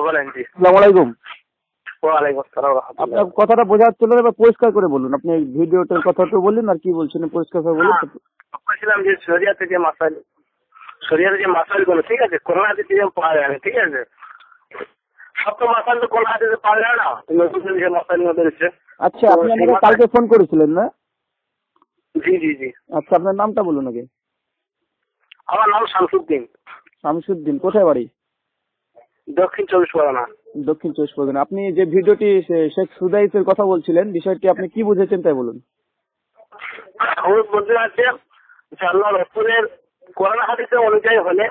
বলেন জি। আসসালামু আলাইকুম। ওয়ালাইকুম আসসালাম ওয়া রাহমাতুল্লাহ। আপনার কথাটা বোঝা যাচ্ছিল না, এবার পরিষ্কার করে বলুন। আপনি ভিডিওটার কথা তো বললেন, আর কি বলছেন পরিষ্কার করে বলুন। বলছিলাম যে শরিয়াতে যে মাসাইলগুলো, ঠিক আছে, কোরআন হাদিসে যে পাওয়া যায় না, ঠিক আছে, সব তো মাসাইল তো কোরআন হাদিসে পাওয়া যায় না, নতুন যে মাসাইলগুলো বেরিয়েছে। আচ্ছা, আপনি আমাকে কালকে ফোন করেছিলেন না? জি জি জি। আচ্ছা, আপনার নামটা বলুন আগে। আমার নাম শামসুদ্দিন। শামসুদ্দিন, কোথায় বাড়ি? দক্ষিণ 24 পরগনা। দক্ষিণ 24 পরগনা। আপনি যে ভিডিওটি শেখ সুদাইসের কথা বলছিলেন, বিষয়টি আপনি কি বুঝেছেন তাই বলুন। আমি বলতে চাচ্ছি যে আল্লাহ রসুলের কোরআন হাদিসের অনুযায়ী হলে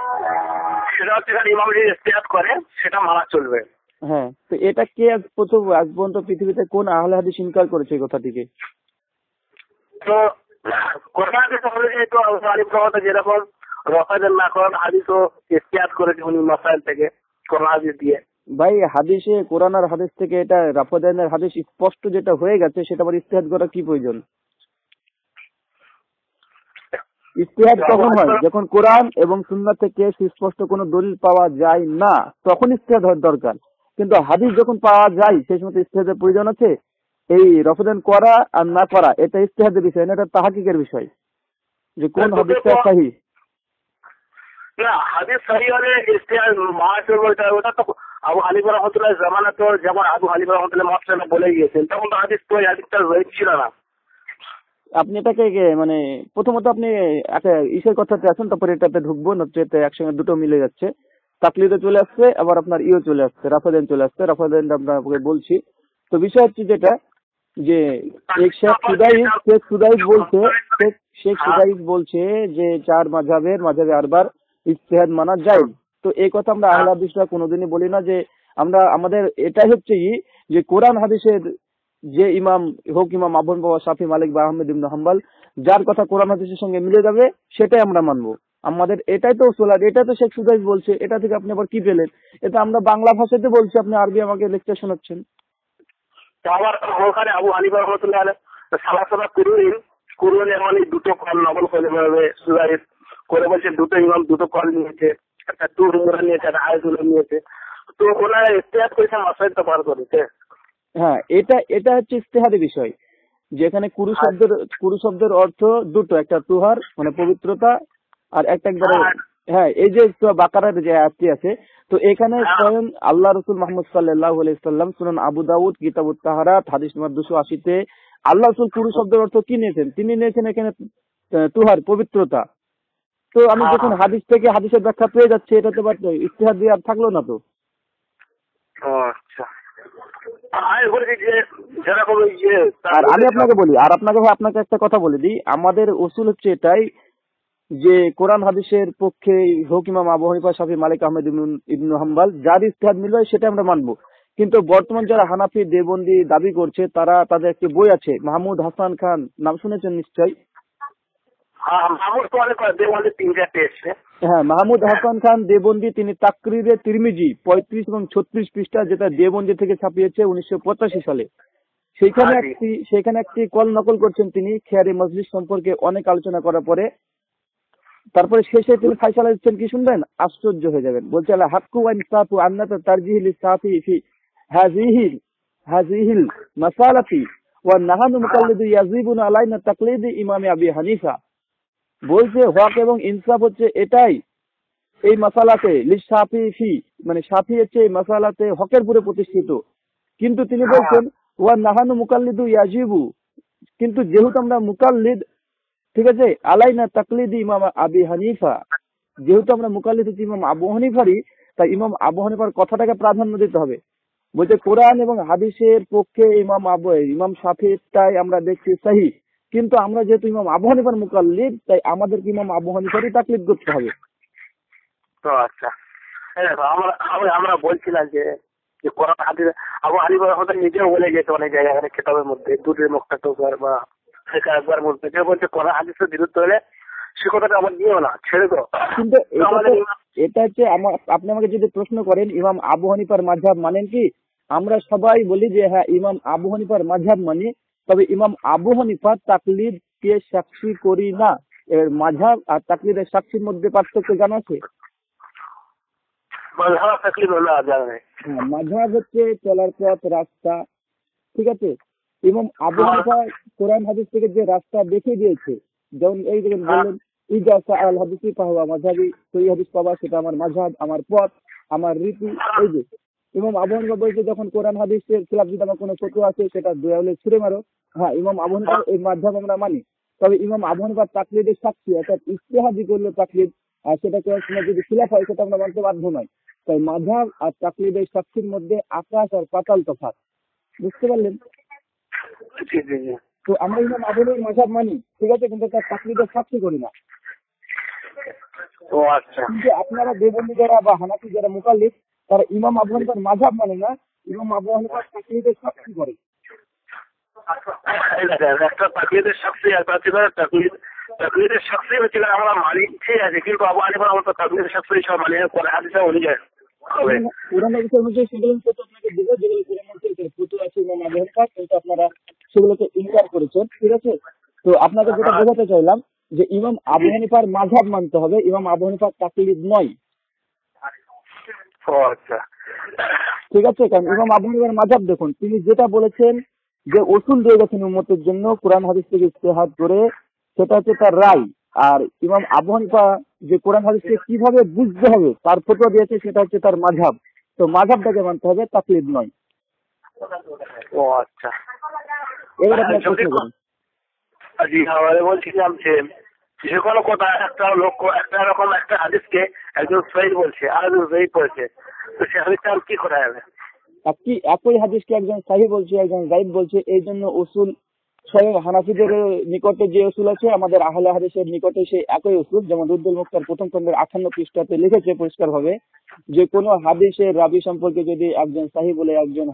সেটা হচ্ছে ইমাম যদি ইস্তেহাদ করে সেটা মানা চলবে। হ্যাঁ, তো এটা কে আজ পর্যন্ত পৃথিবীতে কোন আহলে হাদিস ইনকার করেছে এই কথাটিকে? তো কোরআন হাদিস অনুযায়ী তো আলিম প্রভাতা যেরকম রফাদের না কোরআন হাদিসও ইস্তেহাদ করেছে উনি মাসাইল থেকে কোরআন হাদিস দিয়ে। ভাই, হাদিসে কোরআন আর হাদিস থেকে এটা রাফাদানের হাদিস স্পষ্ট যেটা হয়ে গেছে, সেটা আবার ইস্তেহাদ করা কি প্রয়োজন? ইস্তেহাদ কখন হয়? যখন কোরআন এবং সুন্নাহ থেকে সুস্পষ্ট কোনো দলিল পাওয়া যায় না, তখন ইস্তেহাদ হওয়ার দরকার। কিন্তু হাদিস যখন পাওয়া যায় সেই সময় ইস্তেহাদের প্রয়োজন আছে? এই রফাদান করা আর না করা এটা ইস্তেহাদের বিষয় না, এটা তাহকিকের বিষয় যে কোন হাদিসটা সহিহ। না, হাদিস সহিহ হলে ইস্তেহাদ মানা চলবে। ওটা তো আবু হানিফা রাহমাতুল্লাহ জামানা তো, যেমন আবু হানিফা রাহমাতুল্লাহ মাসআলা বলে গিয়েছেন, তখন তো হাদিস তো হাদিসটা ছিল না। আপনি এটাকে মানে প্রথমত আপনি একটা ইসের কথাতে আসুন, তারপরে এটাতে ঢুকবো, নচেতে একসঙ্গে দুটো মিলে যাচ্ছে। তাকলিদে চলে আসছে, আবার আপনার চলে আসছে, রাফাদান চলে আসছে। রাফাদান আপনাকে বলছি। তো বিষয় হচ্ছে যেটা যে শেখ সুদাইস বলছে যে চার মাযহাবে আরবার ইজতিহাদ মানা যায়। তো এই কথা আমরা আহলে হাদিসরা কোনোদিনই বলি না যে আমাদের এটাই হচ্ছে যে কোরআন হাদিসের যে ইমাম হোক, ইমাম আবু হানিফা, শাফি, মালিক বা আহমেদ ইবনে হাম্বল, যার কথা কোরআন হাদিসের সঙ্গে মিলে যাবে সেটাই আমরা মানবো। আমাদের এটাই তো উসুল। এটা তো শেখ সুদাইস বলছে, এটা থেকে আপনি আবার কি পেলেন? এটা আমরা বাংলা ভাষাতে বলছি, আপনি আরবি আমাকে লেকচার শোনাচ্ছেন। আমার ওখানে আবু হানিফা রহমতুল্লাহ আলাইহি সালাসালা কুরআন এমন দুটো কল নকল করে সুদাইস করে বলছে, দুটো ইমাম দুটো কল নিয়েছে, একটা তুর নিয়েছে, একটা আয়াতুল নিয়েছে। তো ওনারা ইস্তেহাদ করেছে, মাসাইল তো পার করেছে। হ্যাঁ, এটা হচ্ছে ইস্তেহাদি বিষয়, যেখানে কুরু শব্দের অর্থ দুটো, একটা তুহার মানে পবিত্রতা, আর একটা একবারে হ্যাঁ, এই যে বাকারার যে আয়াতটি আছে, তো এখানে স্বয়ং আল্লাহ রাসূল মুহাম্মদ সাল্লাল্লাহু আলাইহি সাল্লাম সুনান আবু দাউদ কিতাবুত তাহারাত হাদিস নম্বর 280-তে আল্লাহ রাসূল কুরু শব্দের অর্থ কি নিয়েছেন? তিনি নিয়েছেন এখানে তুহার, পবিত্রতা। তো আমি যখন হাদিস থেকে হাদিসের ব্যাখ্যা পেয়ে যাচ্ছি, এটা তো ইজতিহাদ দিয়ে আর থাকলো না তো। আচ্ছা, আর আমি আপনাকে বলি, আর আপনাকে একটা কথা বলে দিই, আমাদের উসুল হচ্ছে এটাই যে কোরআন হাদিসের পক্ষে হোক ইমাম আবু হানিফা, শাফি, মালিক, আহমেদ ইবনে হাম্বল, যার ইজতিহাদ মিলবে সেটা আমরা মানবো। কিন্তু বর্তমান যারা হানাফি দেওবন্দি দাবি করছে, তাদের একটি বই আছে, মাহমুদ হাসান খান, নাম শুনেছেন নিশ্চয়ই? হ্যাঁ, মাহমুদ হাসান খান দেওবন্দি, তিনি তাকরিরে তিরমিজি 35 এবং 36 পৃষ্ঠা, যেটা দেওবন্দি থেকে ছাপিয়েছে 1985 সালে, সেখানে একটি কল নকল করছেন তিনি খেয়ারি মজলিস সম্পর্কে অনেক আলোচনা করার পরে। তারপরে শেষে তিনি ফায়সালা দিচ্ছেন, কি শুনবেন, আশ্চর্য হয়ে যাবেন। বলছে আল হাক্কু ওয়া ইনসাফু আন্নাতা তারজিহি লিসাফি ফি হাযিহিল মাসালাতি ওয়া নাহানু মুকাল্লিদু ইয়াজিবুনা আলাইনা তাকলিদি ইমাম আবি হানিফা। বলছে হক এবং ইনসাফ হচ্ছে এটাই এই মাসালাতে লিসাফি ফি, মানে শাফি হচ্ছে এই মাসালাতে হকের পুরে প্রতিষ্ঠিত। কিন্তু তিনি বলছেন ওয়া নাহানু মুকাল্লিদু ইয়াজিবু, কিন্তু যেহেতু আমরা মুকাল্লিদ, ঠিক আছে, আলাইনা তাকলিদি ইমাম আবি হানিফা, যেহেতু আমরা মুকাল্লিদ হচ্ছি ইমাম আবু হানিফারই, তাই ইমাম আবু হানিফার কথাটাকে প্রাধান্য দিতে হবে। বলছে কোরআন এবং হাদিসের পক্ষে ইমাম শাফিঈটাই আমরা দেখছি সহিহ, কিন্তু আমরা যেহেতু ইমাম আবু হানিফার মুকাল্লিদ, তাই আমাদেরকে ইমাম আবু হানিফারই তাকলিদ করতে হবে। তো আচ্ছা, আমরা বলছিলাম যে কোরআন হাদিস আবু হানিফা হয়তো নিজেও বলে গেছে অনেক জায়গায়, অনেক কিতাবের মধ্যে, দুটির মুক্তাটোকার বা একবার মধ্যে যে বলছে কোরআন হাদিসের বিরুদ্ধে হলে সে কথাটা আমার নিয়েও না, ছেড়ে দাও। কিন্তু এটা হচ্ছে আপনি আমাকে যদি প্রশ্ন করেন ইমাম আবু হানিফার মাযহাব মানেন কি, আমরা সবাই বলি যে হ্যাঁ ইমাম আবু হানিফার মাযহাব মানি, তবে ইমাম আবু হানিফা তাকলিদ কে সাক্ষী করি না। এর মাযহাব আর তাকলিদের সাক্ষীর মধ্যে পার্থক্য জানা আছে? মাযহাব তাকলিদ হলো জানা নেই। হ্যাঁ, মাযহাব হচ্ছে চলার পথ, রাস্তা, ঠিক আছে। ইমাম আবু হানিফা কোরআন হাদিস থেকে যে রাস্তা দেখিয়ে দিয়েছে, যেমন এই যে বললেন ইজা সাআল হাদিসি ফাহুয়া মাযহাবি, সেই হাদিস পাবা সেটা আমার মাযহাব, আমার পথ, আমার রীতি। এই যে ইমাম আবু হানিফা বলছে যখন কোরআন হাদিসের খেলাফ যদি আমার কোনো ফতোয়া আছে সেটা দেয়ালে ছুঁড়ে মারো। হ্যাঁ, ইমাম আবু হানিফার এই মাযহাব আমরা মানি। তবে ইমাম আবু হানিফার তাকলিদের সাক্ষী অর্থাৎ ইজতিহাদি করলে তাকলিদ, আর সেটাকে যদি খিলাফ হয় সেটা আমরা মানতে বাধ্য নয়। তাই মাযহাব আর তাকলিদের সাক্ষীর মধ্যে আকাশ আর পাতাল তফাৎ, বুঝতে পারলেন? জি জি জি। তো আমরা ইমাম আবু হানিফার মাযহাব মানি, ঠিক আছে, কিন্তু তার তাকলিদের সাক্ষী করি না। ও আচ্ছা। কিন্তু আপনারা দেবন্দী যারা বা হানাফি যারা মুকাল্লিদ, তারা ইমাম আবু হানিফার মাযহাব মানে না, ইমাম আবু হানিফার তাকলিদের সাক্ষী করে। একটা তাকলিদের শাস্তি আর তাকলিদের শাস্তি হচ্ছে আমরা মানি, ঠিক আছে, কিন্তু আবু হানিফা আমরা তাকলিদের শাস্তি সব মানি করে হাদিসে অনুযায়ী। কোরআন হাদিসের অনুযায়ী সেগুলো তো আপনাকে দেবো, যেগুলো কোরআন হাদিসের ফতোয়া আছে ইমাম আবু হানিফার, কিন্তু আপনারা সেগুলোকে ইনকার করেছেন, ঠিক আছে। তো আপনাকে যেটা বোঝাতে চাইলাম যে ইমাম আবু হানিফার মাযহাব মানতে হবে, ইমাম আবু হানিফার তাকলিদ নয়, ও আচ্ছা। ঠিক আছে। কারণ ইমাম আবু হানিফার মাযহাব দেখুন, তিনি যেটা বলেছেন যে উসুল দিয়ে গেছেন উম্মতের জন্য কোরআন হাদিস থেকে ইজতিহাদ করে, সেটা হচ্ছে তার রায়। আর ইমাম আবু হানিফা যে কোরআন হাদিসকে কিভাবে বুঝতে হবে তার ফতোয়া দিয়েছে, সেটা হচ্ছে তার মাযহাব। তো মাযহাবটাকে মানতে হবে, তাকলিদ নয়। ও আচ্ছা। এবার আপনার প্রশ্ন করুন। জি আমাদের বলছিলাম যে কোনো কথা একটা লোক একটা রকম একটা হাদিসকে একজন সহিহ বলছে আর একজন জয়ীফ বলছে, তো সে হাদিসটা আর কি করা যাবে? একই হাদিসকে একজন সাহিহ বলছে, একজন যায়েদ বলছে। এই জন্য উসুল স্বয়ং হানাফিদের নিকটে যে উসুল আছে, আমাদের আহলে হাদিসের নিকটে সেই একই উসুল। যেমন রুদ্দুল মুখতার প্রথম খণ্ডের 58 পৃষ্ঠাতে লিখেছে পরিষ্কার ভাবে যে কোনো হাদিসের রাবি সম্পর্কে যদি একজন সাহিহ বলে একজন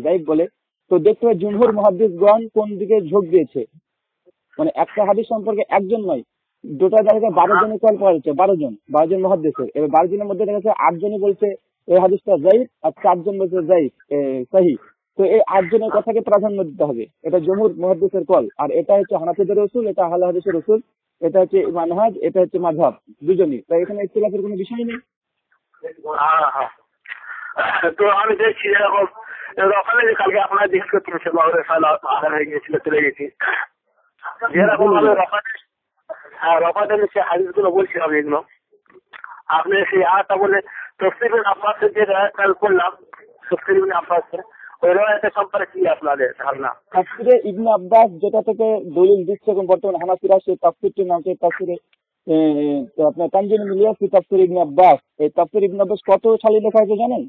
যায়েদ বলে, তো দেখতে হবে জুমহুর মুহাদ্দিসগণ কোন দিকে ঝোঁক দিয়েছে। মানে একটা হাদিস সম্পর্কে একজন নয়, দুটা জায়গায় 12 জনের কল পাওয়া যাচ্ছে, 12 জন মুহাদ্দিসের। এবার 12 জনের মধ্যে দেখা যাচ্ছে 8 জনই বলছে এই হাদিসটা যায়েদ, আর 4 জন বলছে যায়েদ সহিহ। তো এই 8 জনের কথাকে প্রাধান্য দিতে হবে, এটা জমহুর মুহাদ্দিসের কল। আর এটা হচ্ছে হানাফিদের উসুল, এটা আহলে হাদিসের উসুল, এটা হচ্ছে মানহাজ, এটা হচ্ছে মাযহাব, দুজনই। তাই এখানে ইখতিলাফের কোনো বিষয় নেই। হ্যাঁ হ্যাঁ। তো আমি দেখছি এরকম ওখানে যে কালকে আপনার জিজ্ঞেস করতেছিল আধার হয়ে গিয়েছিল, চলে গেছি যেরকম ভাবে রফাতে সে হাদিসগুলো বলছিলাম এগুলো, আপনি সেই আয়াতটা বলে তফসির ইবনে আব্বাসের যে কাল করলাম, তফসির ইবনে আব্বাসের ওই রায়াতের সম্পর্কে কি আপনাদের ধারণা? তাফসিরে ইবনে আব্বাস যেটা থেকে দলিল দিচ্ছে এখন বর্তমান হানাফিরা, সেই তাফসিরটির নাম হচ্ছে তাফসিরে আপনার তানজিমুল মিলিয়া ফি তাফসির ইবনে আব্বাস। এই তাফসির ইবনে আব্বাস কত সালে লেখা হয়েছে জানেন?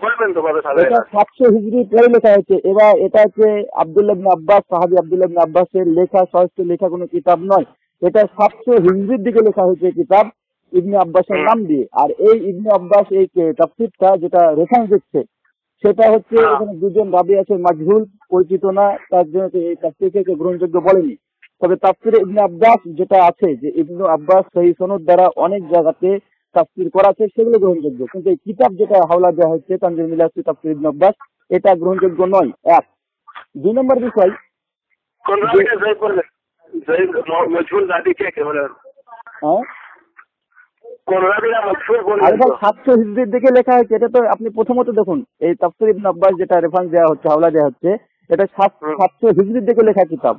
বলবেন তো কত সালে? এটা 700 হিজরি পরে লেখা হয়েছে। এবার এটা হচ্ছে আব্দুল্লাহ ইবনে আব্বাস, সাহাবী আব্দুল্লাহ ইবনে আব্বাসের লেখা, সহজে লেখা কোনো কিতাব নয়। এটা 700 হিজরির দিকে লেখা হয়েছে কিতাব ইবনে আব্বাসের নাম দিয়ে। আর এই ইবনে আব্বাস এই তাফসিরটা যেটা রেফারেন্স দিচ্ছে, সেটা হচ্ছে এখানে দুজন রাবি আছে মাজহুল, পরিচিত না, তার জন্য এই তাফসিরকে গ্রহণযোগ্য বলেনি। তবে তাফসিরে ইবনে আব্বাস যেটা আছে যে ইবনে আব্বাস সহিহ সনদ দ্বারা অনেক জায়গাতে তাফসির করা আছে, সেগুলো গ্রহণযোগ্য। কিন্তু এই কিতাব যেটা হাওলা দেওয়া হচ্ছে তানজিমুল মিলিয়া ফি তাফসির ইবনে আব্বাস, এটা গ্রহণযোগ্য নয়। এক। 2 নম্বর বিষয়, কোন রাবিকে জয়ীফ বলে? জয়ীফ মজহুল রাবি কে বলে? হ্যাঁ কোন রাবিরা মজহুল বলে? আরে ভাই 700 হিজরির দিকে লেখা হয়েছে। এটা তো আপনি প্রথমত দেখুন, এই তাফসির ইবনে আব্বাস যেটা রেফারেন্স দেওয়া হচ্ছে, হাওলা দেওয়া হচ্ছে, এটা 700 হিজরির দিকে লেখা কিতাব।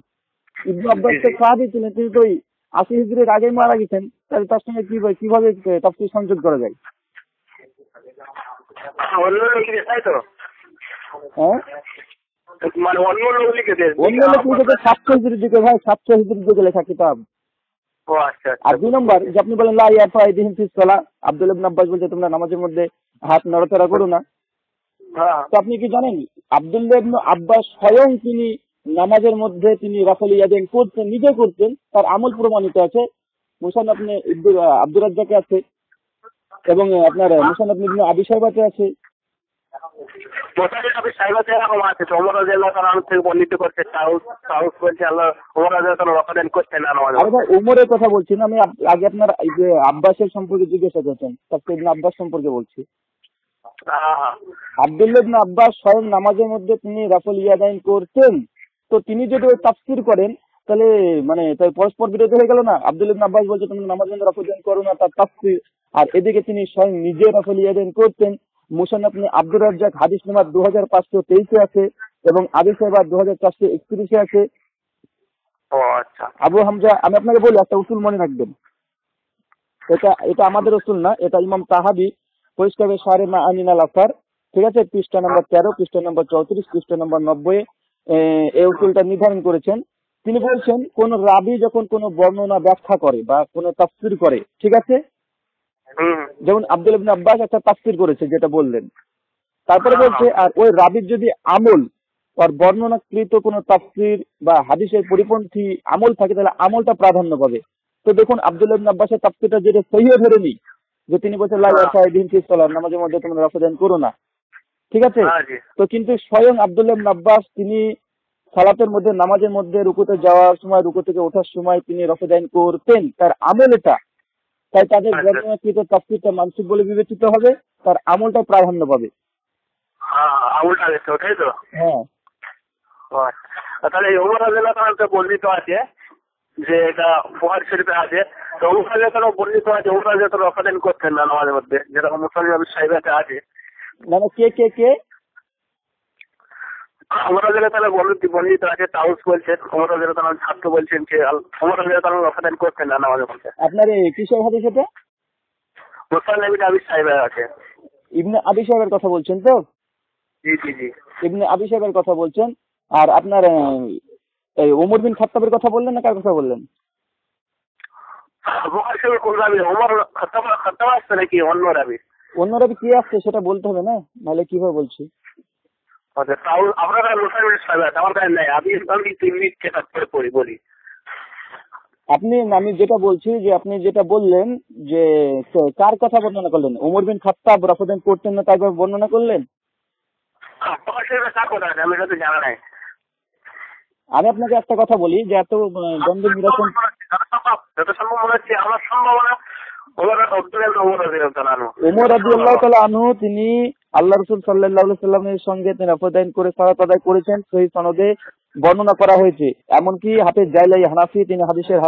ইবনে আব্বাস তো সাহাবী ছিলেন, তিনি তো 80 হিজরির আগে মারা গেছেন। তাহলে তার সঙ্গে কিভাবে তাফসির সংযোগ করা যায়? অন্য লোক লিখে তাই তো? হ্যাঁ মানে অন্য লোক লিখে দেয়? অন্য লোক লিখেছে 700 হিজরির দিকে ভাই, 700 হিজরির দিকে লেখা কিতাব। ও আচ্ছা। আর 2 নম্বর, যে আপনি বলেন লা ইয়ারফা আইদিহিম ফিস সালাহ, আব্দুল্লাহ ইবনে আব্বাস বলছে তোমরা নামাজের মধ্যে হাত নড়াচড়া করো না। তো আপনি কি জানেন আব্দুল্লাহ ইবনে আব্বাস স্বয়ং তিনি নামাজের মধ্যে তিনি রাফল ইয়াদাইন করতেন, নিজে করতেন, তার আমল প্রমাণিত আছে। মুসান্নাফ আপনি আব্দুর রাজ্জাকে আছে, এবং আপনার মুসান্নাফ ইবনে আবি শাইবাতে আছে। আপনি সাইবাতে এরকম আছে ওমর রাদিয়াল্লাহু তাআলা থেকে বর্ণিত করতে সাউস বলছে আল্লাহ ওমর রাদিয়াল্লাহু তাআলা রফাদান করতেন না নামাজ। আরে ভাই ওমরের কথা বলছি না আমি, আগে আপনার এই যে আব্বাসের সম্পর্কে জিজ্ঞাসা করছেন, তারপর ইবনে আব্বাস সম্পর্কে বলছি। আব্দুল্লাহ ইবনে আব্বাস স্বয়ং নামাজের মধ্যে তিনি রাফল ইয়াদাইন করতেন। তো তিনি যদি ওই তাফসীর করেন তাহলে মানে তাই পরস্পর বিরোধী হয়ে গেল না? আব্দুল্লাহ ইবনে আব্বাস বলছে তুমি নামাজের মধ্যে রাফল ইয়াদাইন করো না, তার তাফসীর। আর এদিকে তিনি স্বয়ং নিজে নফল ইয়াদাইন করতেন। মুসান্নাফ আব্দুর রাজ্জাক হাদিস নাম্বার 2523 আছে এবং আবি সাহেবা 2431 আছে। ও আচ্ছা। আবু হামজা, আমি আপনাকে বলি একটা উসুল মনে রাখবেন, এটা আমাদের উসুল না, এটা ইমাম তাহাবি পরিষ্কার সারে মা আমিনাল আসার, ঠিক আছে, পৃষ্ঠা নম্বর 13, পৃষ্ঠা নম্বর 34, পৃষ্ঠা নম্বর 90 এই উসুলটা নির্ধারণ করেছেন। তিনি বলছেন কোন রাবি যখন কোন বর্ণনা ব্যাখ্যা করে বা কোন তাফসীর করে, ঠিক আছে, যেমন আব্দুল ইবনে আব্বাস একটা তাফসীর করেছে যেটা বললেন, তারপরে বলছে আর ওই রাবির যদি আমল আর বর্ণনাকৃত কোন তাফসীর বা হাদিসের পরিপন্থী আমল থাকে তাহলে আমলটা প্রাধান্য পাবে। তো দেখুন আব্দুল্লাহ ইবনে আব্বাসের তাফসীরটা যেটা সহিহ ধরে নি, যে তিনি বলছেন লা ইয়ারফা'দিন ফি সালাত, নামাজের মধ্যে তোমরা রাফাদান করো না, ঠিক আছে। তো কিন্তু স্বয়ং আব্দুল্লাহ ইবনে আব্বাস তিনি সালাতের মধ্যে নামাজের মধ্যে রুকুতে যাওয়ার সময়, রুকু থেকে ওঠার সময় তিনি রাফাদান করতেন, তার আমল এটা। তাই তাদের বর্ণনাকৃত তাফসীরটা মানসুখ বলে বিবেচিত হবে, তার আমলটা প্রাধান্য পাবে। আমলটা আছে ওটাই তো। হ্যাঁ, তাহলে ওমর রাদিয়াল্লাহু তাআলা বর্ণিত আছে যে এটা বুখারী শরীফে আছে, তো ওমর রাদিয়াল্লাহু তাআলা বর্ণিত আছে ওমর রাদিয়াল্লাহু তাআলা রাফাদান করতেন না নামাজের মধ্যে, যেরকম মুসলিম সাহেবাতে আছে। মানে কে ওমর রাদিয়াল্লাহু তাআলা বর্ণিত আছে, তাউস বলছেন ওমর রাদিয়াল্লাহু তাআলার ছাত্র বলছেন যে ওমর রাদিয়াল্লাহু তাআলা রাফাদান করতেন না নামাজের মধ্যে। আপনার এই কিসের হাদিস এটা? মুসলিম আবি সাহেবা আছে। ইবনে আবি সাহেবের কথা বলছেন তো? জি জি জি, ইবনে আবি সাহেবের কথা বলছেন। আর আপনার এই ওমর বিন খাত্তাবের কথা বললেন না কার কথা বললেন? বুখারী শরীফে কোন রাবি? ওমর খাত্তাব আসছে নাকি অন্য রাবি? অন্য রাবি কি আসছে সেটা বলতে হবে না, নাহলে কিভাবে বলছি। আচ্ছা, তাও আপনার কাছে মুসলিম সাহেব আছে, আমার কাছে নাই। আমি 3 মিনিট চেক করে পড়ি বলি। আমি যেটা বলছি যে আপনি যেটা বললেন যে কার কথা বর্ণনা করলেন, ওমর বিন খাত্তাব রাফাদান করতেন না তাই বর্ণনা করলেন। বুখারী শরীফে কার কথা আছে আমি এটা তো জানা নাই। আমি আপনাকে একটা কথা বলি যে এত দ্বন্দ্ব নিরসন যত সম্ভব মনে হচ্ছে আমার সম্ভাবনা ওমর রাদিয়াল্লাহু তাআলা আনহু তিনি আল্লাহ রাসূল সাল্লাল্লাহু আলাইহি সাল্লামের সঙ্গে তিনি রাফাদান করে সালাত আদায় করেছেন, সহিহ সনদে বর্ণনা করা হয়েছে। এমনকি হাফেজ জাইলাই হানাফি তিনি হাদিসের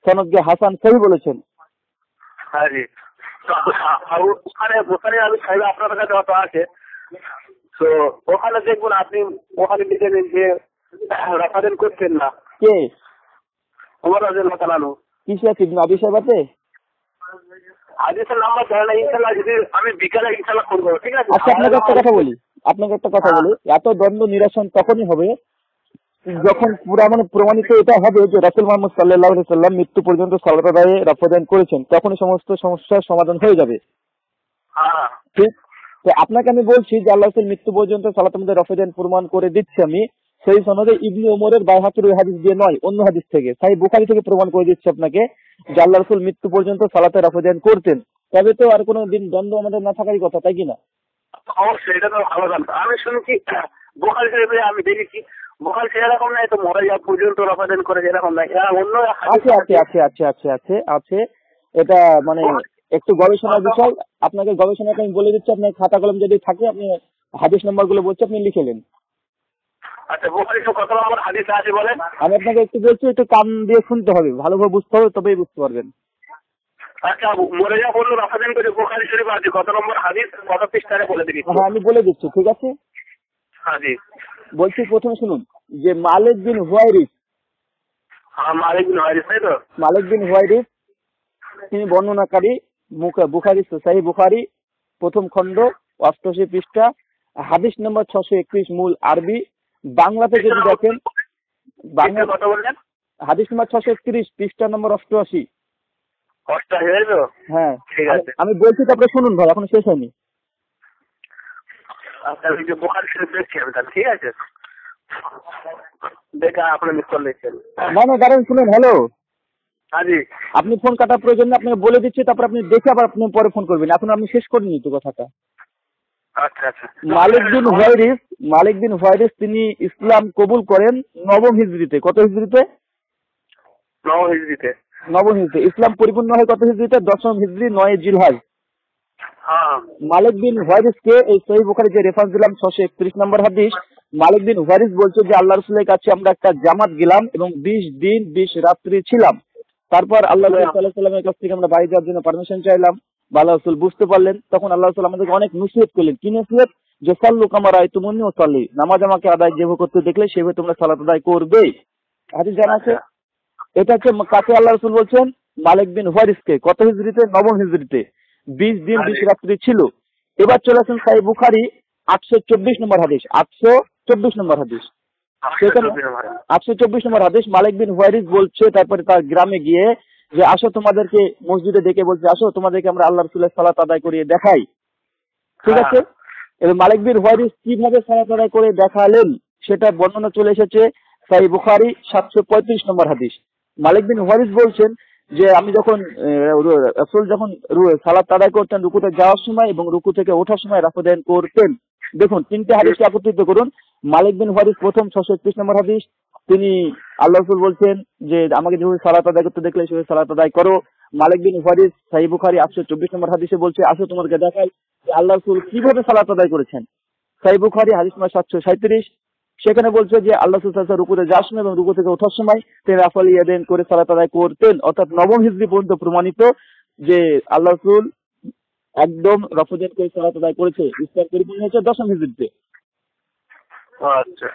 সনদকে হাসান সহিহ বলেছেন। হ্যাঁ জি, ওখানে বুখারী আমি সাহেব আপনার কাছে হয়তো আছে, তো ওখানে দেখুন আপনি ওখানে লিখে নিন যে রাফাদান করতেন না। কে? ওমর রাদিয়াল্লাহু তাআলা আনহু। কিসে আছে? ইবনে আবি সাহেবাতে হাদিসের নাম্বার জানা নাই, ইনশাআল্লাহ যদি আমি বিকালে ইনশাআল্লাহ ফোন করব, ঠিক আছে। আচ্ছা, আপনাকে একটা কথা বলি, এত দ্বন্দ্ব নিরসন তখনই হবে যখন প্রমাণিত এটা হবে যে রাসূল মুহাম্মদ সাল্লাল্লাহু আলাইহি সাল্লাম মৃত্যু পর্যন্ত সালাত আদায়ে রাফাদান করেছেন, তখনই সমস্ত সমস্যার সমাধান হয়ে যাবে। ঠিক, তো আপনাকে আমি বলছি যে আল্লাহ রাসূল মৃত্যু পর্যন্ত সালাতের মধ্যে রাফাদান প্রমাণ করে দিচ্ছি আমি, সেই সনদে ইবনে ওমরের বাইহাকির ওই হাদিস দিয়ে নয়, অন্য হাদিস থেকে, সহিহ বুখারী থেকে প্রমাণ করে দিচ্ছি আপনাকে যে আল্লাহ রাসূল মৃত্যু পর্যন্ত সালাতে রাফাদান করতেন। তবে তো আর কোনো দিন দ্বন্দ্ব আমাদের না থাকারই কথা, তাই কিনা? অবশ্যই, এটা তো ভালো জানতো। আমি শুনেছি বুখারী শরীফে আমি দেখেছি বুখারী এরকম নাই তো মরে যাওয়া পর্যন্ত রাফাদান করে এরকম নাই, অন্য আছে। এটা মানে একটু গবেষণার বিষয়, আপনাকে গবেষণাটা আমি বলে দিচ্ছি, আপনার খাতা কলম যদি থাকে আপনি হাদিস নাম্বার গুলো বলছি আপনি লিখে নেন। আচ্ছা, বুখারী কত নম্বর হাদিস আছে বলেন? আমি আপনাকে একটু বলছি, একটু কান দিয়ে শুনতে হবে, ভালোভাবে বুঝতে হবে, তবেই বুঝতে পারবেন। আচ্ছা, মরে যাওয়া বললো রাফাদান করে বুখারী শরীফ আছে, কত নম্বর হাদিস কত পৃষ্ঠায় বলে দিবি? হ্যাঁ, আমি বলে দিচ্ছি, ঠিক আছে। হ্যাঁ জি, বলছি প্রথমে শুনুন যে মালিক বিন হুয়াইরিস, মালিক বিন হুয়াইরিস তিনি বর্ণনাকারী, বুখারী সহিহ বুখারী প্রথম খণ্ড 88 পৃষ্ঠা, হাদিস নম্বর 631, মূল আরবি। বাংলাতে যদি দেখেন, বাংলা কত বললেন? হাদিস নম্বর 631 পৃষ্ঠা নম্বর 88। হ্যাঁ, ঠিক আছে, আমি বলছি, তারপরে শুনুন ভাই, এখন শেষ হয়নি। আচ্ছা, বুখারী শরীফ দেখছি আমি, ঠিক আছে, দেখা আপনি মিস করলে না দাঁড়ান, শুনুন। হ্যালো, জি, আপনি ফোন কাটার প্রয়োজন নেই, আপনাকে বলে দিচ্ছি, তারপর আপনি দেখে আবার আপনি পরে ফোন করবেন। এখন আমি শেষ করিনি তো কথাটা। আচ্ছা আচ্ছা, মালিক বিন হুয়াইরিস তিনি ইসলাম কবুল করেন 9ম হিজরিতে। কত হিজরিতে? 9 হিজরিতে। 9ম হিজরিতে। ইসলাম পরিপূর্ণ হয় কত হিজরিতে? 10ম হিজরি 9 জিলহজ। মালিক বিন হুয়াইরিসকে এই সহিহ বুখারী যে রেফারেন্স দিলাম 631 নম্বর হাদিস, মালিক বিন হুয়াইরিস বলছে যে আল্লাহ রাসূলের কাছে আমরা একটা জামাত গেলাম এবং 20 দিন 20 রাত্রি ছিলাম। তারপর আল্লাহ রাসূল সাল্লাল্লাহু আলাইহি ওয়াসাল্লামের কাছ থেকে আমরা বাড়ি যাওয়ার জন্য পারমিশন চাইলাম। বা আল্লাহ রাসূল বুঝতে পারলেন, তখন আল্লাহ রাসূল আমাদেরকে অনেক নসিহত করলেন। কি নসিহত? যে সাল্লু কামা রাআইতুমুনি উসাল্লি, নামাজ আমাকে আদায় যেভাবে করতে দেখলে সেভাবে তোমরা সালাত আদায় করবে। হাদিস জানা আছে। এটা হচ্ছে কাকে আল্লাহ রাসূল বলছেন? মালিক বিন হুয়াইরিসকে। কত হিজরিতে? নবম হিজরিতে। 20 দিন 20 রাত্রি ছিল। এবার চলে আসেন সহিহ বুখারী 824 নম্বর হাদিস। 824 নম্বর হাদিস। সেখানে 824 নম্বর হাদিস, মালিক বিন হুয়াইরিস বলছে তারপরে তার গ্রামে গিয়ে যে আসো তোমাদেরকে মসজিদে ডেকে বলছে, আসো তোমাদেরকে আমরা আল্লাহ রাসূলের সালাত আদায় করিয়ে দেখাই। ঠিক আছে। এবার মালিক বিন হুয়াইরিস কিভাবে সালাত আদায় করে দেখালেন সেটা বর্ণনা চলে এসেছে সহিহ বুখারী 735 নম্বর হাদিস। মালিক বিন হুয়াইরিস বলছেন যে আমি যখন রাসূল যখন সালাত আদায় করতেন রুকুতে যাওয়ার সময় এবং রুকু থেকে ওঠার সময় রাফদান করতেন। দেখুন তিনটে হাদিসকে একত্রিত করুন। মালিক বিন হুয়াইরিস প্রথম 631 নম্বর হাদিস, তিনি আল্লাহ রাসূল বলছেন যে আমাকে যেভাবে সালাত আদায় করতে দেখলে সেভাবে সালাত আদায় করো। মালিক বিন হুয়াইরিস সহিহ বুখারী 824 নম্বর হাদিসে বলছে আসো তোমাদেরকে দেখাই যে আল্লাহ রাসূল কিভাবে সালাত আদায় করেছেন। সহিহ বুখারী হাদিস নম্বর 737, সেখানে বলছে যে আল্লাহ রাসূল সাল্লাল্লাহু আলাইহি ওয়াসাল্লাম রুকুতে যাওয়ার সময় এবং রুকু থেকে ওঠার সময় তিনি রাফাল ইয়াদাইন করে সালাত আদায় করতেন। অর্থাৎ নবম হিজরি পর্যন্ত প্রমাণিত যে আল্লাহ রাসূল একদম রফদান করে সালাত আদায় করেছে। ইসলাম পরিপূর্ণ হয়েছে দশম হিজরিতে। আচ্ছা।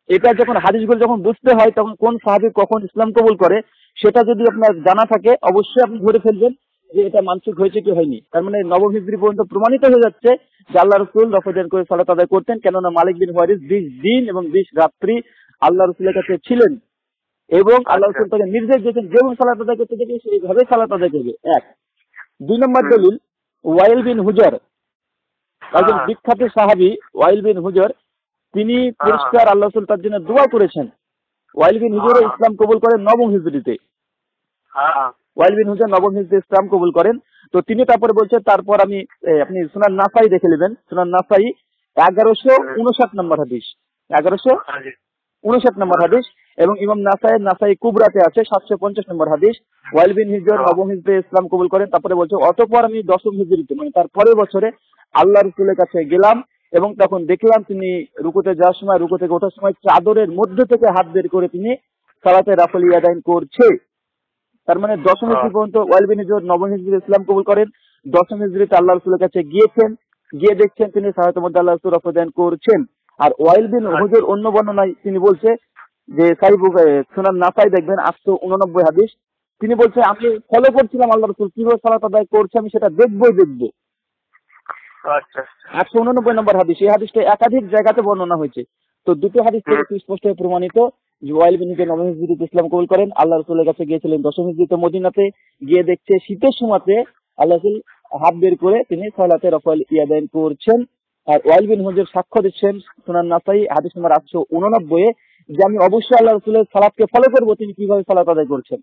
এটা যখন হাদিসগুলো যখন বুঝতে হয় তখন কোন সাহাবী কখন ইসলাম কবুল করে সেটা যদি আপনার জানা থাকে অবশ্যই আপনি ধরে ফেলবেন যে এটা মানসিক হয়েছে কি হয়নি। তার মানে নবম হিজরি পর্যন্ত প্রমাণিত হয়ে যাচ্ছে যে আল্লাহ রাসূল রফদান করে সালাত আদায় করতেন। কেননা মালিক বিন হুয়াইরিস 20 দিন এবং 20 রাত্রি আল্লাহ রাসূলের কাছে ছিলেন এবং আল্লাহ রাসূল তাকে নির্দেশ দিয়েছেন যেভাবে সালাত আদায় করতে দেখে সেইভাবে সালাত আদায় করবে। এক। 2 নম্বর দলিল, ওয়াইল বিন হুজর, একজন বিখ্যাত সাহাবী ওয়াইল বিন হুজর, তিনি পরিষ্কার আল্লাহ রাসূল তার জন্য দোয়া করেছেন। ওয়াইল বিন হুজর ইসলাম কবুল করেন নবম হিজরিতে। ওয়াইল বিন হুজর নবম হিজরিতে ইসলাম কবুল করেন। তো তিনি তারপরে বলছেন তারপর আমি আপনি সুনান নাসাই দেখে নেবেন। সুনান নাসাই 1159 নম্বর হাদিস। 1159 নম্বর হাদিস এবং ইমাম নাসাই কুবরাতে আছে 750 নম্বর হাদিস। ওয়াইল বিন হুজর নবম হিজরিতে ইসলাম কবুল করেন। তারপরে বলছে অতঃপর আমি দশম হিজরিতে মানে তার পরের বছরে আল্লাহ রাসূলের কাছে গেলাম এবং তখন দেখলাম তিনি রুকুতে যাওয়ার সময় রুকু থেকে ওঠার সময় চাদরের মধ্যে থেকে হাত বের করে তিনি সালাতে রাফল ইয়াদাইন করছে। তার মানে দশম হিজরি পর্যন্ত ওয়াইল বিন হুজর নবম হিজরিতে ইসলাম কবুল করেন। দশম হিজরিতে আল্লাহ রাসূলের কাছে গিয়েছেন, গিয়ে দেখছেন তিনি সালাতের মধ্যে আল্লাহ রাসূল রফদান করছেন। আর ওয়াইল বিন হুজর অন্য বর্ণনায় তিনি বলছে যে সুনান নাসাই দেখবেন 889 হাদিস, তিনি বলছে আমি ফলো করছিলাম আল্লাহ রাসূল কিভাবে সালাত আদায় করছে আমি সেটা দেখবো। 889 নম্বর হাদিস। এই হাদিসটা একাধিক জায়গাতে বর্ণনা হয়েছে। তো দুটো হাদিস থেকে স্পষ্টভাবে প্রমাণিত যে ওয়াইল বিন হুজর নবম হিজরিতে ইসলাম কবুল করেন। আল্লাহ রাসূলের কাছে গিয়েছিলেন দশম হিজরিতে মদিনাতে, গিয়ে দেখছে শীতের সময়তে আল্লাহ রাসূল হাত বের করে তিনি সালাতে রাফল ইয়াদাইন করছেন। আর ওয়াইল বিন হুজর সাক্ষ্য দিচ্ছেন সুনান নাসাই হাদিস নম্বর 889 যে আমি অবশ্যই আল্লাহ রাসূলের সালাতকে ফলো করব তিনি কিভাবে সালাত আদায় করছেন।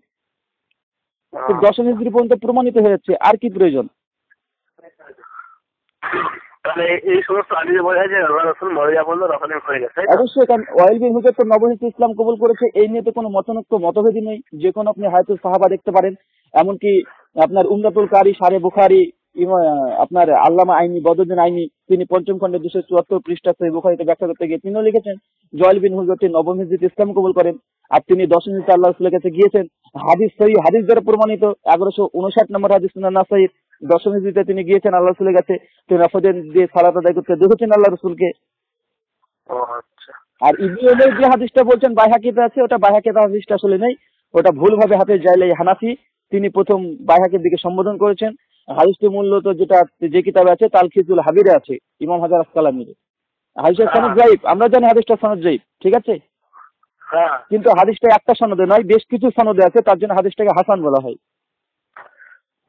তো দশম হিজরি পর্যন্ত প্রমাণিত হয়ে যাচ্ছে, আর কি প্রয়োজন? তাহলে এই সমস্ত হাদিসে বোঝা যায় যে আল্লাহ রাসূল মরে যাওয়ার পর্যন্ত রফদান করে গেছে। অবশ্যই, কারণ ওয়াইল বিন হুজর তো নবম হিজরিতে ইসলাম কবুল করেছে, এই নিয়ে তো কোনো মতভেদই নেই। যে কোনো আপনি হায়াতুল সাহাবা দেখতে পারেন, এমনকি আপনার উমদাতুল কারি সারে বুখারী আপনার আল্লামা আইনি বদরুদ্দিন আইনি তিনি পঞ্চম খণ্ডে 274 পৃষ্ঠা সহিহ বুখারীতে ব্যাখ্যা করতে গিয়ে তিনিও লিখেছেন ওয়াইল বিন হুজর নবম হিজরিতে ইসলাম কবুল করেন আর তিনি দশম হিজরিতে আল্লাহ রাসূলের কাছে গিয়েছেন। হাদিস সহিহ হাদিস দ্বারা প্রমাণিত 1159 নম্বর হাদিস সুনান নাসাই, দশম হিজরিতে তিনি গিয়েছেন আল্লাহ রাসূলের কাছে, তিনি রফদান দিয়ে সালাত আদায় করতে দেখেছেন আল্লাহ রাসূলকে। আর ইবনে উমার যে হাদিসটা বলছেন বাইহাকিতে আছে, ওটা বাইহাকিতে হাদিসটা আসলে নেই, ওটা ভুলভাবে হাফেজ জাইলাই হানাফি তিনি প্রথম বাইহাকির দিকে সম্বোধন করেছেন। হাদিসটি মূলত যেটা যে কিতাবে আছে তালখিজুল হাবিরে আছে ইমাম হাজার আসকালানির। হাদিসের সনদ যায়িফ, আমরা জানি হাদিসটা সনদ যায়িফ, ঠিক আছে, কিন্তু হাদিসটা একটা সনদে নয় বেশ কিছু সনদে আছে, তার জন্য হাদিসটাকে হাসান বলা হয়।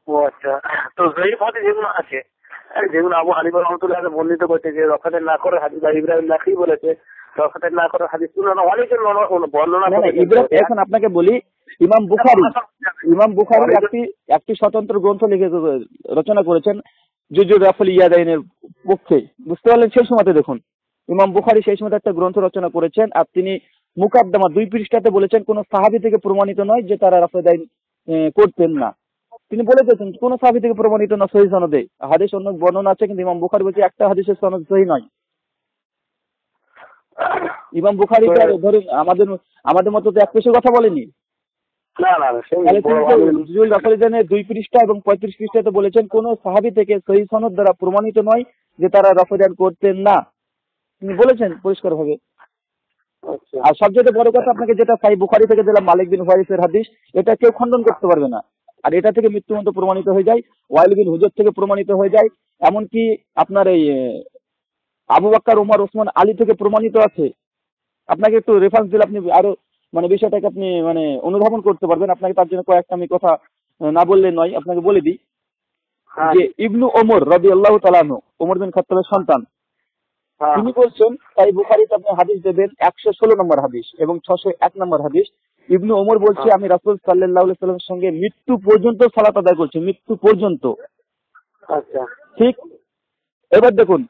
ও আচ্ছা। তো যায়িফ হাদিস যেগুলো আছে যেগুলো আবু হানিফা রাহমাতুল্লাহ আলাইহি বর্ণিত করতে যে রফদান না করে হাদিস বা ইব্রাহিম নাখি বলেছে রফদান না করে হাদিস অনেকজন বর্ণনা করে। এখন আপনাকে বলি ইমাম বুখারী একটি স্বতন্ত্র গ্রন্থ রচনা করেছেন জুজুর রাফল ইয়াদাইনের পক্ষে, বুঝতে পারলেন? সেই সময়তে দেখুন ইমাম বুখারী সেই সময় একটা গ্রন্থ রচনা করেছেন আর তিনি মুকাদ্দমা 2 পৃষ্ঠাতে বলেছেন কোন সাহাবী থেকে প্রমাণিত নয় যে তারা রাফদাইন করতেন না। তিনি বলে দিয়েছেন কোন সাহাবী থেকে প্রমাণিত না সহিহ সনদে। হাদিস অন্য বর্ণনা আছে কিন্তু ইমাম বুখারী বলছে একটা হাদিসের সনদ সহিহ নয়। ইমাম বুখারী ধরুন আমাদের মতো তো এক পেশের কথা বলেনি, না না সেই তাহলে তিনি বড় তো আলী জুজুল রাফাদানের 2 পৃষ্ঠা এবং 35 পৃষ্ঠাতে বলেছেন কোন সাহাবী থেকে সহিহ সনদ দ্বারা প্রমাণিত নয় যে তারা রাফাদান করতেন না। তিনি বলেছেন পরিষ্কার ভাবে। আচ্ছা আর সবচেয়ে বড় কথা আপনাকে যেটা সাহিহ বুখারী থেকে দিলাম মালিক বিন হুয়াইরিসের হাদিস, এটা কেউ খণ্ডন করতে পারবে না। আর এটা থেকে মৃত্যু পর্যন্ত প্রমাণিত হয়ে যায়, ওয়াইল বিন হুজর থেকে প্রমাণিত হয়ে যায়, এমনকি আপনার এই আবু বকর ওমর ওসমান আলী থেকে প্রমাণিত আছে। আপনাকে একটু রেফারেন্স দিলে আপনি আরো মানে বিষয়টাকে আপনি মানে অনুধাবন করতে পারবেন। আপনাকে তার জন্য কয়েকটা আমি কথা না বললে নয়, আপনাকে বলে দিই হ্যাঁ যে ইবনু ওমর রাদিয়াল্লাহু তাআলা আনহু, ওমর বিন খাত্তাবের সন্তান, হ্যাঁ তিনি বলছেন তাই বুখারীতে আপনি হাদিস দেবেন 116 নম্বর হাদিস এবং 601 নম্বর হাদিস। ইবনু ওমর বলছে আমি রাসূল সাল্লাল্লাহু আলাইহি ওয়াসাল্লামের সঙ্গে মৃত্যু পর্যন্ত সালাত আদায় করছি, মৃত্যু পর্যন্ত। আচ্ছা ঠিক। এবার দেখুন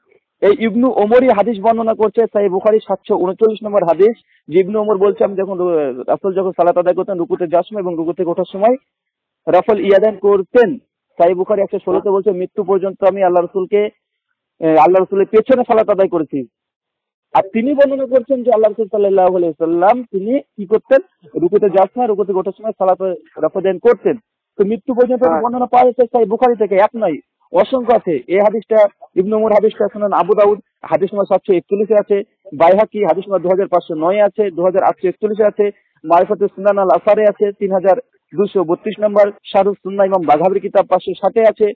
এই ইবনু ওমরই হাদিস বর্ণনা করছে সাহিহ বুখারী 739 নম্বর হাদিস, যে ইবনু ওমর বলছে আমি যখন রাসূল যখন সালাত আদায় করতেন রুকুতে যাওয়ার সময় এবং রুকু থেকে ওঠার সময় রাফল ইয়াদান করতেন। সাহিহ বুখারী 116তে বলছে মৃত্যু পর্যন্ত আমি আল্লাহ রাসূলের পেছনে সালাত আদায় করেছি। আর তিনি বর্ণনা করছেন যে আল্লাহ রাসূল সাল্লাল্লাহু আলাইহি ওয়াসাল্লাম তিনি কি করতেন, রুকুতে যাওয়ার সময় রুকু থেকে ওঠার সময় সালাত রাফাদান করতেন। তো মৃত্যু পর্যন্ত বর্ণনা পাওয়া যাচ্ছে সাহিহ বুখারী থেকে, এক নয় অসংখ্য আছে। এই হাদিসটা ইবনু ওমর হাদিসটা শুনেন আবু দাউদ হাদিস নম্বর 741 আছে, বাইহাকি হাদিস নম্বর 2509 আছে, 2841 আছে, মারিফাতুস সুনান আল আসারে আছে 3232 নম্বর, শারুস সুন্নাহ ইমাম বাগাবীর কিতাব 560 আছে।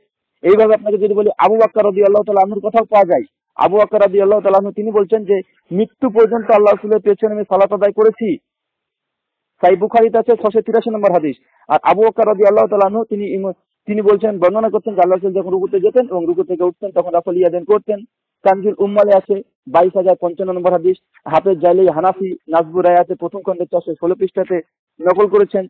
এইভাবে আপনাকে যদি বলি আবু বকর রাদিয়াল্লাহু তাআলা আনহুর কথাও পাওয়া যায়। আবু বকর রাদিয়াল্লাহু তাআলা আনহু তিনি বলছেন যে মৃত্যু পর্যন্ত আল্লাহ রাসূলের পেছনে আমি সালাত আদায় করেছি। সাহিহ বুখারীতে আছে 683 নম্বর হাদিস। আর আবু বকর রাদিয়াল্লাহু তাআলা আনহু তিনি বলছেন বর্ণনা করছেন যে আল্লাহ রাসূল যখন রুকুতে যেতেন এবং রুকু থেকে উঠতেন তখন রাফল ইয়াদান করতেন। কানজুল উম্মালে আছে 22055 নম্বর হাদিস। হাফেজ জাইলি হানাফি নাজবুর রায়াতে প্রথম খণ্ডে 416 পৃষ্ঠাতে নকল করেছেন।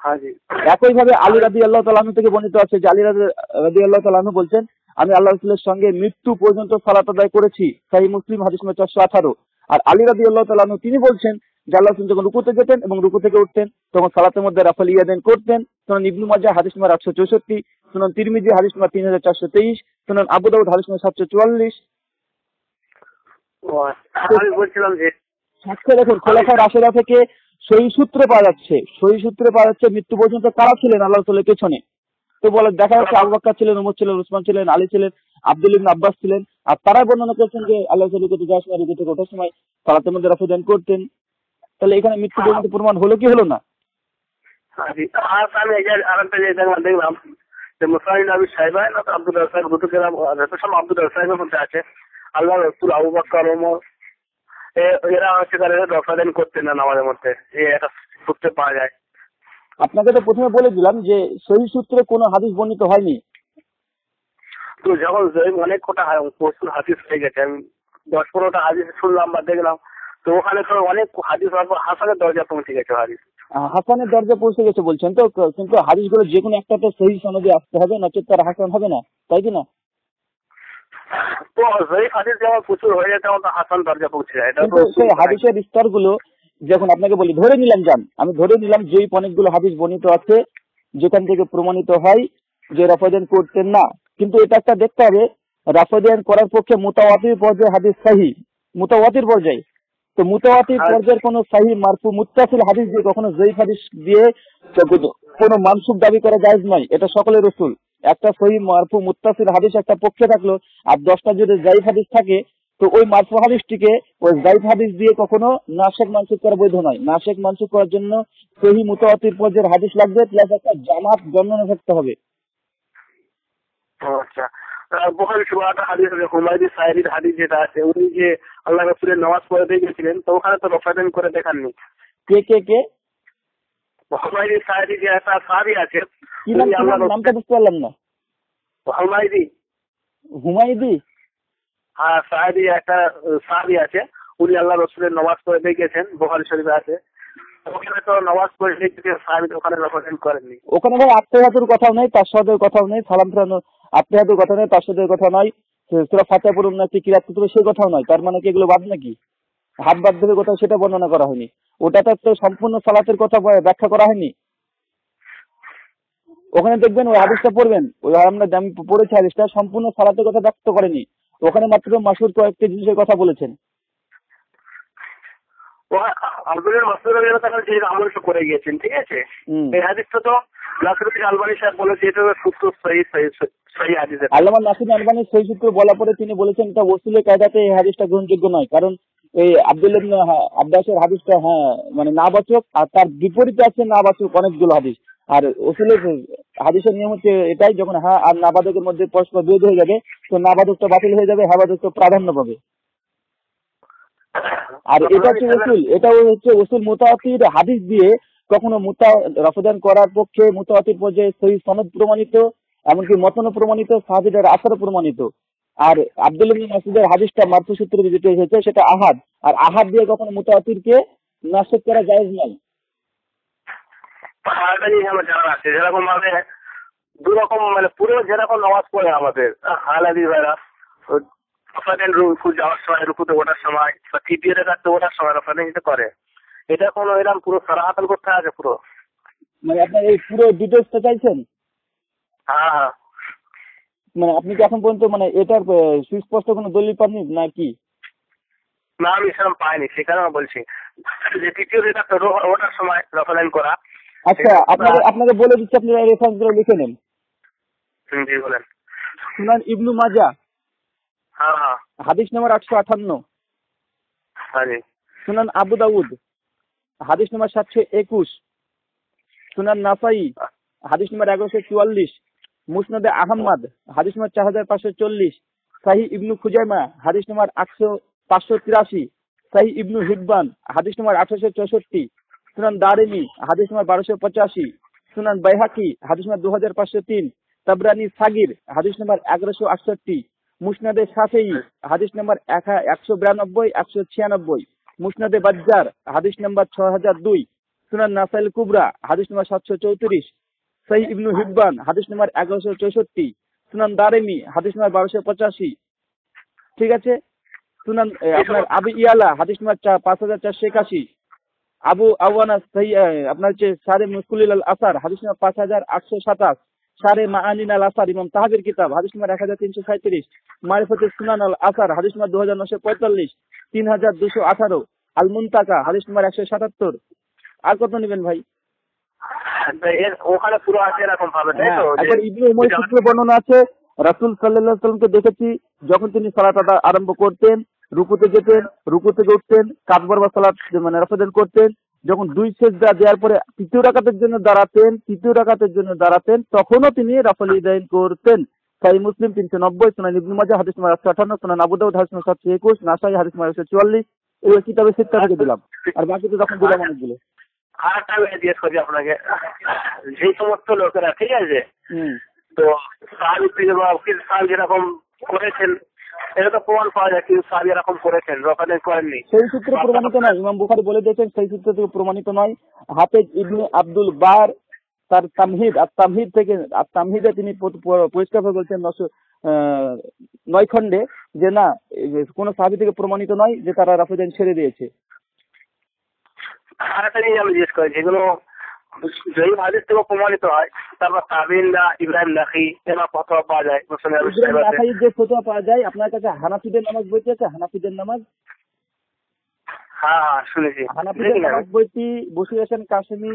হ্যাঁ জি একইভাবে আলী রাদিয়াল্লাহু তাআলা আনহু থেকে বর্ণিত আছে যে আলী রাদিয়াল্লাহু তাআলা আনহু বলছেন আমি আল্লাহ রাসূলের সঙ্গে মৃত্যু পর্যন্ত সালাত আদায় করেছি। সহিহ মুসলিম হাদিস নম্বর 418। আর আলী রাদিয়াল্লাহু তাআলা আনহু তিনি বলছেন যে আল্লাহ রাসূল যখন রুকুতে যেতেন এবং রুকু থেকে উঠতেন তখন সালাতের মধ্যে রাফল ইয়াদান করতেন। সুনান ইবনু মাজাহ হাদিস নম্বর 864, সুনান তিরমিজি হাদিস নম্বর 3423, সুনান আবু দাউদ হাদিস নম্বর 744। আমি বলছিলাম যে সাক্ষ্য দেখুন খোলাফায়ে রাশিদা থেকে সহিহ সূত্রে পাওয়া যাচ্ছে মৃত্যু পর্যন্ত কারা ছিলেন আল্লাহ রাসূলের পেছনে। তো বলে দেখা যাচ্ছে আবু বকর ছিলেন, ওমর ছিলেন, উসমান ছিলেন, আলী ছিলেন, আব্দুল ইবনে আব্বাস ছিলেন। আর তারা বর্ণনা করছেন যে আল্লাহ রাসূল রুকুতে যাওয়ার সময় রুকু থেকে ওঠার সময় সালাতের মধ্যে রাফাদান করতেন। তাহলে এখানে মৃত্যু পর্যন্ত প্রমাণ হলো কি হলো না? আর আমি আরেকটা যে দেখলাম যে মুসাইন নবী সাহেবা না তো আব্দুল রাজ্জাক দুটো গ্রাম সব আব্দুল রাজ্জাকের মধ্যে আছে আল্লাহ রাসূল আবু বকর ওমর এরা হচ্ছে তারা রাফাদান করতেন না নামাজের মধ্যে, এটা সূত্রে পাওয়া যায়। আপনাকে তো প্রথমে বলে দিলাম যে সহিহ সূত্রে কোনো হাদিস বর্ণিত হয়নি। তো যখন অনেক কটা হাদিস হয়ে গেছে, আমি 10-15টা হাদিস শুনলাম বা দেখলাম, তো ওখানে তো অনেক হাদিস হাসানের দরজা পৌঁছে গেছে। হাসানের দরজা পৌঁছে গেছে বলছেন তো, কিন্তু হাদিসগুলো যে কোনো একটা তো সহিহ সনদে আসতে হবে, নচেত তার হাসান হবে না, তাই কি না? তো জয়ীফ হাদিস যেমন প্রচুর হয়ে যায় তেমন হাসান দরজা পৌঁছে যায়। এটা কিন্তু সেই হাদিসের স্তরগুলো যখন আপনাকে বলি ধরে নিলাম আমি ধরে নিলাম যে অনেকগুলো হাদিস বর্ণিত আছে যেখান থেকে প্রমাণিত হয় যে রাফাদান করতেন না, কিন্তু এটা একটা দেখতে হবে রাফাদান করার পক্ষে মুতাওয়াতির পর্যায়ে হাদিস সহিহ, মুতাওয়াতির পর্যায়ে। তো মুতাওয়াতির পর্যায়ের কোন সহিহ মারফু মুত্তাসিল হাদিস দিয়ে কখনো জয়ীফ হাদিস দিয়ে কোনো মানসুব দাবি করা জায়েজ নয়, এটা সকলের উসুল। একটা সহিহ মারফু মুত্তাসিল হাদিস একটা পক্ষে থাকলো আর 10টা যদি জয়ীফ হাদিস থাকে তো ওই মারফু হাদিসটিকে ওই জয়ীফ হাদিস দিয়ে কখনো নাসেখ মানসুব করা বৈধ নয়। নাসেখ মানসুব করার জন্য সহিহ মুতাওয়াতির পর্যায়ের হাদিস লাগবে, প্লাস একটা জামাত বর্ণনা থাকতে হবে। আচ্ছা, বুখারী সুরাটা হাদিস আছে, হুমায়দি সাইরির হাদিস যেটা আছে, উনি যে আল্লাহ রাসূলের নামাজ পড়ে গেছিলেন, তো ওখানে তো রাফাদান করে দেখাননি। কে হুমায়দি সাইরি যে একটা সাহাবী আছে, কি নামটা বুঝতে পারলাম না। হুমায়দি হ্যাঁ, সাহাবী একটা সাহাবী আছে, উনি আল্লাহ রাসূলের নামাজ পড়ে গেছেন, বুখারী শরীফে আছে। ওখানে তো নামাজ পড়ে গেছে সাহাবী, ওখানে রাফাদান করেননি। ওখানে ভাই আত্মীয়তার কথাও নেই, তাশহাদের কথাও নেই, সালাম ফেরানো আত্মীয়তার কথা নেই, তাশহাদের কথা নয়, সূরা ফাতিহা পড়ুন না কি কিরাত করতে হবে সেই কথাও নয়। তার মানে কি এগুলো বাদ নাকি? হাত বাদ ধরে কোথাও সেটা বর্ণনা করা হয়নি। ওটাতে তো সম্পূর্ণ সালাতের কথা ব্যাখ্যা করা হয়নি। ওখানে দেখবেন ওই হাদিসটা পড়বেন, ওই আমি পড়েছি হাদিসটা, সম্পূর্ণ সালাতের কথা ব্যক্ত করেনি। ওখানে মাত্র মাসহুর কয়েকটি জিনিসের কথা বলেছেন। আব্দুল মাসুদ যে আমলটা করে গিয়েছেন, ঠিক আছে, এই হাদিসটা তো নাসিরুদ্দিন আলবানী সাহেব বলেছে এটা সূত্র সহি হাদিস। আল্লামা নাসির আলবানী সহি সূত্র বলার পরে তিনি বলেছেন এটা ওসুলের কায়দাতে এই হাদিসটা গ্রহণযোগ্য নয়, কারণ এই আব্দুল ইবনে আব্বাসের হাদিসটা মানে নাবাচক, আর তার বিপরীতে আছে নাবাচক অনেকগুলো হাদিস। আর ওসুলের হাদিসের নিয়ম হচ্ছে এটাই, যখন হ্যাঁ আর নাবাদকের মধ্যে পরস্পর বিরোধ হয়ে যাবে তো নাবাদকটা বাতিল হয়ে যাবে, হাবাদকটা প্রাধান্য পাবে। আর এটা হচ্ছে ওসুল, এটাও হচ্ছে ওসুল মুতাওয়াতির হাদিস দিয়ে কখনো রফদান করার পক্ষে মুতাওয়াতির পর্যায়ে সহি সনদ প্রমাণিত, এমনকি মতনও প্রমাণিত, সাহাবীদের আসারও প্রমাণিত। আর আব্দুল ইবনে মাসউদের হাদিসটা মারফু সূত্রে যেটা এসেছে সেটা আহাদ, আর আহাদ দিয়ে কখনো মুতাওয়াতিরকে নাসখ করা জায়েজ নয়। আমার জানা আছে যেরকম ভাবে দুরকম, মানে পুরো যেরকম নামাজ পড়ে আমাদের হালাদি ভাইরা যাওয়ার সময়, রুকুতে ওঠার সময় বা তৃতীয় রাকাতে ওঠার সময় রফাদান করে, এটা কোনো এরকম পুরো সারাহাতাল করতে আছে পুরো, মানে আপনার এই পুরো ডিটেইলসটা চাইছেন? হ্যাঁ। মানে আপনি কি এখন পর্যন্ত মানে এটার সুস্পষ্ট কোনো দলিল পাননি নাকি? না, আমি সেরকম পাইনি, সেখানে আমি বলছি যে তৃতীয় রাকাতে ওঠার সময় রফাদান করা। আচ্ছা, আপনাকে বলে দিচ্ছি, আপনি রেফারেন্স গুলো লিখে নেন। জি বলেন। সুনান ইবনু মাজাহ, হ্যাঁ, হাদিস নম্বর 858। সুনান আবু দাউদ, হাদিস নম্বর 721। সুনান নাসাই, হাদিস নম্বর 1144। মুসনাদে আহমদ, হাদিস নম্বর 4540। সাহিহ ইবনু খুজাইমা, হাদিস নম্বর 583। সাহিহ ইবনু হিব্বান, হাদিস নম্বর 1864। সুনান দারিমি, হাদিস নম্বর 1285। সুনান বাইহাকি, হাদিস নম্বর 2503। তাবরানি সাগির, হাদিস নম্বর 1168। মুসনাদে শাফিঈ, হাদিস নম্বর 192, 196। মুসনাদে বাজ্জার, হাদিস নম্বর 6002। সুনান নাসাইল কুবরা, হাদিস নম্বর 734। সহিহ ইবনু হিব্বান, হাদিস নম্বর 1164। সুনান দারিমি, হাদিস নম্বর 1285। ঠিক আছে। সুনান আপনার আবু ইয়ালা, হাদিস নম্বর 5481। আবু আওয়ানা আপনার হচ্ছে সারে মুসকুলিল আল আসার, হাদিস নম্বর 5827। সারে মাআনিন আল আসার, ইমাম তাহাবির কিতাব, হাদিস নম্বর 1337। মারিফাতুস সুনান আল আসার, হাদিস নম্বর 2945। 3218। আল মুনতাকা, হাদিস নম্বর 177। আর কত নেবেন ভাই? ওখানে পুরো আছে এরকম ভাবে, তাই তো? ইবনে উমাইর সূত্রে বর্ণনা আছে, রাসূল সাল্লাল্লাহু আলাইহি ওয়াসাল্লামকে দেখেছি যখন তিনি সালাত আরম্ভ করতেন, রুকুতে যেতেন, রুকু থেকে উঠতেন, কাকবার বা সালাত মানে রফদান করতেন, যখন দুই সিজদা দেওয়ার পরে তৃতীয় রাকাতের জন্য দাঁড়াতেন, তখনও তিনি রাফলিদাইন করতেন। সহিহ মুসলিম 390। সুনান ইবনে মাজাহ, হাদিস নম্বর 858। সুনান আবু দাউদ, হাদিস নম্বর 721। নাসাই, হাদিস নম্বর 144। এই কিতাবে সিত্তা থেকে দিলাম, আর বাকি তো তখন দিলাম অনেকগুলো। আরেকটা আমি জিজ্ঞেস করি আপনাকে, যে সমস্ত লোকেরা, ঠিক আছে, তো সাহাবী যেরকম করেছেন, এটা তো প্রমাণ পাওয়া যায় কিন্তু সাহাবী এরকম করেছেন, রফাদান করেননি, সেই সূত্রে প্রমাণিত নয়। ইমাম বুখারী বলে দিয়েছেন সেই সূত্র থেকে প্রমাণিত নয়। হাফেজ ইবনে আব্দুল বার তার তামহিদে তিনি পরিষ্কার করে বলছেন 9 খণ্ডে যে না, কোন সাহাবী থেকে প্রমাণিত নয় যে তারা রফাদান ছেড়ে দিয়েছে। আরেকটা জিনিস আমি জিজ্ঞেস করি, যেগুলো যদি হাদিস থেকে প্রমাণিত হয়, তারপর তাবিনরা ইব্রাহিম নাখি এরা ফতোয়া পাওয়া যায়, ইব্রাহিম নাখাইর যে ফতোয়া পাওয়া যায়, আপনার কাছে হানাফিদের নামাজ বইটি আছে? হানাফিদের নামাজ, হ্যাঁ শুনেছি। হানাফিদের নামাজ বইটি বশির হোসেন কাশেমি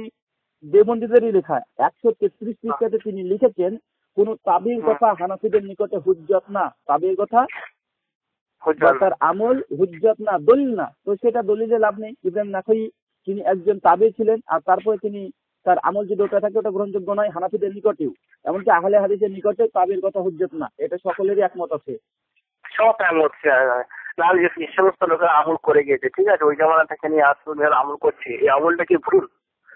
দেওবন্দীদেরই লেখা। 133 পৃষ্ঠাতে তিনি লিখেছেন, কোন তাবির কথা হানাফিদের নিকটে হুজ্জত না, তাবির কথা তার আমল হুজ্জত না, দলিল না। তো সেটা দলিলে লাভ নেই। ইব্রাহিম নাখাই তিনি একজন তাবি ছিলেন, আর তারপরে তিনি তার আমল যদি ওটা থাকে ওটা গ্রহণযোগ্য নয় হানাফিদের নিকটেও, এমনকি আহলে হাদিসের নিকটে তাবির কথা হুজ্জত না। এটা সকলেরই একমত আছে। সব একমত আছে। যে সমস্ত লোকেরা আমল করে গিয়েছে, ঠিক আছে, ওই জামানা থেকে নিয়ে আমল করছে, এই আমলটা কি ভুল?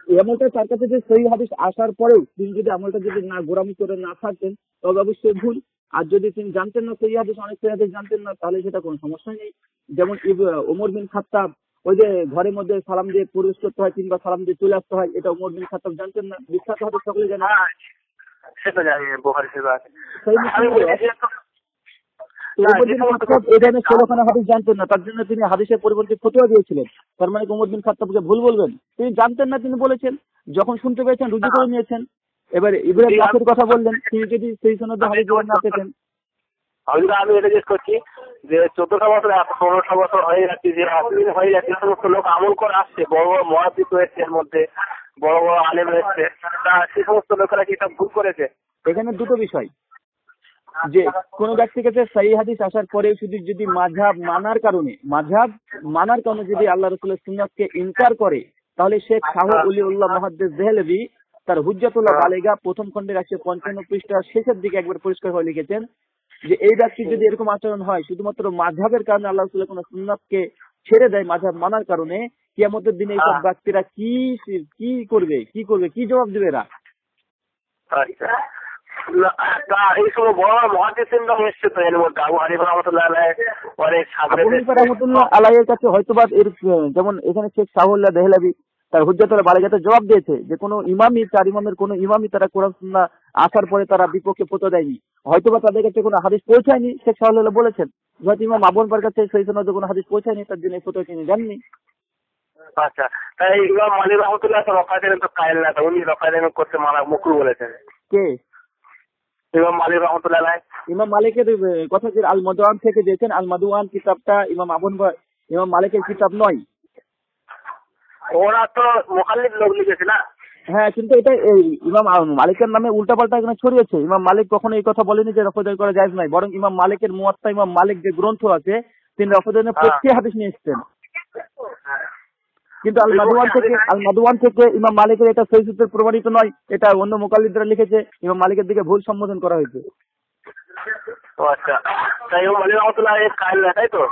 এই আমলটা তার কাছে যে সহিহ হাদিস আসার পরেও তিনি যদি আমলটা যদি না গোরামি করে না থাকতেন তবে অবশ্যই ভুল। আর যদি তিনি জানতেন না সহিহ হাদিস, অনেক সহিহ হাদিস জানতেন না, তাহলে সেটা কোনো সমস্যা নেই। যেমন ওমর বিন খাত্তাব, ওই যে ঘরের মধ্যে সালাম দিয়ে প্রবেশ করতে হয়, 3 বার সালাম দিয়ে চলে আসতে হয়, এটা ওমর বিন খাত্তাব জানতেন না? বিখ্যাত হাদিস সকলে জানে, সেটা জানি বুখারী শরীফ। হাদিস জানতেন না, তার জন্য তিনি হাদিসের পরিবর্তে ফতোয়া দিয়েছিলেন। তার মানে ওমর বিন খাত্তাবকে ভুল বলবেন? তিনি জানতেন না, তিনি বলেছেন, যখন শুনতে পেয়েছেন রুজু করে নিয়েছেন। এবারে ইব্রাহিম নাখের কথা বললেন, তিনি যদি সেই সনদে হাদিস না পেতেন। আমি এটা জিজ্ঞেস করছি যে 14টা বছর 15টা বছর হয়ে যাচ্ছে, যে অতদিন হয়ে যাচ্ছে, সমস্ত লোক আমল করে আসছে, বড় বড় মহাদিস হয়েছে, এর মধ্যে বড় বড় আলেম হয়েছে, তা সে সমস্ত লোকেরা কি সব ভুল করেছে? এখানে দুটো বিষয়, যে কোনো ব্যক্তির কাছে সহিহ হাদিস আসার পরেও শুধু যদি মাযহাব মানার কারণে যদি আল্লাহ রাসূলের সুন্নাতকে ইনকার করে, তাহলে শেখ শাহ ওলিউল্লাহ মুহাদ্দিস দেহলভী তার হুজ্জাতুল বালিগা প্রথম খণ্ডের 155 পৃষ্ঠার শেষের দিকে একবার পরিষ্কার করে লিখেছেন যে এই ব্যক্তি যদি এরকম আচরণ হয় শুধুমাত্র মাযহাবের কারণে, আল্লাহ রাসূলের কোন সুন্নাতকে ছেড়ে দেয় মাযহাব মানার কারণে, কিয়ামতের দিনে এইসব ব্যক্তিরা কি করবে, কি জবাব দেবে এরা? আচ্ছা, তা এই সময় বড় বড় মহাদিসিনরা এসছে তো এর মধ্যে, আবু হানিফা রাহমাতুল্লাহ আলাইহি, অনেক আবু হানিফা রাহমাতুল্লাহ আলাইহির কাছে হয়তোবা যেমন এখানে শেখ শাহুল্লাহ দেহলভী তার হুজ্জাতুল বালিগাতে জবাব দিয়েছে যে কোনো ইমামই, চার ইমামের কোনো ইমামই তারা কোরআন সুন্নাহ আসার পরে তারা বিপক্ষে ফতোয়া দেয়নি, হয়তোবা তাদের কাছে কোনো হাদিস পৌঁছায়নি। শেখ শাহুল্লাহ বলেছেন হয়তো ইমাম আবু হানিফার কাছে সহিহ সনদে কোনো হাদিস পৌঁছায়নি, তার জন্য এই ফতোয়া তিনি দেননি। আচ্ছা, তাই ইমাম মালিক রহমতুল্লাহ রফায়ের তো কায়েল না, উনি রফায়ের করতে মানা মুকরু বলেছেন। কে? ইমাম মালিক রহমতুল্লাহ আলাইহি। ইমাম মালিকের কথা যে আল মাদওয়ান থেকে দিয়েছেন, আল মাদওয়ান কিতাবটা ইমাম মালিকের কিতাব নয়। ওরা তো মুখাল্লিদ লোক লিখেছে না? হ্যাঁ, কিন্তু এটা ইমাম মালিকের নামে উল্টাপাল্টা এখানে ছড়িয়েছে। ইমাম মালিক কখনো এই কথা বলেনি যে রফাদান করা জায়েজ নয়, বরং ইমাম মালিকের মুয়াত্তা, ইমাম মালিক যে গ্রন্থ আছে তিনি রফাদানের পক্ষে হাদিস নিয়ে এসেছেন। কিন্তু আল মাদওয়ান থেকে ইমাম মালিকের এটা সহিহ সূত্রে প্রমাণিত নয়, এটা অন্য মুকাল্লিদরা লিখেছে, ইমাম মালিকের দিকে ভুল সম্বোধন করা হয়েছে। আচ্ছা, তাই ইমাম মালিক রহমতুল্লাহ কায়েল না, তাই তো?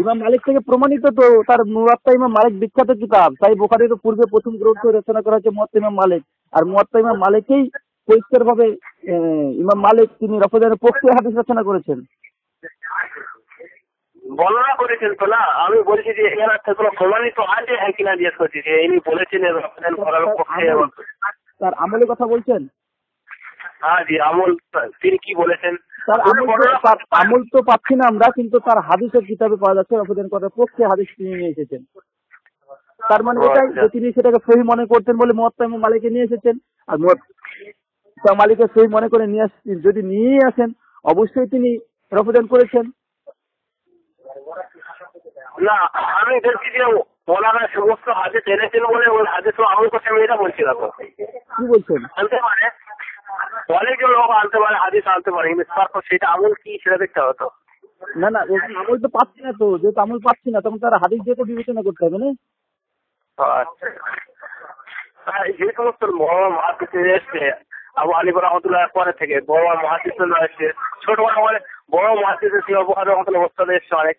ইমাম মালিক থেকে প্রমাণিত তো, তার মুয়াত্তা ইমাম মালিক বিখ্যাত কিতাব। সহিহ বুখারীর পূর্বে প্রথম গ্রন্থ রচনা করা হয়েছে মুয়াত্তা ইমাম মালিক, আর মুয়াত্তা ইমাম মালিকই পরিষ্কার ভাবে ইমাম মালিক তিনি রফাদানের পক্ষে হাদিস রচনা করেছেন, বর্ণনা করেছেন তো না। আমি বলছি যে এর কোনো প্রমাণিত আছে কিনা জিজ্ঞেস করছি, যে ইনি বলেছেন রফাদান করার পক্ষে। তার আমলের কথা বলছেন? হ্যাঁ জি, আমল তিনি কি বলেছেন? তার আমল তো পাচ্ছি না আমরা, কিন্তু তার হাদিসের কিতাবে পাওয়া যাচ্ছে রফাদান করার পক্ষে হাদিস তিনি নিয়ে এসেছেন। তার মানে এটাই যে তিনি সেটাকে সহিহ মনে করতেন বলে মুয়াত্তা ইমাম মালিকে নিয়ে এসেছেন, আর মুয়াত্তা মালিকের সহিহ মনে করে যদি নিয়ে আসেন অবশ্যই তিনি রফাদান করেছেন। না, আমি দেখছি যে ওনারা সমস্ত হাদিস এনেছেন বলে ওই হাদিস আমল করছে, আমি এটা বলছি না। তো কি বলছেন? আনতে পারে, অনেকজন লোক আনতে পারে, হাদিস আনতে পারে, কিন্তু তারপর সেটা আমল কি সেটা দেখতে হবে তো। না, আমল তো পাচ্ছি না, তো যেহেতু আমল পাচ্ছি না তখন তারা হাদিস দিয়ে তো বিবেচনা করতে হবে না। আচ্ছা, যে সমস্ত বড় মহাদিস এসছে আবু হানিফা রাহমাতুল্লাহ পরে থেকে, বড় মহাদিস এসছে, ছোট বড় মহাদিস ইমাম বুখারী রাহমাতুল্লাহ ওস্তাদ এসছে অনেক,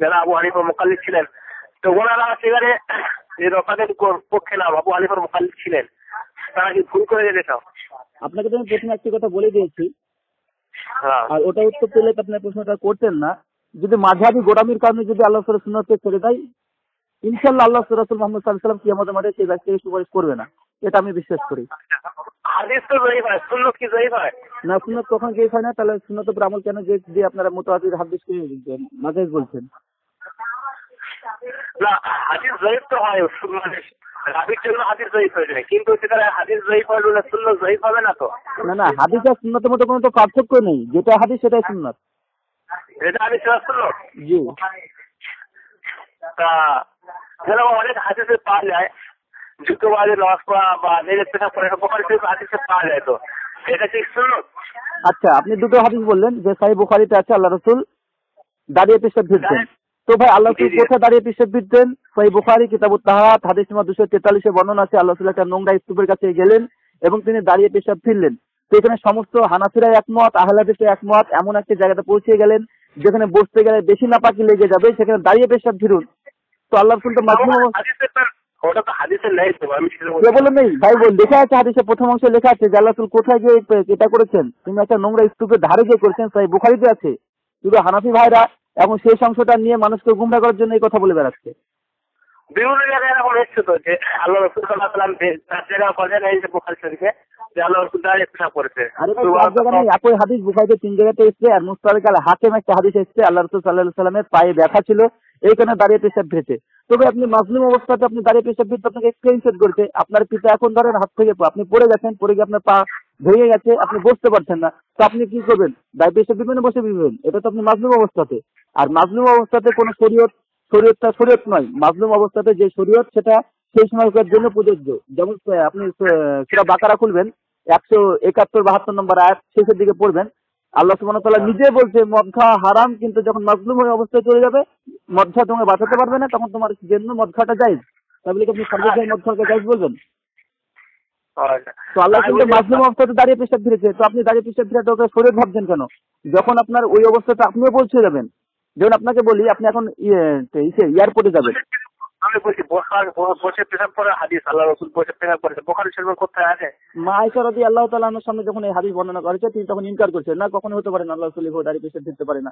যারা আবু হানিফার মুকাল্লিদ ছিলেন, তো ওনারা সেখানে রফাদানের পক্ষে না, আবু হানিফার মুকাল্লিদ ছিলেন, তারা কি ভুল করে যেতে? আপনাকে তো আমি প্রথমে একটি কথা বলে দিয়েছি, আর ওটা উত্তর পেলে আপনার প্রশ্নটা করতেন না। যদি মাযহাবী গোলামির কারণে যদি আল্লাহ রাসূলের সুন্নাতকে ছেড়ে দেয়, ইনশাআল্লাহ আল্লাহ রাসূল মুহাম্মদ সাল্লাল্লাহু আলাইহি ওয়াসাল্লাম কিয়ামতের মাঠে সেই ব্যক্তিকে সুপারিশ করবে না, এটা আমি বিশ্বাস করি। হাদিস তো যায়ীফ হয়, সুন্নাত কি যায়ীফ হয় না? সুন্নাত কখন যায়ীফ হয় না? তাহলে সুন্নাতের উপর আমল কেন যে আপনারা মুতাওয়াতির হাদিসকে নাজায়েজ বলছেন? না, হাদিস যায়ীফ তো হয়, রাবির জন্য হাদিস যায়ীফ হয়ে যায়, কিন্তু সেখানে হাদিস যায়ীফ হলে সুন্নাত যায়ীফ হবে না তো। না, হাদিস আর সুন্নাতের মধ্যে কোনো তো পার্থক্য নেই, যেটা হাদিস সেটাই সুন্নাত। এটা হাদিস সুন্নাত জি। তা যেরকম অনেক হাদিসে পাওয়া যায়, যুদ্ধবাদে লস করা বা নিজের পেশা করে হাদিসে পাওয়া যায়, তো এটা কি সুন্নাত? আচ্ছা, আপনি দুটো হাদিস বললেন যে সহিহ বুখারীতে আছে আল্লাহ রাসূল দাঁড়িয়ে পেশাব ফিরতেন, তো ভাই আল্লাহ রাসূল কোথায় দাঁড়িয়ে পেশাব ফিরতেন? সহিহ বুখারী কিতাবুত তাহারাত হাদিস নম্বর 243 এ বর্ণনা আছে, আল্লাহ রাসূল একটা নোংরা স্তূপের কাছে গেলেন এবং তিনি দাঁড়িয়ে পেশাব ফিরলেন। তো এখানে সমস্ত হানাফিরা একমত, আহলে হাদিসে একমত, এমন একটা জায়গাতে পৌঁছে গেলেন যেখানে বসতে গেলে বেশি নাপাকি লেগে যাবে, সেখানে দাঁড়িয়ে পেশাব ফিরুন। তো আল্লাহ রাসূল তো ওটা তো হাদিসে নেই, তো আমি বলে নেই ভাই, লেখা আছে হাদিসে প্রথম অংশে লেখা আছে যে আল্লাহ রাসূল কোথায় গিয়ে এটা করেছেন, তিনি একটা নোংরা স্তূপের ধারে গিয়ে করেছেন, সহিহ বুখারীতে আছে। শুধু হানাফি ভাইরা এখন সেই অংশটা নিয়ে মানুষকে গুমরা করার জন্য এই কথা বলে বেড়াচ্ছে। বিভিন্ন জায়গায় এরকম এসছে তো যে আল্লাহ রাসূল সাল্লাল্লাহু আলাইহি ওয়াসাল্লাম কথা নেই যে বুখারী শরীফে যে আল্লাহ রাসূল দাঁড়িয়ে পেশাব করেছে। একই হাদিস বুখারীতে 3 জায়গাতে এসেছে, আর মুস্তাদরাক আল হাকিম একটা হাদিস এসেছে আল্লাহ রাসূল সাল্লাল্লাহু আলাইহি ওয়াসাল্লামের পায়ে ব্যথা ছিল, এইখানে দাঁড়িয়ে পেশাব ফিরেছে। তবে আপনি মাজলুম অবস্থাতে আপনি দাঁড়িয়ে পেশাব ফিরতে আপনাকে স্ক্রিনশট করতে, আপনার পিতা এখন ধরেন হাত থেকে আপনি পড়ে গেছেন, পড়ে গিয়ে আপনার পা ভেঙে গেছে, আপনি বসতে পারছেন না, তো আপনি কি করবেন? দায় পেশা দিবেন না বসে দিবেন? এটা তো আপনি মাজলুম অবস্থাতে। আর মাজলুম অবস্থাতে কোনো শরীয়তটা শরীয়ত নয়। মাজলুম অবস্থাতে যে শরীয়ত সেটা সেই সময়কার জন্য প্রযোজ্য। যেমন আপনি সূরা বাকারা খুলবেন, 171-72 নম্বর আয়াত শেষের দিকে পড়বেন। আল্লাহ সুবহানাহু ওয়া তাআলা নিজে বলছে মদ খাওয়া হারাম, কিন্তু যখন মাজলুম হয়ে অবস্থায় চলে যাবে, মদ খাওয়া তোমাকে বাঁচাতে পারবে না, তখন তোমার জন্য মদ খাওয়াটা জায়েজ। তাহলে কি আপনি সর্বদাই মদ খাওয়াকে জায়েজ বলবেন? তো আল্লাহ কিন্তু মাজলুম অবস্থাতে দাঁড়িয়ে পেশাব ফিরেছে, তো আপনি দাঁড়িয়ে পেশাব ফিরাতে ওকে শরীয়ত ভাবছেন কেন? যখন আপনার ওই অবস্থাতে আপনিও পৌঁছে যাবেন। যেমন আপনাকে বলি, আপনি এখন এয়ারপোর্টে যাবেন, আমি বলছি বসে পেশাব করে হাদিস আল্লাহ রাসূল বসে পেশাব করেছে, বুখারী শরীফে কোথায় আছে? মা আয়েশা রাদিয়াল্লাহু তাআলা আনহার সামনে যখন এই হাদিস বর্ণনা করেছে, তিনি তখন ইনকার করছেন, না কখনো হতে পারে না, আল্লাহ রাসূল এভাবে দাঁড়িয়ে পেশাব ফিরতে পারে না।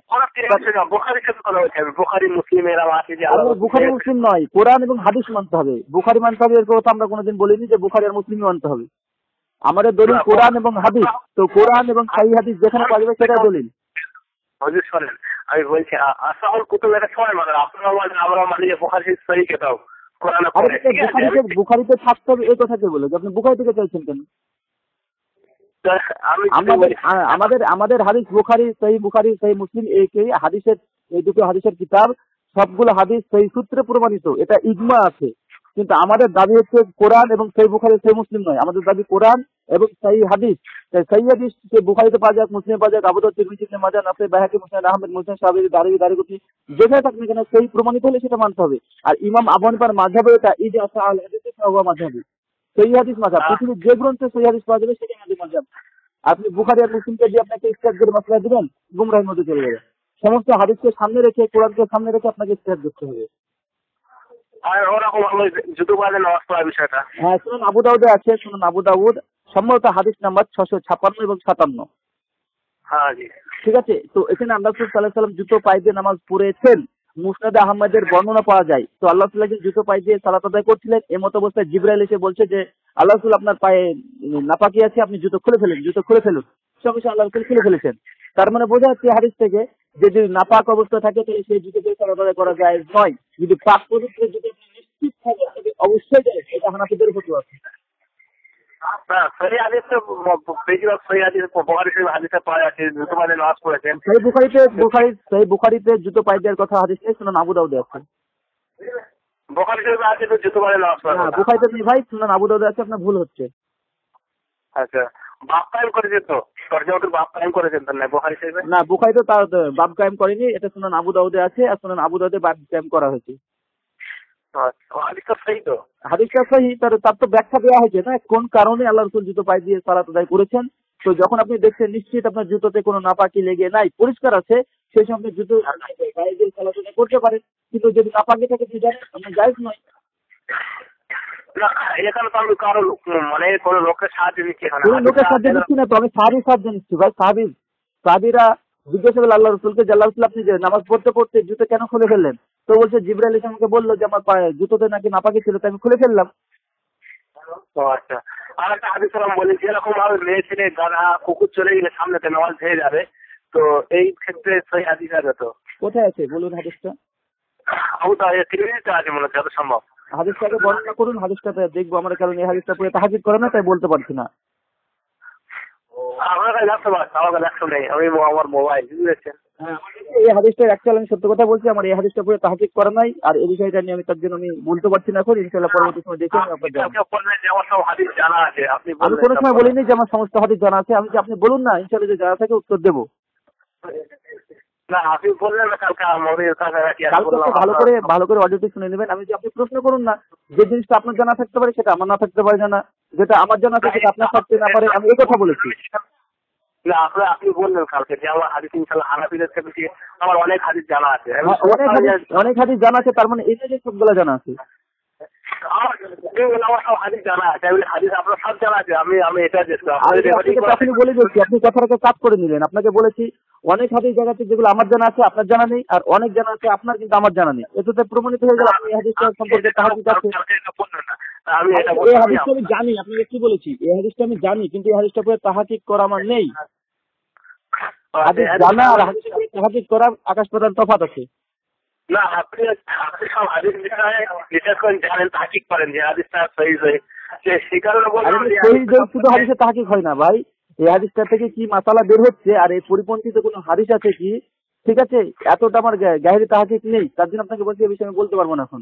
বুখারী শরীফে বলা হয়েছে, বুখারী মুসলিম এরা আছে যে আল্লাহ বুখারী মুসলিম নয়, কোরআন এবং হাদিস মানতে হবে। বুখারী মানতে হবে এর কথা আমরা কোনোদিন বলিনি যে বুখারী আর মুসলিমই মানতে হবে। আমাদের দলিল কোরআন এবং হাদিস। তো কোরআন এবং সহিহ হাদিস যেখানে পাওয়া যাবে সেটাই দলিল। হুজুর শোনেন, আমি বলছি আসাহুল কুতুব এটা সবাই মানে আপনারা বলেন, আমরা মানি যে বুখারী শরীফ সহিহ কিতাব কোরআনে পড়ে। বুখারীতে থাকতে হবে এই কথা কে বলে? আপনি বুখারী থেকে চাইছেন কেন? আমাদের হাদিস বুখারী, সহিহ মুসলিম, এই হাদিসের, এই দুটো হাদিসের কিতাব, সবগুলো হাদিস সেই সূত্রে প্রমাণিত, এটা ইজমা আছে। কিন্তু আমাদের দাবি হচ্ছে কোরআন এবং সহিহ বুখারী সহিহ মুসলিম নয়, আমাদের দাবি কোরআন এবং সহিহ হাদিস। সহিহ হাদিস বুখারীতে পাওয়া যাক, মুসলিমে পাওয়া যাক, আবু দাউদ, তিরমিজি, ইবনে মাজাহ, নাসাই, বাইহাকী, মুসনাদ আহমদ, মুসনাদ শাফিঈ, দারুকুতনি, যেখানে থাক না কেন সেই প্রমাণিত হলে সেটা মানতে হবে। আর ইমাম আবু হানিফার মাযহাবে এটা ইজা আল হাদিস ফাহুয়া মাযহাবি, সহিহ হাদিস মাযহাব। পৃথিবীর যে গ্রন্থে সহিহ হাদিস পাওয়া যাবে সেটা হাদিস মাযহাব। আপনি বুখারী আর মুসলিমকে দিয়ে আপনাকে ইস্তেহাদ করে মাসলা দিবেন, গুমরাহির মধ্যে চলে যাবে। সমস্ত হাদিসকে সামনে রেখে, কোরআনকে সামনে রেখে আপনাকে ইস্তেহাদ করতে হবে। আর ওরকম জুতো বাজে নামাজ পড়ার বিষয়টা, হ্যাঁ, সুনান আবু দাউদে আছে। সুনান আবু দাউদ সম্ভবত হাদিস নাম্বার 656 এবং 57। হ্যাঁ জি, ঠিক আছে। তো এখানে আল্লাহ রাসূল সাল্লাল্লাহু আলাইহি ওয়াসাল্লাম জুতো পায়ে দিয়ে নামাজ পড়েছেন। মুসনাদে আহমদের বর্ণনা পাওয়া যায়। তো আল্লাহ রাসূল একদিন জুতো পায়ে দিয়ে সালাত আদায় করছিলেন, এমত অবস্থায় জিবরাইল এসে বলছে যে আল্লাহ রাসূল আপনার পায়ে নাপাকি আছে, আপনি জুতো খুলে ফেলুন। সঙ্গে সঙ্গে আল্লাহ রাসূল খুলে ফেলেছেন। তার মানে বোঝা যাচ্ছে হাদিস থেকে যে যদি নাপাক অবস্থা থাকে তাহলে সেই জুতো দিয়ে সালাত আদায় করা যায় নয়। যদি পাক পবিত্র জুতো নিশ্চিত থাকে তবে অবশ্যই যায়। এটা হানাফিদের ফতোয়া আছে। সহিহ হাদিস তো বেশিরভাগ সহিহ হাদিস বুখারী শরীফ হাদিসে পাওয়া যাচ্ছে জুতো বাজে নামাজ পড়েছেন। সহিহ বুখারীতে জুতো পায়ে দেওয়ার কথা হাদিস নেই, সুনান আবু দাউদে আছে। বুখারী শরীফে আছে তো জুতো বাজে নামাজ পড়া। হ্যাঁ, বুখারীতে নেই ভাই, সুনান আবু দাউদে আছে, আপনার ভুল হচ্ছে। আচ্ছা, বাপ কায়েম করেছে তো, তরজমাতুল বাপ কায়েম করেছেন তো না বুখারী শরীফে? না, বুখারীতে তার বাব কায়েম করেনি, এটা সুনান আবু দাউদে আছে। আর সুনান আবু দাউদে বাব কায়েম করা হয়েছে। হাদিসটা সহিহ তো? হাদিসটা সহিহ, তার তো ব্যাখ্যা দেওয়া হয়েছে না কোন কারণে আল্লাহ রাসূল জুতো পায়ে দিয়ে সালাত আদায় করেছেন। তো যখন আপনি দেখছেন নিশ্চিত আপনার জুতোতে কোনো নাপাকি লেগে নাই, পরিষ্কার আছে, সেই সময় আপনি জুতো পায়ে দিয়ে সালাত আদায় করতে পারেন। কিন্তু যদি নাপাকি থাকে সেটা আপনার জায়েজ নয়। না, এখানে তো আমি কারো মানে কোনো লোকের সাহায্য নিচ্ছি, লোকের সাহায্য নিচ্ছি না তো, আমি সাহাবীর সাহায্য নিচ্ছি ভাই। সাহাবীরা জিজ্ঞাসা করল আল্লাহ রাসূলকে যে আল্লাহ রাসূল আপনি যে নামাজ পড়তে পড়তে জুতো কেন খুলে ফেললেন? তো বলছে জিবরাইল এসে আমাকে বললো যে আমার পায়ে জুতোতে নাকি নাপাকি ছিল, তাই আমি খুলে ফেললাম। আচ্ছা, আর একটা হাদিস আমি বলি, যেরকম ভাবে মেয়ে ছেলে গাধা কুকুর চলে গেলে সামনেতে নামাজ হয়ে যাবে, তো এই ক্ষেত্রে সহিহ হাদিস আছে তো? কোথায় আছে বলুন হাদিসটা? আবু দাউদ তিরমিজিতে আছে মনে হচ্ছে, যত সম্ভব। হাদিসটাকে বর্ণনা করুন, হাদিসটাতে দেখবো আমার, কারণ এই হাদিসটা পড়ে তাহাজ্জুদ করে না তাই বলতে পারছি না। আমার কাছে লাগতে পারছে, আমার কাছে লাগতে নেই, আমি আমার মোবাইল বুঝেছেন। এই হাদিসটা অ্যাকচুয়ালি আমি সত্য কথা বলছি, আমার এই হাদিসটা পড়ে তাহাজ্জুদ করা নাই। আর এই বিষয়টা নিয়ে আমি তার জন্য আমি বলতে পারছি না এখন। ইনশাআল্লাহ পরবর্তী সময় দেখে আমি আপনাদের জানাবো। আমি কোনো সময় বলিনি যে আমার সমস্ত হাদিস জানা আছে। আমি যে আপনি বলুন না, ইনশাআল্লাহ যে জানা থাকে উত্তর দেবো। না, আপনি বললেন না কালকে ভালো করে অডিওটি শুনে নেবেন। আমি যে আপনি প্রশ্ন করুন না, যে জিনিসটা আপনার জানা থাকতে পারে সেটা আমার না থাকতে পারে না, যেটা আমার জানা থাকে সেটা আপনার থাকতে না পারে, আমি এই কথা বলেছি। না, আপনি বললেন কালকে যে আমার হাদিস ইনশাআল্লাহ হানাফিদের থেকে আমার অনেক হাদিস জানা আছে। অনেক হাদিস জানা আছে, তার মানে এই যে সবগুলো জানা আছে। আমার সব হাদিস জানা আছে, হাদিস আপনার সব জানা আছে। আমি এটা আপনি বলে দিচ্ছি, আপনি কথাটাকে কাট করে নিলেন। আপনাকে বলেছি অনেক হাদিস জানা আছে যেগুলো আমার জানা আছে আপনার জানা নেই, আর অনেক জানা আছে আপনার কিন্তু আমার জানা নেই। এটাতে প্রমাণিত হয়ে গেল আপনি এই হাদিসটা সম্পর্কে তাহাজ্জুদ আছে। আমি এই হাদিসটা আমি জানি, আপনাকে কি বলেছি, এই হাদিসটা আমি জানি, কিন্তু এই হাদিসটা পরে তাহাজ্জুদ করা আমার নেই। হাদিস জানা আর তাহাজ্জুদ করা আকাশ পাতাল তফাৎ আছে। না, আপনি সব হাদিস বিষয়ে বিশ্বাস করেন, জানেন, তাহকিক করেন যে হাদিসটা সহিহ। সেই কারণে বললাম শুধু হাদিসে তাহকিক হয় না ভাই, এই হাদিসটা থেকে কি মাসালা বের হচ্ছে আর এই পরিপন্থীতে কোনো হাদিস আছে কি, ঠিক আছে, এতটা আমার গায়ের তাহকিক নেই, তার জন্য আপনাকে বলছি এই বিষয়ে আমি বলতে পারবো না এখন।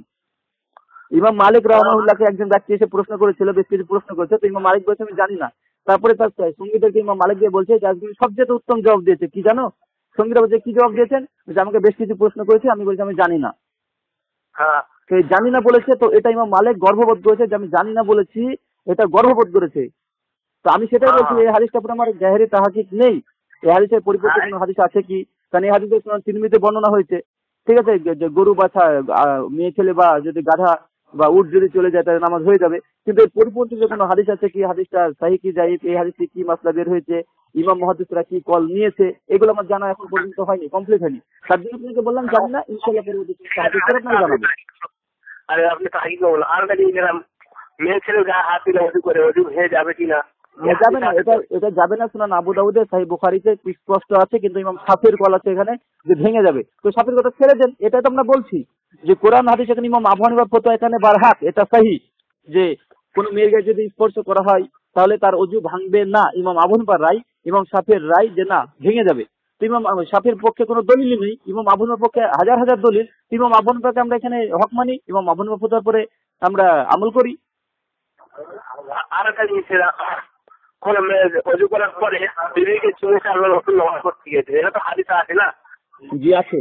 ইমাম মালিক রাহমাহুল্লাহকে একজন ব্যক্তি এসে প্রশ্ন করেছিল, বেশ কিছু প্রশ্ন করেছে, তো ইমাম মালিক বলছে আমি জানি না। তারপরে তার সঙ্গীদেরকে ইমাম মালিক দিয়ে বলছে যে আজকে সবচেয়ে উত্তম জবাব দিয়েছে, কি জানো? সঙ্গীরা বলছে কি জবাব দিয়েছেন? যে আমাকে বেশ কিছু প্রশ্ন করেছে, আমি বলছি আমি জানি না। জানি না বলেছে, তো এটা ইমাম মালিক গর্ববোধ করেছে যে আমি জানি না বলেছি, এটা গর্ববোধ করেছে। তো আমি সেটাই বলছি, এই হাদিসটা পুরো আমার গায়ের তাহকিক নেই, এই হাদিসের পরিপন্থী কোনো হাদিস আছে কি? কারণ এই হাদিসে তিরমিজিতে বর্ণনা হয়েছে, ঠিক আছে, যে গরু বাছা মেয়ে ছেলে বা যদি গাধা বা উট যদি চলে যায় তাহলে নামাজ হয়ে যাবে, কিন্তু এর পরিপন্থী যে কোনো হাদিস আছে কি, হাদিসটা সাহি কি জাইফ, এই হাদিসে কি মাসলা বের হয়েছে, ইমাম মুহাদ্দিসরা কি কল নিয়েছে, এগুলো আমার জানা এখন পর্যন্ত হয়নি, কমপ্লিট হয়নি। তার জন্য আপনাকে বললাম জানি না, ইনশাআল্লাহ পরবর্তীতে হাদিস করে আপনাকে জানাবো। আরে আপনি তাহকিক বলুন, আর কাছে গেলাম মেয়ে ছেলে গায়ে হাত দিলে ওযু করে, ওযু হয়ে যাবে কিনা? যাবে না, এটা যাবে না। সুনান আবু দাউদে, সহিহ বুখারীতে স্পষ্ট আছে, কিন্তু ইমাম শাফির কল আছে এখানে যে ভেঙে যাবে। তো শাফির কথা ছেড়ে দেন, এটা তো আমরা বলছি যে কোরআন হাদিস, এখানে ইমাম আবু হানিফার ফতোয়া এখানে বারহাক, এটা সহি যে কোন মেয়ের গায়ে যদি স্পর্শ করা হয় তাহলে তার অজু ভাঙবে না। ইমাম আবু হানিফার রায়, ইমাম শাফির রায় যে না ভেঙে যাবে। তো ইমাম শাফির পক্ষে কোনো দলিলই নেই, ইমাম আবু হানিফার পক্ষে হাজার হাজার দলিল। ইমাম আবু হানিফাকে আমরা এখানে হক মানি, ইমাম আবু হানিফার ফতোয়ার পরে আমরা আমল করি। আর একটা জিনিস, কোন মেয়ে অজু করার পরে বিবিকে চুমে আল্লাহর রাসূল নামাজ পড়তে গিয়েছে, এটা তো হাদিস আছে না? জি আছে।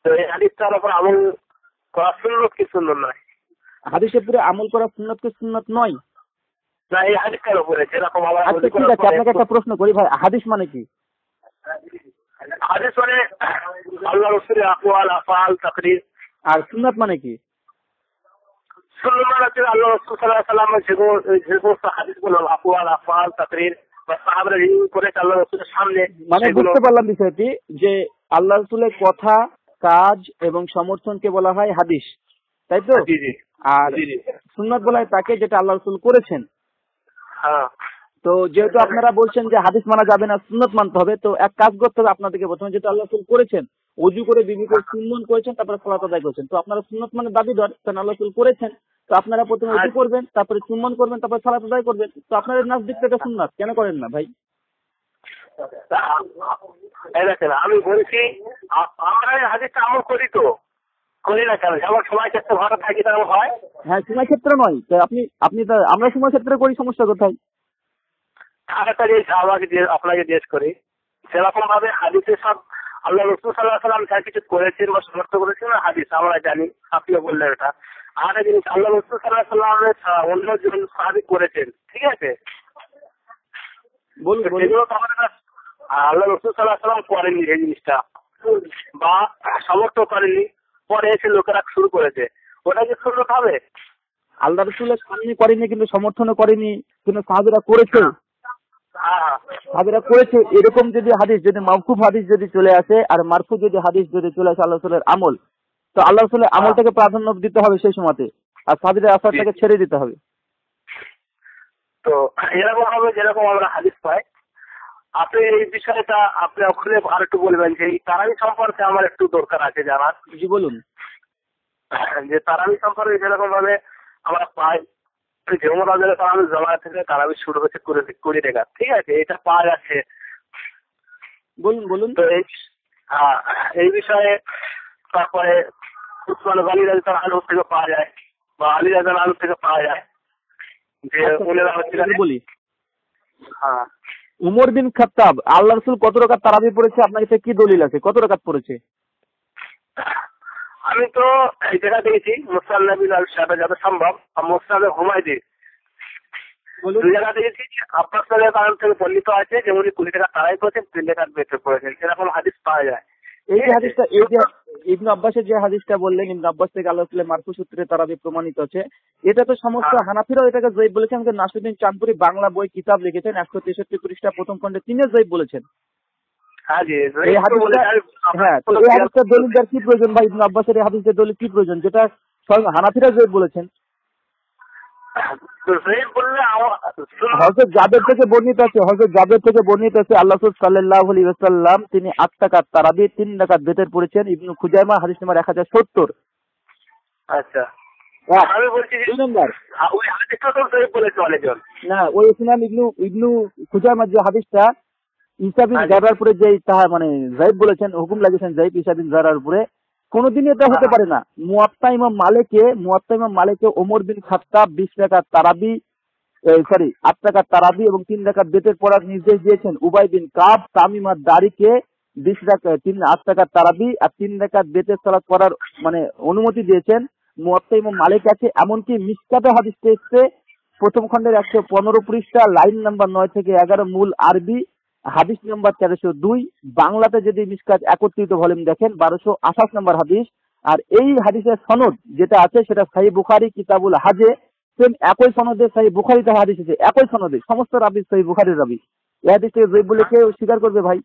তো এই হাদিসটার উপর আমল করা সুন্নত কি সুন্নত নয়? হাদিসের পুরো আমল করা সুন্নত কি সুন্নত নয়? না, এই হাদিসটার উপরে যেরকম আমার আচ্ছা ঠিক আছে, আপনাকে একটা প্রশ্ন করি ভাই, হাদিস মানে কি? হাদিস মানে আল্লাহর রাসূলের আকওয়াল, আফআল, তাকরীর। আর সুন্নাত মানে কি? সুন্নাত মানে হচ্ছে আল্লাহ রাসূল সাল্লাল্লাহু আলাইহি ওয়াসাল্লামের যে হাদিসগুলো আকওয়াল, আফআল, তাকরীর বা সাহাবারা রিভিউ করে আল্লাহ রাসূলের সামনে, মানে বুঝতে পারলাম বিষয়টি, যে আল্লাহ রাসূলের কথা, কাজ এবং সমর্থনকে বলা হয় হাদিস, তাই তো? জি জি। আর সুন্নাত বলা হয় তাকে যেটা আল্লাহ রাসূল করেছেন। হ্যাঁ। তো যেহেতু আপনারা বলছেন যে হাদিস মানা যাবে না, সুন্নাত মানতে হবে, তো এক কাজ করতে হবে আপনাদেরকে, প্রথমে যেটা আল্লাহ রাসূল করেছেন, ওযু করে বিবিকে চুম্বন করেছেন, তারপরে সালাত আদায় করেছেন, তো আপনারা সুন্নাত মানে দাবিদার, কারণ আল্লাহ রাসূল করেছেন। তো আপনারা প্রথমে ওযু করবেন, তারপরে চুম্বন করবেন, তারপরে সালাত আদায় করবেন। তো আপনাদের নাজদিক থেকে সুন্নাত কেন করেন না ভাই? দেখেন আমি বলছি, আমরা এই হাদিসটা আমল করি, তো করি না কেন? যেমন সময় ক্ষেত্রে ভালো থাকি তেমন হয়। হ্যাঁ, সময় ক্ষেত্রে নয়, আপনি আপনি আমরা সময় ক্ষেত্রে করি, সমস্যা কোথায়? আর একটা জিনিস আপনাকে জিজ্ঞেস করি, সেরকম ভাবে হাদিসে সব আল্লাহ রাসূল সাল্লাল্লাহু আলাইহি ওয়াসাল্লাম যা কিছু করেছেন বা সমর্থ করেছেন হাদিস আমরা জানি, আপনিও বললেন এটা। আর একটা জিনিস, আল্লাহ রাসূল সাল্লাল্লাহু আলাইহি ওয়াসাল্লাম অন্যজন সাহাবী করেছেন, ঠিক আছে, বলুন। সেগুলো তো আমাদের আল্লাহ রাসূল সাল্লাল্লাহু আলাইহি ওয়াসাল্লাম করেননি এই জিনিসটা, বা সমর্থ করেননি, পরে এসে লোকেরা শুরু করেছে, ওটা কি সুন্নাত হবে? আল্লাহ রাসূলের সামনে করেনি, কিন্তু সমর্থনও করেনি, কিন্তু সাহাবীরা করেছে। সাহাবীরা করেছে, এরকম যদি হাদিস, যদি মাওকুফ হাদিস যদি চলে আসে আর মারফু যদি হাদিস যদি চলে আসে আল্লাহ রাসূলের আমল, তো আল্লাহ রাসূলের আমলটাকে প্রাধান্য দিতে হবে সেই সময়তে, আর সাহাবীদের আসারটাকে ছেড়ে দিতে হবে। তো এরকম ভাবে যেরকম আমরা হাদিস পাই, আপনি এই বিষয়টা আপনি ওখানে আর একটু বলবেন যে এই তারাবি সম্পর্কে আমার একটু দরকার আছে জানার। জি বলুন। যে তারাবি সম্পর্কে যেরকম ভাবে আমরা পাই, যেমন তারাবি জমা থেকে তারাবি শুরু হচ্ছে 20 টাকা, ঠিক আছে, এটা পাওয়া যাচ্ছে। বলুন বলুন। তো এই বিষয়ে তারপরে উসমান গনি রাদিয়াল্লাহু আনহু থেকে পাওয়া যায়, বা আলী রাদিয়াল্লাহু আনহু থেকে পাওয়া যায় যে ওনারা হচ্ছিলেন। বলি, উমর বিন খাত্তাব আল্লাহ রাসূল কত রাকাত তারাবি পড়েছে, আপনার কাছে কি দলিল আছে, কত রাকাত পড়েছে? আমি তো এই জায়গা দেখেছি মুসনাদ আল-শাহাবা যত সম্ভব, মুসনাদ হুমায়দি দুই জায়গা দেখেছি, আপনার কারণ থেকে বর্ণিত আছে যে উনি 20 টাকা তারাই করেছেন, 3 টাকা বেতন করেছেন, এরকম হাদিস পাওয়া যায়। এই যে হাদিসটা, এই যে ইবনে আব্বাসের যে হাদিসটা বললেন, ইবনে আব্বাস থেকে আল্লাহ রাসূলের মারফু সূত্রে তারাবি প্রমাণিত আছে, এটা তো সমস্ত হানাফিরাও এটাকে জয়ীফ বলেছেন। কিন্তু নাসিরউদ্দিন চাঁদপুরি বাংলা বই কিতাব লিখেছেন 163 পৃষ্ঠা প্রথম খণ্ডে তিনি জয়ীফ বলেছেন। হ্যাঁ জি, এই হাদিসটা, হ্যাঁ, তো এই হাদিসটার দলিল দেওয়ার কি প্রয়োজন ভাই? ইবনে আব্বাসের এই হাদিসের দলিল কি প্রয়োজন, যেটা স্বয়ং হানাফিরা জয়ীফ বলেছেন? হযরত জাবের থেকে বর্ণিত আছে, হযরত জাবের থেকে বর্ণিত আছে আল্লাহ রাসূল সাল্লাল্লাহু আলাইহি ওয়াসাল্লাম তিনি 8 রাকাত তারাবি 3 রাকাত বেতের পড়েছেন। ইবনে খুজাইমা হাদিস নাম্বার 1070। আচ্ছা, আমি বলছি যে 2 নম্বর ওই হাদিসটা তো জয়ীফ বলেছে অনেকজন। না, ওই ইসলাম ইবনু খুজাইমার যে হাদিসটা ঈসা বিন জারার উপরে যে তাহা মানে যায়েদ বলেছেন, হুকুম লাগিয়েছেন যায়েদ ঈসা বিন জারার উপরে, কোনোদিনই এটা হতে পারে না। মুয়াত্তা ইমাম মালিকে ওমর বিন খাত্তাব 20 রাকাত তারাবি, 8 রাকাত তারাবি এবং 3 রাকাত বেতের পড়ার নির্দেশ দিয়েছেন। উবাই বিন কাব তামিম আর-দারিকে 20 রাকাত 8 রাকাত তারাবি আর 3 রাকাত বেতের সালাত পড়ার মানে অনুমতি দিয়েছেন। মুয়াত্তা ইমাম মালিক আছে, এমনকি মিশকাতে হাদিসটা এসেছে প্রথম খণ্ডের 115 পৃষ্ঠা, লাইন নাম্বার 9 থেকে 11, মূল আরবি হাদিস নাম্বার 1302। বাংলাতে যদি মিশকাত একত্রিত ভলিউম দেখেন 1228 নম্বর হাদিস। আর এই হাদিসের সনদ যেটা আছে সেটা সহিহ বুখারী কিতাবুল হাজে, সেম একই সনদে সহিহ বুখারীতে হাদিস আছে, একই সনদে সমস্ত রাবি সহিহ বুখারীর রাবি। এই হাদিসকে জয়ীফ বলে কেউ স্বীকার করবে ভাই?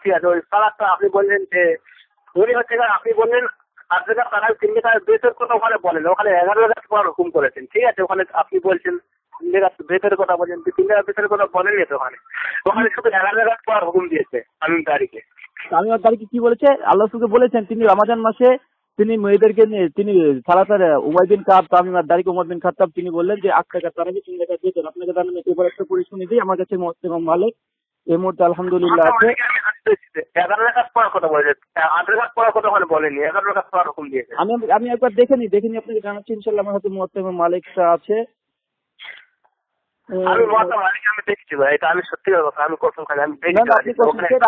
ঠিক আছে। ওই সালাদটা আপনি বললেন যে উনি হচ্ছে আপনি বললেন 8 রাকাত তারাবি 3 রাকাত বেতের কথা ওখানে বলেন, ওখানে 11 রাকাত পড়ার হুকুম করেছেন। ঠিক আছে, ওখানে আপনি বলছেন 3 রাকাত বেতের কথা বলেন, 3 রাকাত বেতের কথা বলেননি তো ওখানে। ওখানে শুধু 11 রাকাত পড়ার হুকুম দিয়েছে তামিম তারিখে। তামিম আর-দারিকে কি বলেছে? আল্লাহ রাসূলকে বলেছেন তিনি রমাজান মাসে তিনি মেয়েদেরকে নিয়ে তিনি সালাতের উবাই বিন কাব তামিম আর-দারিক ওমর বিন খাত্তাব তিনি বললেন যে 8 রাকাত তারাবি 3 রাকাত বেতন আপনাকে জানানো এবার একটা পড়ে শুনে দিই। আমার কাছে ইমাম মালিক এই মুহূর্তে আলহামদুলিল্লাহ আছে। 11 রাকাত পড়ার কথা বলেছে, 8 রাকাত পড়ার কথা ওখানে বলেনি, 11 রাকাত পড়ার হুকুম দিয়েছে। আমি একবার দেখে নি আপনাকে জানাচ্ছি ইনশাআল্লাহ। আমার হাতে মুয়াত্তা ইমাম মালিকটা আছে। আমি মুয়াত্তা মালিক আমি দেখছি ভাই, এটা আমি সত্যি কথা, আমি কসম খাই আমি দেখছি।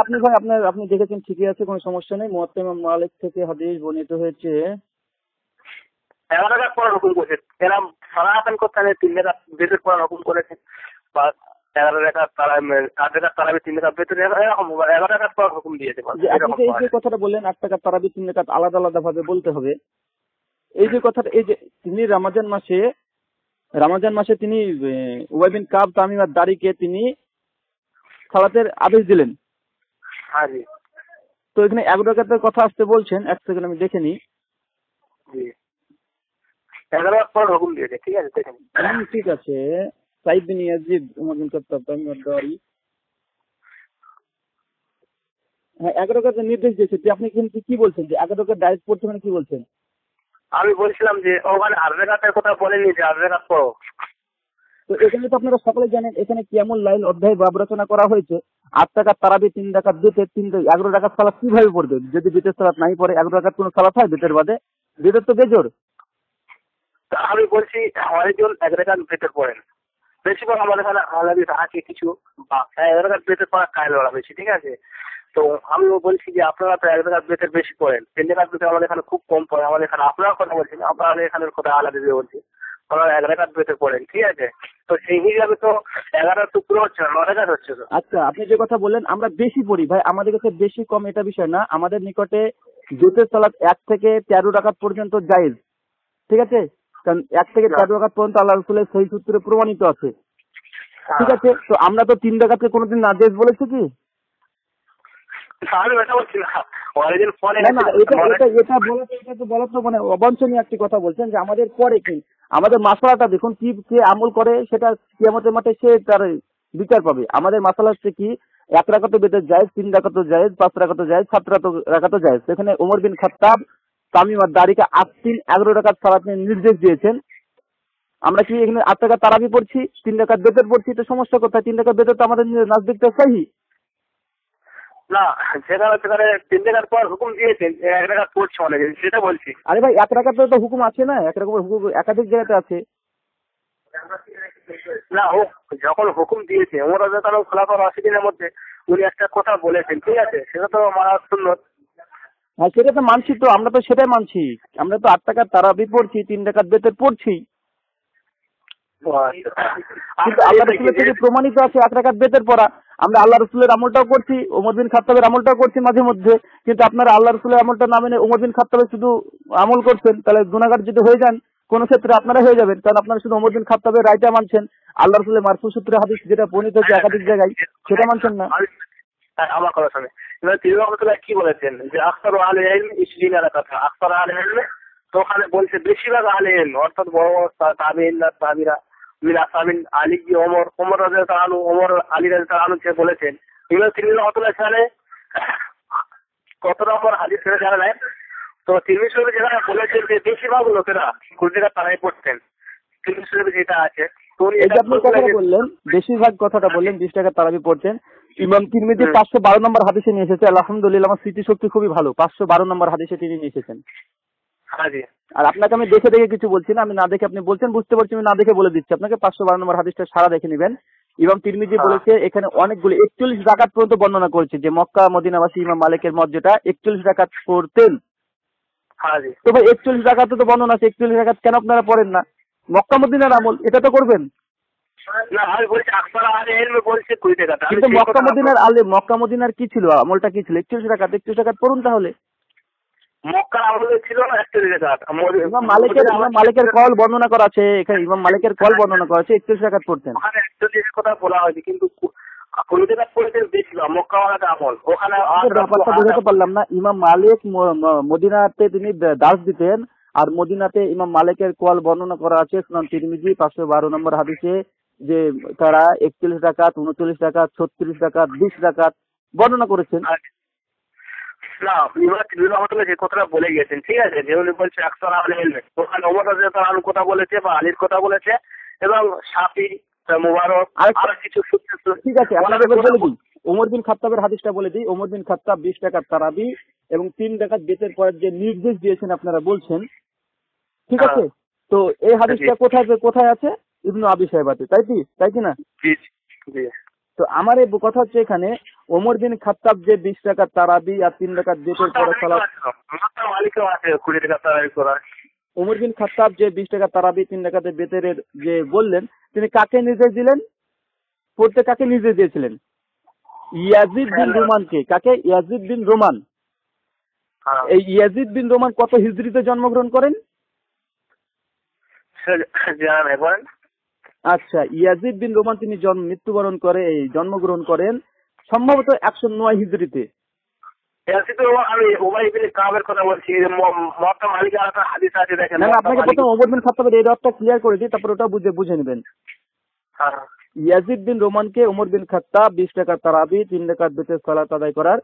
আপনি ভাই আপনি দেখেছেন ঠিকই আছে, কোনো সমস্যা নেই। মুয়াত্তা ইমাম মালিক থেকে হাদিস বর্ণিত হয়েছে 11 রাকাত পড়ার হুকুম করেছে। এরকম সালাতান করতে 3 রাকাত বেতের পড়ার হুকুম করেছে, বা 11 রাকাত তারাবি 8 রাকাত তারাবি 3 রাকাত বেতের এরকম 11 রাকাত পড়ার হুকুম দিয়েছে। আপনি এই যে কথাটা বললেন 8 রাকাত তারাবি 3 রাকাত আলাদা আলাদা ভাবে বলতে হবে, এই যে কথাটা, এই যে তিনি রমজান মাসে তিনি উবাই বিন কাব তামিম আর-দারিকে তিনি সালাতের আদেশ দিলেন। হ্যাঁ জি। তো এখানে 11 রাকাতের কথা আসতে বলছেন, এক সেকেন্ড আমি দেখে নিই। জি 11 রাকাত পড়ার হুকুম দিয়েছে। ঠিক আছে, দেখেন। ঠিক আছে। সাইদ বিন ইয়াজিদ উমর বিন খাত্তাব তামিম আর-দারি, হ্যাঁ 11 রাকাতের নির্দেশ দিয়েছে। আপনি কিন্তু কি বলছেন যে 11 রাকাত ডাইরেক্ট পড়তে মানে কি বলছেন? আমি বলছিলাম যে ওখানে 8 রাকাতের কথা বলেনি যে 8 রাকাত পড়ো। তো এখানে তো আপনারা সকলে জানেন এখানে কিয়ামুল লাইল অধ্যায় বাব রচনা করা হয়েছে। 8 রাকাত তারাবি 3 রাকাত বেতের 11 রাকাত সালাত কিভাবে পড়বে? যদি বেতের সালাত নাই পড়ে 11 রাকাত কোনো সালাত হয় বেতের বাদে? বেতের তো বেজোর। আমি বলছি অনেকজন 1 রাকাত বেতের পড়েন, বেশিরভাগ আমাদের এখানে আলাদা আছে কিছু 1 রাকাত বেতের পড়া কায়ল ওরা বেশি। ঠিক আছে, তো আমি বলছি যে আপনারা তো 1 রাকাত বেতের বেশি পড়েন, 3 রাকাত বেতের আমাদের এখানে খুব কম পড়ে। আমাদের এখানে আপনারা কথা বলছেন, আপনাদের এখানের কথা আলাদা দিয়ে বলছি, ওনারা 1 রাকাত বেতের পড়েন। ঠিক আছে, তো সেই হিসাবে তো 11 টুকরো হচ্ছে না, 9 রাকাত হচ্ছে তো। আচ্ছা, আপনি যে কথা বললেন আমরা বেশি পড়ি ভাই, আমাদের কাছে বেশি কম এটা বিষয় না। আমাদের নিকটে বেতের সালাত 1 থেকে 13 রাকাত পর্যন্ত জায়েজ। ঠিক আছে, কারণ 1 থেকে 13 রাকাত পর্যন্ত আল্লাহ রাসূলের সহিহ সূত্রে প্রমাণিত আছে। ঠিক আছে, তো আমরা তো 3 রাকাতকে কোনোদিন নাজেজ বলেছি কি? আমি এটা বলছি না, অনেকদিন পরে এটা তো বলা তো মানে অবাঞ্ছনীয় একটি কথা বলছেন যে আমাদের পরে কি, আমাদের মাসলাটা দেখুন কি কে আমল করে সেটা কিয়ামতের মাঠে সে তার বিচার পাবে। আমাদের মাসলা হচ্ছে কি 1 রাকাত বেতের জায়েজ, 3 রাকাত জায়েজ, 5 রাকাত জায়েজ, 7 রাকাত জায়েজ। সেখানে ওমর বিন খাত্তাব তামিম আর-দারিকে 11 রাকাত সালাতের নির্দেশ দিয়েছেন। আমরা কি এখানে 8 রাকাত তারাবি পড়ছি, 3 রাকাত বেতের পড়ছি, তো সমস্যা কোথায়? 3 রাকাত বেতের তো আমাদের নাজদিকটা সহিহ না, সেখানে 3 রাকাত পর হুকুম দিয়েছেন, 1 রাকাত পড়ছে অনেকে, সেটা বলছি। আরে ভাই 1 রাকাতের তো হুকুম আছে না, 1 রকমের হুকুম একাধিক জায়গাতে আছে। না, ও যখন হুকুম দিয়েছে ওমর রাদিয়াল্লাহু আনহু খোলাফা রাশিদিনের মধ্যে উনি একটা কথা বলেছেন, ঠিক আছে, সেটা তো মানা সুন্নাত। হ্যাঁ সেটা তো মানছি, তো আমরা তো সেটাই মানছি। আমরা তো 8 রাকাত তারাবি পড়ছি, 3 রাকাত বেতের পড়ছি, কিন্তু আল্লাহ রাসূলের থেকে প্রমাণিত আছে 8 রাকাত বেতের পড়া। আমরা আল্লাহ রাসূলের আমলটাও করছি, ওমর বিন খাত্তাবের আমলটাও করছি মাঝে মধ্যে। কিন্তু আপনারা আল্লাহ রাসূলের আমলটা না মেনে ওমর বিন খাত্তাবের শুধু আমল করছেন, তাহলে গুনাহগার যদি হয়ে যান কোন ক্ষেত্রে আপনারা হয়ে যাবেন, কারণ আপনারা শুধু ওমর বিন খাত্তাবের রায়টা মানছেন। আল্লাহ রাসূলের মারফু সূত্রে হাদিস যেটা বর্ণিত হচ্ছে একাধিক জায়গায় সেটা মানছেন না। আমার কথা শুনে এবার তিনি রহমতুল্লাহ কি বলেছেন যে আকসারু আহলে ইলম 20 রাকাত, আকসারু আহলে ইলম, তো ওখানে বলছে বেশিরভাগ আহলে ইলম অর্থাৎ বড় তাবিঈন তাবিরা মিন আসহাবিন আলী ওমর রাদিয়াল্লাহু আনহু, ওমর আলী রাদিয়াল্লাহু আনহু যে বলেছেন, এগুলো তিনি রহমতুল্লাহ সালে কত নম্বর হাদিস সেটা জানা নাই, তো তিরমিজি শরীফে যেটা বলেছেন যে বেশিরভাগ লোকেরা কুড়ি টাকা তারাই পড়তেন, তিরমিজি শরীফে যেটা আছে। তো এই যে আপনি কথাটা বললেন, বেশিরভাগ কথাটা বললেন 20 টাকা তারাবি পড়ছেন। ইমাম তিরমিজি 512 নম্বর হাদিসে নিয়ে এসেছে। আলহামদুলিল্লাহ, আমার স্মৃতিশক্তি খুবই ভালো। 512 নম্বর হাদিসে তিনি নিয়ে এসেছেন। হ্যাঁ জি। আর আপনাকে আমি দেখে দেখে কিছু বলছি না, আমি না দেখে, আপনি বলছেন বুঝতে পারছি, আমি না দেখে বলে দিচ্ছি আপনাকে। 512 নম্বর হাদিসটা সারা দেখে নেবেন। ইমাম তিরমিজি বলেছে এখানে অনেকগুলো 41 রাকাত পর্যন্ত বর্ণনা করেছে, যে মক্কা মদিনাবাসী ইমাম মালিকের মত যেটা 41 রাকাত পড়তেন। হ্যাঁ জি। তো ভাই 41 রাকাতে তো বর্ণনা আছে, 41 রাকাত কেন আপনারা পড়েন না? মক্কা মদিনার আমল, এটা তো করবেন। না আমি বলছি আকসার আহলে ইলম বলছে 20 টাকা। কিন্তু মক্কা মদিনার কি ছিল, আমলটা কি ছিল? 41 রাকাত পড়ুন তাহলে। মক্কার আমলে ছিল না 41 টাকা। ইমাম মালিকের কল বর্ণনা করা আছে এখানে, ইমাম মালিকের কল বর্ণনা করা আছে 41 রাকাত পড়তেন। ওখানে 41 কথা বলা হয়েছে, কিন্তু 20 টাকা পড়তে বেশি না মক্কা ওয়ালাতে আমল। ওখানে ব্যাপারটা বুঝাতে পারলাম না। ইমাম মালিক মদিনাতে তিনি দাস দিতেন, আর মদিনাতে ইমাম মালিকের কল বর্ণনা করা আছে সুনান তিরমিজি 512 নম্বর হাদিসে, যে তারা 41 রাকাত, 39 রাকাত, 36 রাকাত, 20 রাকাত বর্ণনা করেছেন। না ইমাম যে কথাটা বলে গেছেন, ঠিক আছে, যে উনি বলছে আকসার আহলে ইলম, ওখানে ওমর রাদিয়াল্লাহু আনহু কথা বলেছে বা আলীর কথা বলেছে, এবং শাফি, মুবারক আর কিছু। ঠিক আছে, আপনাকে বলে দিই, ওমর বিন খাত্তাবের হাদিসটা বলে দিই। ওমর বিন খাত্তাব 20 টাকার তারাবি এবং 3 রাকাত বেতের পরের যে নির্দেশ দিয়েছেন আপনারা বলছেন, ঠিক আছে? তো এই হাদিসটা কোথায় আছে? ইবনু আবি শাইবাতে, তাই কি না? তো আমার এই কথা হচ্ছে এখানে ওমর বিন খাত্তাব যে 20 টাকার তারাবি আর 3 রাকাত বেতের পরে সালাত, ওমর বিন খাত্তাব যে 20 টাকার তারাবি 3 রাকাতে বেতের যে বললেন, তিনি কাকে নির্দেশ দিলেন পড়তে? কাকে নির্দেশ দিয়েছিলেন? ইয়াজিদ বিন রোমানকে। কাকে? Yazid bin Roman. এই ইয়াজিদ বিন রোমান কত হিজরিতে জন্মগ্রহণ করেন? আচ্ছা, ইয়াজিদ বিন রোমান তিনি জন্মগ্রহণ করেন সম্ভবত 109 হিজরিতে। আপনাকে প্রথম ওমর বিন খাত্তাবের এই রথটা ক্লিয়ার করে দিই, তারপর ওটা বুঝে নেবেন। ইয়াজিদ বিন রোমানকে ওমর বিন খাত্তাব 20 টাকার তারাবি 3 রাকাত বেতের সালাত আদায় করার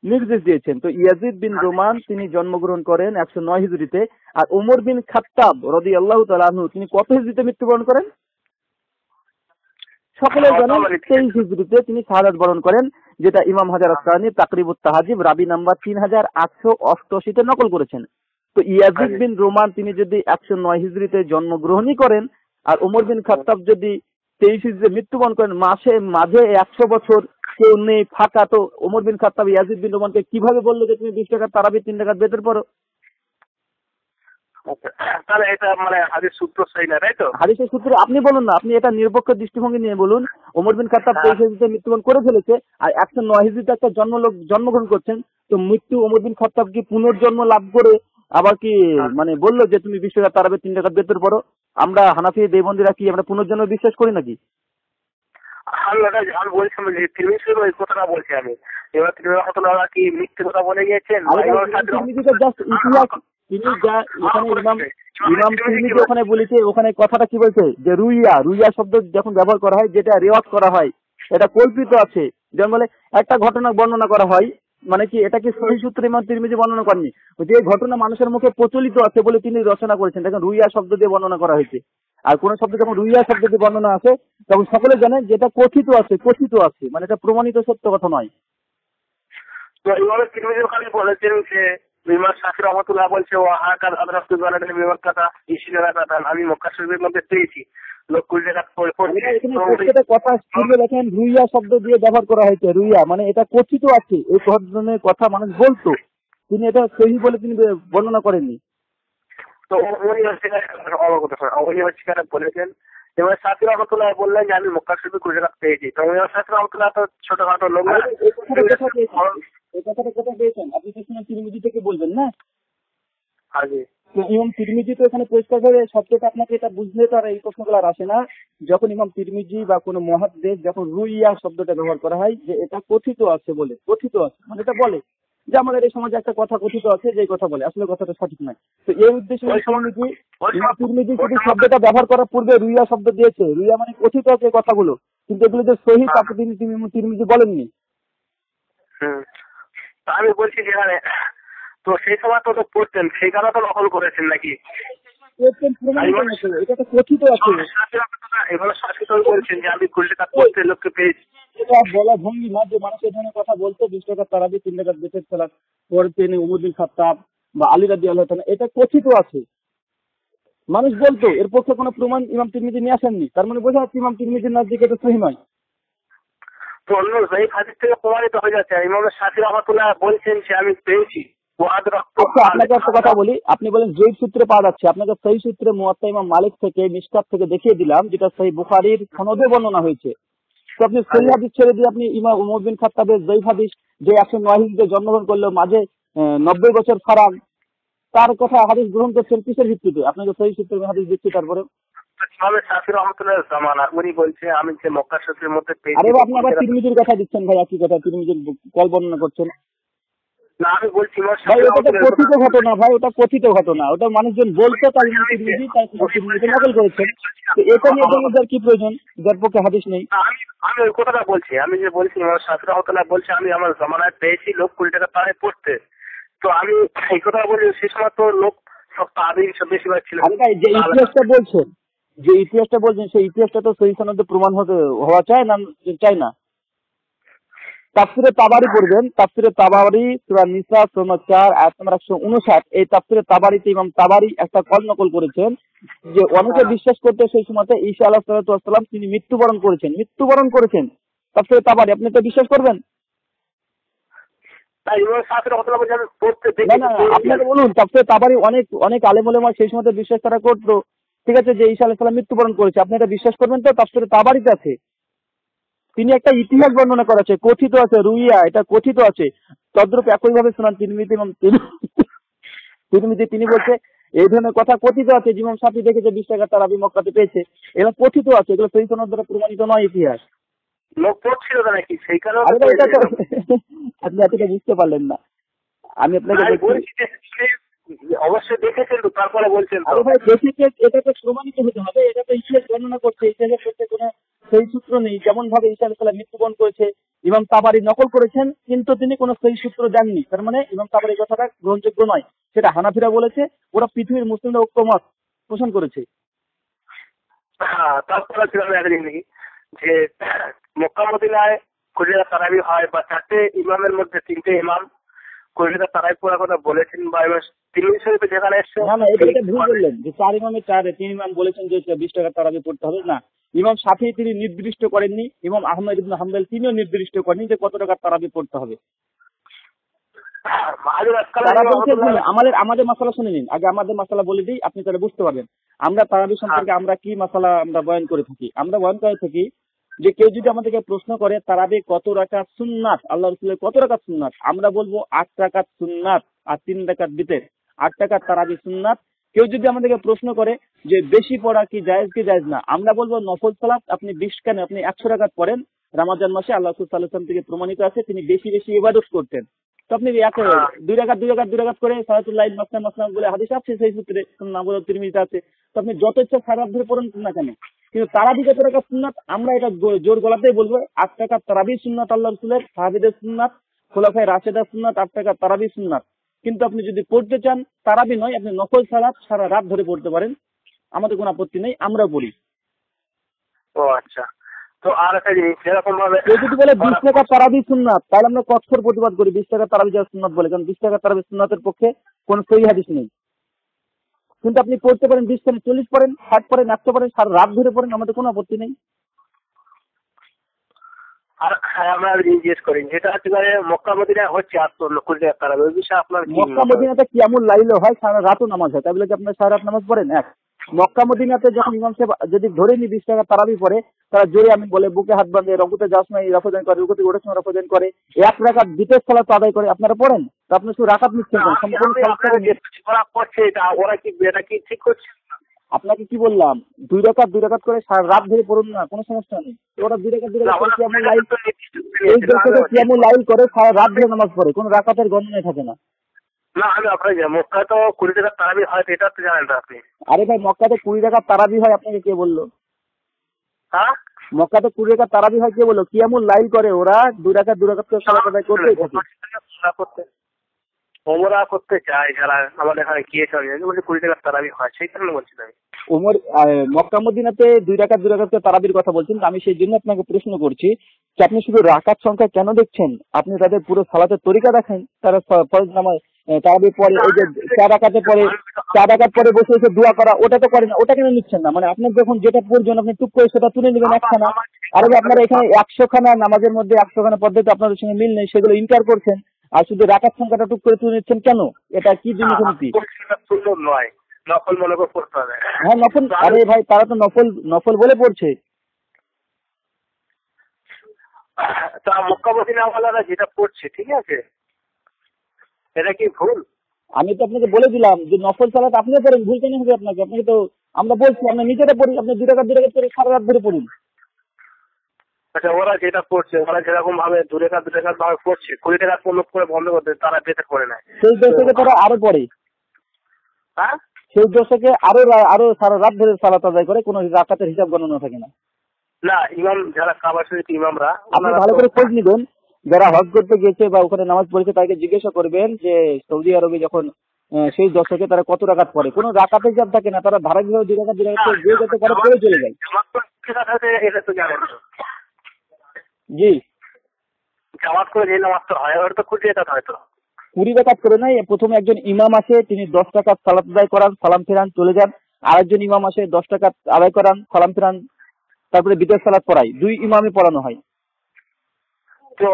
নির্দেশ দিয়েছেন। তো ইয়াজিদ বিন রোমান তিনি জন্মগ্রহণ করেন 109 হিজরিতে, আর ওমর বিন খাত্তাব রাদিয়াল্লাহু তাআলা আনহু তিনি কত হিজরিতে মৃত্যুবরণ করেন? সকলে জানেন 23 হিজরিতে তিনি শাহাদাত বরণ করেন, যেটা ইমাম হাজার আসকালানী তাকরিবুত তাহজিব রাবি নাম্বার 3888 নকল করেছেন। তো ইয়াজিদ বিন রোমান তিনি যদি 109 হিজরিতে জন্মগ্রহণই করেন, আর ওমর বিন খাত্তাব যদি 23 হিজরিতে মৃত্যুবরণ করেন, মাঝে 100 বছর কেউ নেই, ফাঁকা, তো ওমর বিন খাত্তাব ইয়াজিদ বিন রোমানকে কিভাবে বললো যে তুমি 20 টাকার তারাবি 3 রাকাত বেতের পড়ো? তাহলে এটা মানে হাদিস সূত্র সহি না, তাই তো? হাদিসের সূত্র আপনি বলুন না, আপনি এটা নিরপেক্ষ দৃষ্টিভঙ্গি নিয়ে বলুন। ওমর বিন খাত্তাব 23 হিজরিতে মৃত্যুবরণ করে ফেলেছে, আর 109 হিজরিতে একটা জন্মগ্রহণ করছেন, তো মৃত্যু ওমর বিন খাত্তাব কি পুনর্জন্ম লাভ করে আবার কি মানে বললো যে তুমি 20 টাকার তারাবি 3 রাকাত বেতের পড়ো? আমরা হানাফি দেবন্দীরা কি আমরা পুনর্জন্ম বিশ্বাস করি নাকি? আমি বলছিলাম যে তিরমিজি ওই কথাটা বলছি আমি। এবার তিরমিজি কি মিথ্যে কথা বলে গিয়েছেন? ইমাম তিরমিজি ওখানে বলেছে, ওখানে কথাটা কি বলছে যে রুইয়া শব্দ যখন ব্যবহার করা হয়, যেটা রেওয়াজ করা হয়, এটা কল্পিত আছে। যেমন বলে একটা ঘটনা বর্ণনা করা হয়, মানে কি এটা কি সহিহ সূত্রে ইমাম তিরমিজি বর্ণনা করেননি, যে ঘটনা মানুষের মুখে প্রচলিত আছে বলে তিনি রচনা করেছেন, দেখেন রুইয়া শব্দ দিয়ে বর্ণনা করা হয়েছে। আর কোন শব্দ যখন রুইয়া শব্দ দিয়ে বর্ণনা আছে, তখন সকলে জানেন যে এটা কথিত আছে, মানে এটা প্রমাণিত সত্য কথা নয়। তো এইভাবে তিরমিজি ওখানে বলেছেন যে ইমাম শাফি রহমাতুল্লাহ বলছে ও হাকার আদরাফতু বালাদান বিমান কথা ইশিরা কথা আমি মক্কা শরীফের মধ্যে পেয়েছি লোক কুড়ি টাকা প্রত্যেকটা কথা শুনে দেখেন রুইয়া শব্দ দিয়ে ব্যবহার করা হয়েছে। রুইয়া মানে এটা কথিত আছে, এই ধরনের কথা মানুষ বলতো, তিনি এটা সহি বলে তিনি বর্ণনা করেননি। তো উনি হচ্ছে বলেছেন এবার শাফি রহমাতুল্লাহ বললেন যে আমি মক্কা শরীফে কুড়ি টাকা পেয়েছি। তো শাফি রহমাতুল্লাহ তো ছোটখাটো লোক না, এই কথাটা কোথায় পেয়েছেন? আপনি তো শুনে তিরমিজি থেকে বলবেন না? আগে ইমাম তিরমিজি তো এখানে পরিষ্কার করে শব্দটা আপনাকে এটা বুঝলে তো আর এই প্রশ্নগুলো আর আসে না। যখন ইমাম তিরমিজি বা কোনো মুহাদ্দিস যখন রুইয়া শব্দটা ব্যবহার করা হয়, যে এটা কথিত আছে মানে এটা বলে যে আমাদের এই সমাজে একটা কথা কথিত আছে, যে কথা বলে আসলে কথাটা সঠিক নয়। তো এই উদ্দেশ্যে ইমাম তিরমিজি যদি শব্দটা ব্যবহার করার পূর্বে রুইয়া শব্দ দিয়েছে, রুইয়া মানে কথিত আছে এই কথাগুলো, কিন্তু এগুলো যে সহি তাকে তিনি তিরমিজি বলেননি। আমি বলছি যেখানে তো সেই সময় তো পড়তেন, সেই কারণে তো নকল করেছেন নাকি? এটা তো কথিত আছে। এভাবে শাসিত বলছেন যে আমি 20 টাকা পড়তে লোককে পেয়েছি। এটা বলা ভঙ্গিমা যে মানুষ এই ধরনের কথা বলতো 20 টাকা তারাবি 3 টাকা বেঁচে সালাত পড়তেন উমর বিন খাত্তাব বা আলী রাদিয়াল্লাহু তাআলা, এটা কথিত আছে। মানুষ বলতো, এর পক্ষে কোনো প্রমাণ ইমাম তিরমিজি নিয়ে আসেননি। তার মানে বোঝা যাচ্ছে ইমাম তিরমিজির নজদিকে এটা সহিহ নয়। তো অন্য জয়ীফ হাদিস থেকে প্রমাণিত হয়ে যাচ্ছে ইমাম শাফি রহমাতুল্লাহ বলছেন যে আমি পেয়েছি। আচ্ছা, আপনাকে একটা কথা বলি, আপনি বলেন জয়ীফ সূত্রে পাওয়া যাচ্ছে, আপনাকে সহিহ সূত্রে মুয়াত্তা ইমাম মালিক থেকে মিশকাত থেকে দেখিয়ে দিলাম, যেটা সহিহ বুখারীর সনদে বর্ণনা হয়েছে। তো আপনি সহিহ হাদিস ছেড়ে দিয়ে আপনি ইমাম উমর বিন খাত্তাবের জয়ীফ হাদিস, যে 109 হিজরিতে জন্মগ্রহণ করলেও মাঝে 90 বছর ফারাক, তার কথা হাদিস গ্রহণ করছেন কিসের ভিত্তিতে? আপনাকে সহিহ সূত্রে হাদিস দিচ্ছি। তারপরে শাফি রহমাতুল্লাহ জামানা উনি বলছে আমি যে মক্কা শরীফের মধ্যে পেয়েছি। আরে আপনি আবার তিরমিজির কথা দিচ্ছেন ভাই, একই কথা তিরমিজির কল বর্ণনা করছেন। না আমি বলছি ভাই ওটা তো কথিত ঘটনা, ভাই ওটা কথিত ঘটনা, ওটা মানুষজন বলতো তাই তিরমিজি তাই তিরমিজি নকল করেছেন। তো এটা নিয়ে বলার কি প্রয়োজন যার পক্ষে হাদিস নেই? আমি ওই কথাটা বলছি, আমি যে বলছি ইমাম শাফি রহমাতুল্লাহ বলছে আমি আমার জামানায় পেয়েছি লোক 20 টাকা তারায় পড়তে। তো আমি এই কথা বলি সেই সময় তো লোক সব তাবেঈন সব বেশিরভাগ ছিল। আরে ভাই যে ইতিহাসটা বলছেন সেই ইতিহাসটা তো সহিহ সনদে প্রমাণ হওয়া চায় না। তাফসিরে তাবারি পড়বেন, তাফসিরে তাবারি সূরা নিসা সূরা 4 আয়াত নম্বর 159। এই তাফসিরে তাবারিতে ইমাম তাবারি একটা কল নকল করেছেন যে অনেকে বিশ্বাস করতে সেই সময়তে ঈসা আলাইহিস সালাতু ওয়াস সালাম তিনি মৃত্যুবরণ করেছেন। তাফসিরে তাবারি আপনি তো বিশ্বাস করবেন? তাই ইমাম শাফি রহমাতুল্লাহ বলেন পড়তে দেখি না আপনাকে বলুন, তাফসিরে তাবারি অনেক আলেম ওলামা সেই সময়তে বিশ্বাস তারা করতো, ঠিক আছে, যে ঈসা আলাইহিস সালাম মৃত্যুবরণ করেছে। আপনি এটা বিশ্বাস করবেন তো? তাফসিরে তাবারিতে আছে, তিনি একটা ইতিহাস বর্ণনা করেছে, কথিত আছে, রুইয়া, এটা কথিত আছে। তদ্রূপ একইভাবে শোনান তিরমিজি তিনি বলছে এই ধরনের কথা কথিত আছে, ইমাম শাফি দেখেছে 20 টাকা তারাবি মক্কাতে পেয়েছে, এগুলো কথিত আছে, এগুলো সহিহ সনদ দ্বারা প্রমাণিত নয় ইতিহাস। লোক পড়ছিল নাকি সেই কারণে? আপনি এতটা বুঝতে পারলেন না। আমি আপনাকে অবশ্যই দেখেছেন তো, তারপরে বলছেন আরে ভাই দেখেছে, এটা তো প্রমাণিত হতে হবে, এটা তো ইতিহাস বর্ণনা করছে, ইতিহাসের ক্ষেত্রে কোনো সেই সূত্র নেই। যেমন ভাবে ঈসা আলাইহিস সালাম মৃত্যুবরণ করেছে ইমাম তাবারি নকল করেছেন, কিন্তু তিনি কোনো সেই সূত্র দেননি। তার মানে ইমাম তাবারি কথাটা গ্রহণযোগ্য নয়, সেটা হানাফিরা বলেছে, ওরা পৃথিবীর মুসলিমরা ঐক্যমত পোষণ করেছে। হ্যাঁ, তারপরে ছিল নাকি যে মক্কা মদিনায় 20 টাকা তারাবি হয় বা 4টে ইমামের মধ্যে 3টে ইমাম 20 টাকা তারাবি পড়ার কথা বলেছেন, বা তিরমিজি শরীফে যেখানে এসছে। না এটা ভুল বললেন যে 4 ইমামের 3 ইমাম বলেছেন যে 20 টাকা তারাবি পড়তে হবে না। ইমাম শাফি তিনি নির্দিষ্ট করেননি, ইমাম আহমদ ইবনে হাম্বল তিনিও নির্দিষ্ট করেননি যে কত টাকা তারাবি পড়তে হবে। আমাদের মাসালা শুনে নিন, আগে আমাদের মাসালা বলে দিই, আপনি তাহলে বুঝতে পারবেন আমরা তারাবি সম্পর্কে আমরা কি মাসালা আমরা বয়ান করে থাকি। আমরা বয়ান করে থাকি যে কেউ যদি আমাদেরকে প্রশ্ন করে তারাবি কত রাকাত সুন্নাত, আল্লাহ রাসূলের কত রাকাত সুন্নাত, আমরা বলবো 8 রাকাত সুন্নাত আর 3 রাকাত বিতর, 8 রাকাত তারাবি সুন্নাত। কেউ যদি আমাদেরকে প্রশ্ন করে যে বেশি পড়া কি জায়েজ না, আমরা বলবো নফল সালাত আপনি 20 কেন, আপনি 100 রাকাত পড়েন। রমজান মাসে আল্লাহ রাসূল সাল্লাল্লাহু আলাইহি ওয়াসাল্লাম থেকে প্রমাণিত আছে তিনি বেশি ইবাদত করতেন। তো আপনি 2 রাকাত করে সালাতুল লাইল মাসনা বলে হাদিস আছে সেই সূত্রে নাবুদ তিরমিজিতে আছে। তো আপনি যত ইচ্ছা সারাত ধরে পড়েন না কেন, কিন্তু তারাবি কত রাকাত সুন্নাত আমরা এটা জোর গলাতেই বলবো 8 রাকাত তারাবি সুন্নাত আল্লাহ রাসূলের, সাহাবীদের সুন্নাত, খোলাফায়ে রাশেদার সুন্নাত 8 রাকাত তারাবি সুন্নাত। কিন্তু আপনি যদি পড়তে চান তারাবি নয়, আপনি নফল সালাত সারা রাত ধরে পড়তে পারেন, আমাদের কোনো আপত্তি নেই, আমরাও পড়ি। ও আচ্ছা, তো আর একটা জিনিস যেরকম ভাবে যদি বলে 20 টাকা তারাবি সুন্নাত, তাহলে আমরা কঠোর প্রতিবাদ করি 20 টাকা তারাবি যা সুন্নাত বলে, কারণ 20 টাকা তারাবি সুন্নাতের পক্ষে কোনো সহিহ হাদিস নেই। কিন্তু আপনি পড়তে পারেন 20 থেকে 40 পড়েন, 60 পড়েন, 100 পড়েন, সারা রাত ধরে পড়েন, আমাদের কোনো আপত্তি নেই। আর আমরা জিজ্ঞেস করি যেটা হচ্ছে মক্কা মদিনায় হচ্ছে 20 টাকা তারাবি, ওই বিষয়ে আপনার মক্কা মদিনাতে কিয়ামুল লাইল হয়, সারা রাতও নামাজ হয়, তাই বলে কি আপনার সারা রাত নামাজ পড়েন? এক মক্কা মদিনাতে যখন ইমাম সাহেব যদি ধরে নি 20 টাকা তারাবি পড়ে, তারা জোরে আমি বলে বুকে হাত বাঁধে রকুতে যাস নাই রফজান করে, রুকুতে ওঠার সময় রফজান করে, 1 রাকাত বিতের সালাত আদায় করে, আপনারা পড়েন? তো আপনি শুধু রাকাত নিচ্ছেন না, সম্পূর্ণ ওরা করছে ওরা কি এটা কি ঠিক করছে? আপনাকে কি বললাম, 2 রাকাত করে সারা রাত ধরে পড়ুন না, কোনো সমস্যা নেই। ওরা 2 রাকাত কিয়ামুল লাইল কিয়ামুল লাইল করে সারা রাত ধরে নামাজ পড়ে, কোনো রাকাতের গণনায় থাকে না। না আমি আপনাকে মক্কা তো 20 টাকা তারাবি হয়, এটা তো জানেন না আপনি? আরে ভাই মক্কাতে 20 টাকা তারাবি হয় আপনাকে কে বললো? হ্যাঁ মক্কাতে 20 টাকা তারাবি হয় কে বললো? কিয়ামুল লাইল করে ওরা 2 রাকাত করে সালাত আদায় করতেই থাকে। ও ওমরা করতে চায় যারা আমাদের এখানে গিয়েছে, আমি বলছি 20 টাকার তারাবি হয়, সেই কারণে বলছিলাম আমি। ওমর মক্কা মদিনাতে 2 রাকাত তারাবির কথা বলছেন, আমি সেই জন্য আপনাকে প্রশ্ন করছি যে আপনি শুধু রাকাত সংখ্যা কেন দেখছেন? আপনি তাদের পুরো সালাতের তরিকা দেখেন। তারা ফরজ নামাজ তারাবির পরে এই যে 4 রাকাতের পরে 4 রাকাত পরে বসে বসে দোয়া করা, ওটা তো করেন না, ওটা কেন নিচ্ছেন না? মানে আপনার যখন যেটা প্রয়োজন আপনি টুক করে সেটা তুলে নেবেন একখানা, আর আপনারা এখানে 100 খানা নামাজের মধ্যে 100 খানা পদ্ধতি আপনাদের সঙ্গে মিল নেই, সেগুলো ইনকার করছেন, আর শুধু রাকাত সংখ্যাটা টুক করে তুলে নিচ্ছেন কেন? এটা কি জিনিস নীতি? নয়, নকল মনে করে পড়তে হবে। হ্যাঁ নফল, আরে ভাই তারা তো নফল বলে পড়ছে। তা মক্কা মদিনাওয়ালারা যেটা পড়ছে ঠিক আছে, এটা কি ভুল? আমি তো আপনাকে বলে দিলাম যে নফল সালাত আপনিও পড়েন, ভুল কেন হবে আপনাকে? আপনাকে তো আমরা বলছি আপনি নিজেরা পড়ি, আপনি 2 রাকাত করে সারা রাত ধরে পড়ুন। আচ্ছা, ওরা যেটা পড়ছে, ওরা যেরকম ভাবে 2 রেখাত ভাবে পড়ছে, 20 টাকা কোনো করে বন্ধ করতে তারা বেতন করে নেয়। সেই দশকে তারা আরো পড়ে, হ্যাঁ সেই দশকে আরো সারা রাত ধরে সালাত আদায় করে, কোনো রাকাতের হিসাব গণনা থাকে না। না, ইমাম যারা কাবা শরীফ ইমামরা, আপনি ভালো করে খোঁজ নিবেন, যারা হজ করতে গেছে বা ওখানে নামাজ পড়েছে তাকে জিজ্ঞাসা করবেন যে সৌদি আরবে যখন সেই দশকে তারা কত রাকাত পড়ে। কোনো রাকাতের হিসাব থাকে না, তারা ধারাবাহিকভাবে 2 রাকাত যে যেতে পারে পড়ে চলে যায়। এটা তো জানেন জি, জামাত করে যে নামাজ তো হয়, ওটা তো 20 টাকা হয়তো 20 রাকাত করে নাই। প্রথমে একজন ইমাম আসে, তিনি 10 রাকাত সালাত আদায় করান, সালাম ফেরান, চলে যান। আরেকজন ইমাম আসে, 10 রাকাত আদায় করান, সালাম ফেরান, তারপরে বিদায় সালাত পড়ায়। 2 ইমামে পড়ানো হয়। তো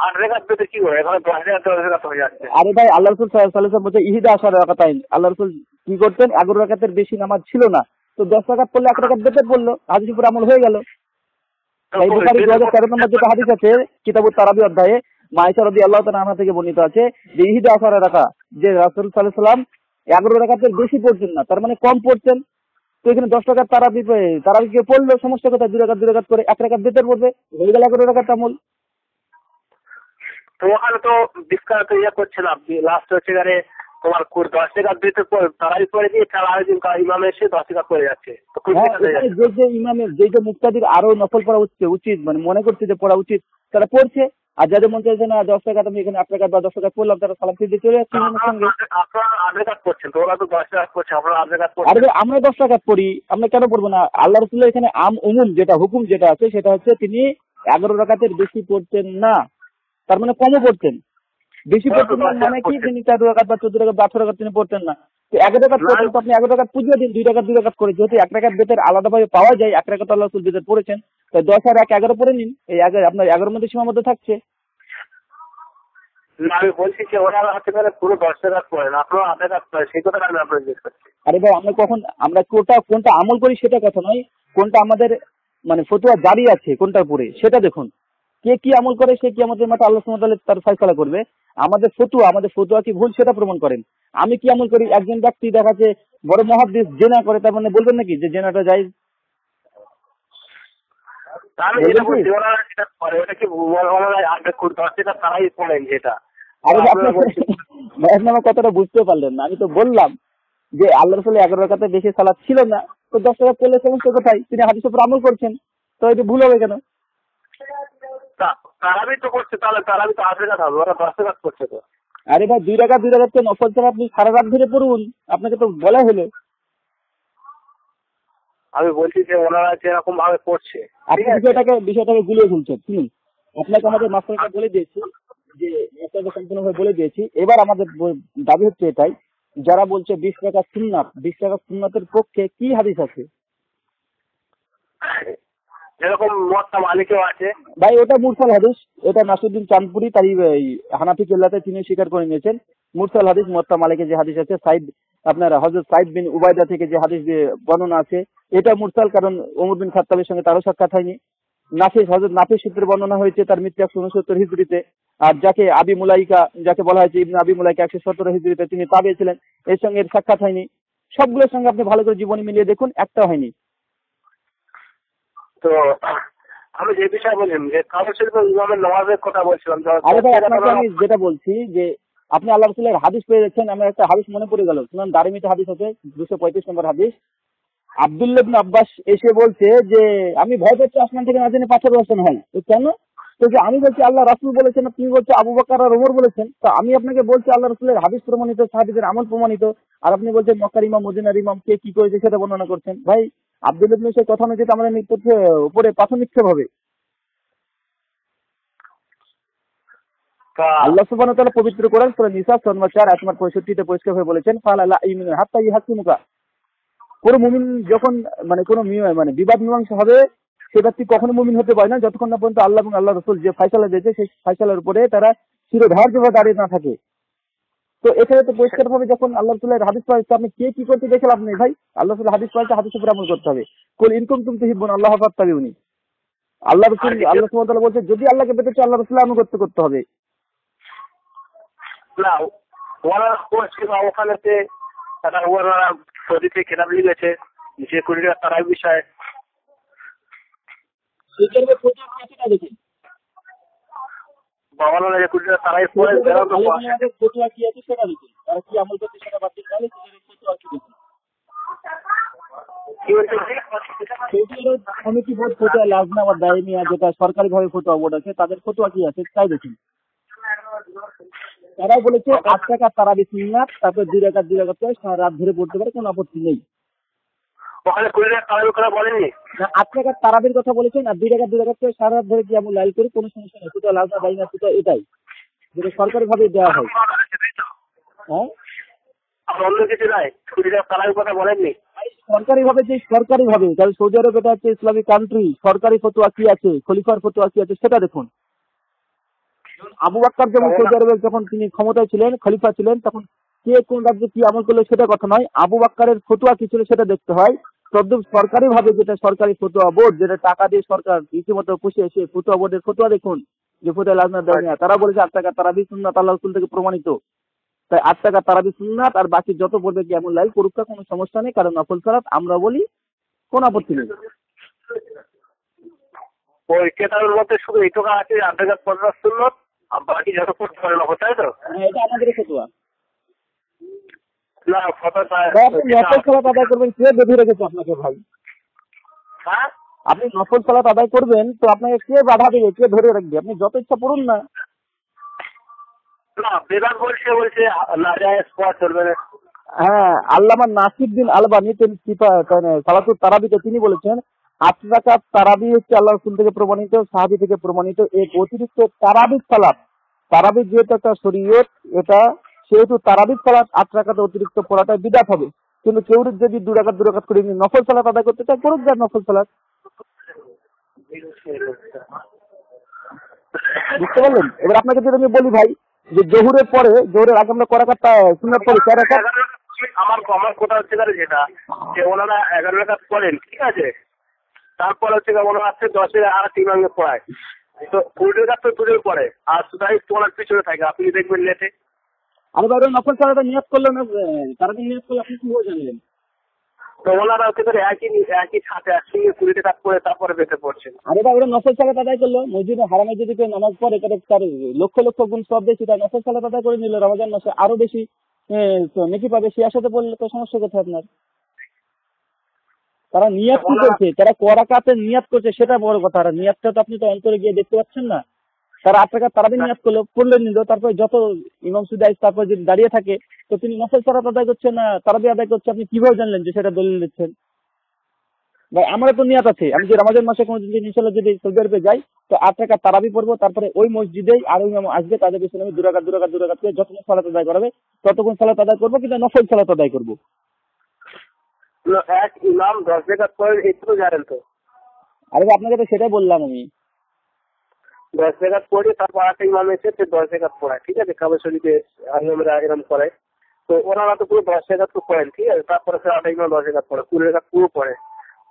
8 রেখাত পেতে কি হয়, এখন 10 রেখাত হয়ে যাচ্ছে। আরে ভাই আল্লাহ রাসূল সাল্লাল্লাহু আলাইহি ওয়াসাল্লাম বলছে ইহদা আশারা রাকাতাইন। আল্লাহ রাসূল কি করতেন? 11 রাকাতের বেশি নামাজ ছিল না, তো 10 রাকাত পড়লে 1 রাকাত বেতন পড়লো, হাদিস উপর আমল হয়ে গেল। তাই বুখারী 2013 নম্বর যেটা হাদিস আছে কিতাবুত তারাবি অধ্যায়ে, মাইশা রাদিয়াল্লাহু তাআলা আনহা থেকে বর্ণিত আছে যে ইহদা আশারা রাকা, যে রাসূল সাল্লাল্লাহু আলাইহি ওয়াসাল্লাম 11 রাকাতের বেশি পড়তেন না, তার মানে কম পড়তেন। তো এখানে 10 রাকাত তারাবি কে পড়লো, সমস্ত কথা 2 রাকাত করে 1 রাকাত বেতন পড়বে, হয়ে গেল 11 রাকাত আমল। তো ওখানে তো ডিসকাস তো ইয়ে করছিল আপনি, লাস্ট হচ্ছে এখানে তোমার 10 টাকা দিতে তারাই করে দিয়ে তারা আরেকদিন ইমাম এসে 10 টাকা করে যাচ্ছে। তো যে ইমামের যে মুক্তাদির আরো নফল পড়া উচিত মানে মনে করছে যে পড়া উচিত, তারা পড়ছে। আর যাদের মনে চাইছে না 10 টাকা আমি এখানে 8 টাকা বা 10 টাকা পড়লাম, তারা সালাম ফিরে চলে যাচ্ছে ইমামের সঙ্গে। আপনারা 8 টাকা করছেন, তো ওরা তো 10 টাকা করছে, আপনারা 8 টাকা করছেন। আরে আমরা 10 টাকা পড়ি, আমরা কেন পড়বো না? আল্লাহ রাসূলের এখানে উমুম যেটা হুকুম যেটা আছে সেটা হচ্ছে তিনি 11 রাকাতের বেশি পড়তেন না, তার মানে কমও পড়তেন। বেশি পড়তেন না মানে কি, তিনি 13 রাকাত বা 14 রাকাত বা 18 রাকাত তিনি পড়তেন না। তো 11 রাকাত পড়তেন, তো আপনি 11 রাকাত পুজিয়ে দিন, 2 রাকাত করে। যেহেতু 1 রাকাত বেতন আলাদাভাবে পাওয়া যায়, 1 রাকাত আল্লাহ রাসূল বেতন পড়েছেন, তাই 10 আর 1 11 পড়ে নিন। এই আপনার 11 মধ্যে সীমাবদ্ধ থাকছে। না, আমি বলছি যে ওরা হচ্ছে পুরো 10 টাকা পড়ে না, আপনারা 8 টাকা পড়ে, সেই কথাটা আমি আপনাকে জিজ্ঞেস করছি। আরে ভাই আমরা কোনটা আমল করি সেটা কথা নয়, কোনটা আমাদের মানে ফতোয়া জারি আছে কোনটার পরে সেটা দেখুন। কে কি আমল করে সে কি আমাদের মাথা আল্লাহ সুবহানাহু ওয়া তাআলা তার ফয়সালা করবে। আমাদের ফতোয়া কি ভুল সেটা প্রমাণ করেন। আমি কি আমল করি? একজন ব্যক্তি দেখাচ্ছে বড় মুহাদ্দিস জেনা করে, তার মানে বলবেন নাকি যে জেনাটা জায়েজ? আমি যেটা বলছি ওরা যেটা করে ওটা কি ওরা 10 টাকা তারাই পড়েন যেটা। আরে আপনি আমার কথাটা বুঝতে পারলেন না। আমি তো বললাম যে আল্লাহ রাসূল 11 রাকাতের বেশি সালাত ছিল না, তো 10 টাকা পড়লে সমস্ত কোথায়? তিনি হাদিসের উপর আমল করছেন, তো এটা ভুল হবে কেন? তারাবি তো করছে, তাহলে তারাবি তো 8 টাকা হবে, ওরা 10 টাকা করছে তো। আরে ভাই 2 রাকাত তো নফল ছাড়া আপনি সারা রাত ধরে পড়ুন, আপনাকে তো বলা হলো। আমি বলছি যে ওনারা যেরকম ভাবে করছে, আপনি বিষয়টাকে গুলিয়ে ফেলছেন। শুনুন, আপনাকে আমাদের মাস্টারকে বলে দিয়েছি, যে মাস্টারকে সম্পূর্ণভাবে বলে দিয়েছি। এবার আমাদের দাবি হচ্ছে এটাই, যারা বলছে 20 টাকা সুন্নাত, 20 টাকা সুন্নাতের পক্ষে কি হাদিস আছে? যেরকম মুয়াত্তা মালিকেও আছে ভাই, ওটা মুরসাল হাদিস। এটা নাসিরউদ্দিন চাঁদপুরি তার হানাফি কেল্লাতে তিনি স্বীকার করে নিয়েছেন। মুরসাল হাদিস মুয়াত্তা মালিকের যে হাদিস আছে, আপনার হযরত সাইদ বিন উবাইদা থেকে যে হাদিস বর্ণনা আছে, এটা মুরসাল, কারণ ওমর বিন খাত্তাবের সঙ্গে তারও সাক্ষাৎ হয়নি। হযরত নাফিস সূত্রে বর্ণনা হয়েছে, তার মৃত্যু 169 হিজরিতে। আর যাকে আবি মুলাইকা, যাকে বলা হয়েছে ইবনে আবি মুলাইকা, 117 হিজরিতে তিনি তাবে ছিলেন, এর সঙ্গে এর সাক্ষাৎ হয়নি। সবগুলোর সঙ্গে আপনি ভালো করে জীবনী মিলিয়ে দেখুন, একটা হয়নি। তো আমি যে বিষয় বললাম যে কাবা শরীফ ইমামের নামাজের কথা বলছিলাম। আরে ভাই, আপনাকে আমি যেটা বলছি যে আপনি আল্লাহ রাসূলের হাদিস পেয়ে যাচ্ছেন। আমার একটা হাদিস মনে পড়ে গেল, সুনান দারিমিতে হাদিস আছে 235 নম্বর হাদিস। আব্দুল্লাহ ইবনে আব্বাস এসে বলছে যে আমি ভয় পাচ্ছি আসমান থেকে না জানি পাথর বর্ষণ হয়। তো কেন? তো যে আমি বলছি আল্লাহ রাসূল বলেছেন, আপনি বলছে আবু বকর আর ওমর বলেছেন, তো আমি আপনাকে বলছি আল্লাহ রাসূলের হাদিস প্রমাণিত, সাহাবীদের আমল প্রমাণিত, আর আপনি বলছেন মক্কার ইমাম মদিনার ইমাম কে কি করেছে সেটা বর্ণনা করছেন। ভাই আব্দুল ইবনে সেই কথা অনুযায়ী তো আমাদের উপরে পাথর নিক্ষেপ হবে। আল্লাহ সুবহানাহু ওয়া তাআলা পবিত্র কোরআন সূরা নিসা 4 আয়াত নম্বর 65 তে পরিষ্কার হয়ে বলেছেন, ফালা লা ইমিনু হাত্তা ইহাকিমুকা। কোন মুমিন যখন কোন বিবাদ মীমাংসা হবে, সে ব্যক্তি কখনো মুমিন হতে পারে না যতক্ষণ না পর্যন্ত আল্লাহ এবং আল্লাহ রাসূল যে ফয়সালা দিয়েছে সেই ফয়সালার উপরে তারা চিরধার্যভাবে দাঁড়িয়ে না থাকে। তো এখানে তো পরিষ্কার ভাবে যখন আল্লাহ রাসূলের হাদিস পাওয়া যাচ্ছে, আপনি কে কি করতে দেখে লাভ নেই ভাই। আল্লাহ রাসূল হাদিস পাওয়া যাচ্ছে, হাদিসের উপর আমল করতে হবে। কুল ইন কুনতুম তুহিব্বুনা আল্লাহ ফাত্তাবিউনি। আল্লাহ রাসূল আল্লাহ সুবহানাহু ওয়া তাআলা বলছে যদি আল্লাহকে পেতে চাও আল্লাহ রাসূলের আনুগত্য করতে হবে। না ওরা ছিল ওখানেতে, তারা ওরা সৌদিতে কেতাব লিখেছে যে কুড়িটা তারাই বিষয় বাবা যে কুড়িটা তারাই পড়ে ফতোয়া কি আছে সেটা দেখুন, তারা কি আমল করতে সেটা বাতিল করে ফতোয়া কি দেখুন। কমিটি বোর্ড ফতোয়া লাজনা বা দায়মিয়া যেটা সরকারি ভাবে ফতোয়া বোর্ড আছে তাদের ফতোয়া কি আছে তাই দেখুন। তারা বলেছে 8 টাকা তারাবি সুন্নাত, তারপর 2 রাকাত করে সারা রাত ধরে পড়তে পারে, কোনো আপত্তি নেই। ওখানে কুড়িটা তারাবি কথা বলেননি, 8 টাকা তারাবির কথা বলেছেন, আর 2 রাকাত করে সারা রাত ধরে কি আমল লাইল করে কোনো সমস্যা নেই। ফতোয়া লাজনা দায়মিয়া ফতোয়া এটাই যেটা সরকারি ভাবে দেওয়া হয়। হ্যাঁ অন্য কিছু নাই, কুড়িটা তারাবি কথা বলেননি সরকারি ভাবে, কারণ সৌদি আরব এটা হচ্ছে ইসলামিক কান্ট্রি, সরকারি ফতোয়া কি আছে, খলিফার ফতোয়া কি আছে সেটা দেখুন। আবু বকর যেমন সৌদি আরবে যখন তিনি ক্ষমতায় ছিলেন, খলিফা ছিলেন, তখন কে কোন রাজ্যে কি আমল করলো সেটা কথা নয়, আবু বকরের ফতোয়া কি ছিল সেটা দেখতে হয়। তদ্রুপ সরকারি ভাবে যেটা সরকারি ফতোয়া বোর্ড, যেটা টাকা দিয়ে সরকার রীতিমতো পুষে এসে ফতোয়া বোর্ডের ফতোয়া দেখুন যে ফতোয়া লাজনা দায়মিয়া, তারা বলেছে 8 টাকা তারাবি সুন্নাত আল্লাহ রাসূল থেকে প্রমাণিত। তাই 8 টাকা তারাবি সুন্নাত, আর বাকি যত পড়বে কি এমন লাইল করুক কোনো সমস্যা নেই, কারণ নফল সালাত আমরা বলি কোন আপত্তি নেই। ওই কেতাবের মধ্যে শুধু এইটুকু আছে 8 টাকা 50 সুন্নাত, আর বাকি যত পড়তে পারে না, তাই তো? এটা আমাদের ফতোয়া না ফতোয়া নফল সালাত আদায় করবেন কে বেঁধে রেখেছে আপনাকে ভাই? হ্যাঁ আপনি নফল সালাত আদায় করবেন তো আপনাকে কে বাধা দেবে, কে ধরে রাখবে? আপনি যত ইচ্ছা পড়ুন না। না বেদাত বলছে না যায় পড়া চলবে না। হ্যাঁ আল্লামা নাসিরউদ্দিন আলবানী সালাতুত তারাবিতে তিনি বলেছেন 8 রাকাত তারাবি হচ্ছে আল্লাহ রাসূল থেকে প্রমাণিত, সাহাবী থেকে প্রমাণিত। এর অতিরিক্ত তারাবি সালাত, তারাবি যেহেতু একটা শরীয়ত, এটা সেহেতু তারাবি সালাত 8 রাকাত অতিরিক্ত পড়াটা বিদআত হবে। কিন্তু কেউ যদি 2 রাকাত করে নফল সালাত আদায় করতে চায় করুক, যার নফল সালাত। বুঝতে পারলেন? এবার আপনাকে যদি আমি বলি ভাই যে জোহরের আগে আমরা করাকাত সুন্নাত পড়ি 4 রাকাত, আমার কথা হচ্ছে যেটা যে ওনারা 11 রাকাত পড়েন, ঠিক আছে, তারপর হচ্ছে ওনারা আছে 10 আর 3 ভাগে পড়ায়, তো 20 রাকাত তো দুটোই পড়ে, আর সুদাই তোমার পিছনে থাকে, আপনি দেখবেন নেটে। আমি ভাবলাম নফল সালাত নিয়ত করলেন না, তারাবি নিয়ত করলে আপনি কি হয়ে জানলেন? তো ওনারা হচ্ছে একই সাথে একসঙ্গে 20 রাকাত পড়ে তারপরে বেঁচে পড়ছেন। আরে ভাই ওরা নফল সালাত আদায় করলো, মসজিদে হারামে যদি কেউ নামাজ পড়ে তার লক্ষ লক্ষ গুণ সব বেশি, তার নফল সালাত আদায় করে নিল রমজান মাসে আরো বেশি নেকি পাবে, সে সাথে পড়লে তো সমস্যা কোথায় আপনার? তারা নিয়াত কি করছে, তারা করাকাতে নিয়াত করছে সেটা বড় কথা। আর নিয়াতটা তো আপনি তো অন্তরে গিয়ে দেখতে পাচ্ছেন না। তারা 8 রাকাত তারাবি নিয়াত করলো, পড়লে নিল, তারপরে যত ইমাম সুদাই তারপর যদি দাঁড়িয়ে থাকে তো তিনি নফল সালাত আদায় করছেন না তারাবি আদায় করছে, আপনি কিভাবে জানলেন যে সেটা দলিল দিচ্ছেন? ভাই আমারও তো নিয়াত আছে, আমি যে রমজান মাসে কোনোদিন ইনশাআল্লাহ যদি সৌদি আরবে যাই তো 8 রাকাত তারাবি পড়বো, তারপরে ওই মসজিদেই আরো ইমাম আসবে, তাদের পিছনে আমি 2 রাকাত করে যতক্ষণ সালাত আদায় করাবে ততক্ষণ সালাত আদায় করবো, কিন্তু নফল সালাত আদায় করবো। এক ইমাম 10 রাকাত পড়েন, এইটুকু জানেন তো? আরে আপনাকে তো সেটাই বললাম আমি, 10 রাকাত পড়ে তারপর একটা ইমাম এসে 10 রাকাত পড়ায়, ঠিক আছে, কাবা শরীফে ইমামরা এরকম করে, তো ওনারা তো পুরো 10 রাকাত তো পড়েন, ঠিক আছে, তারপরে সে আটা ইমাম 10 রাকাত পড়ে, 20 রাকাত পুরো পড়ে।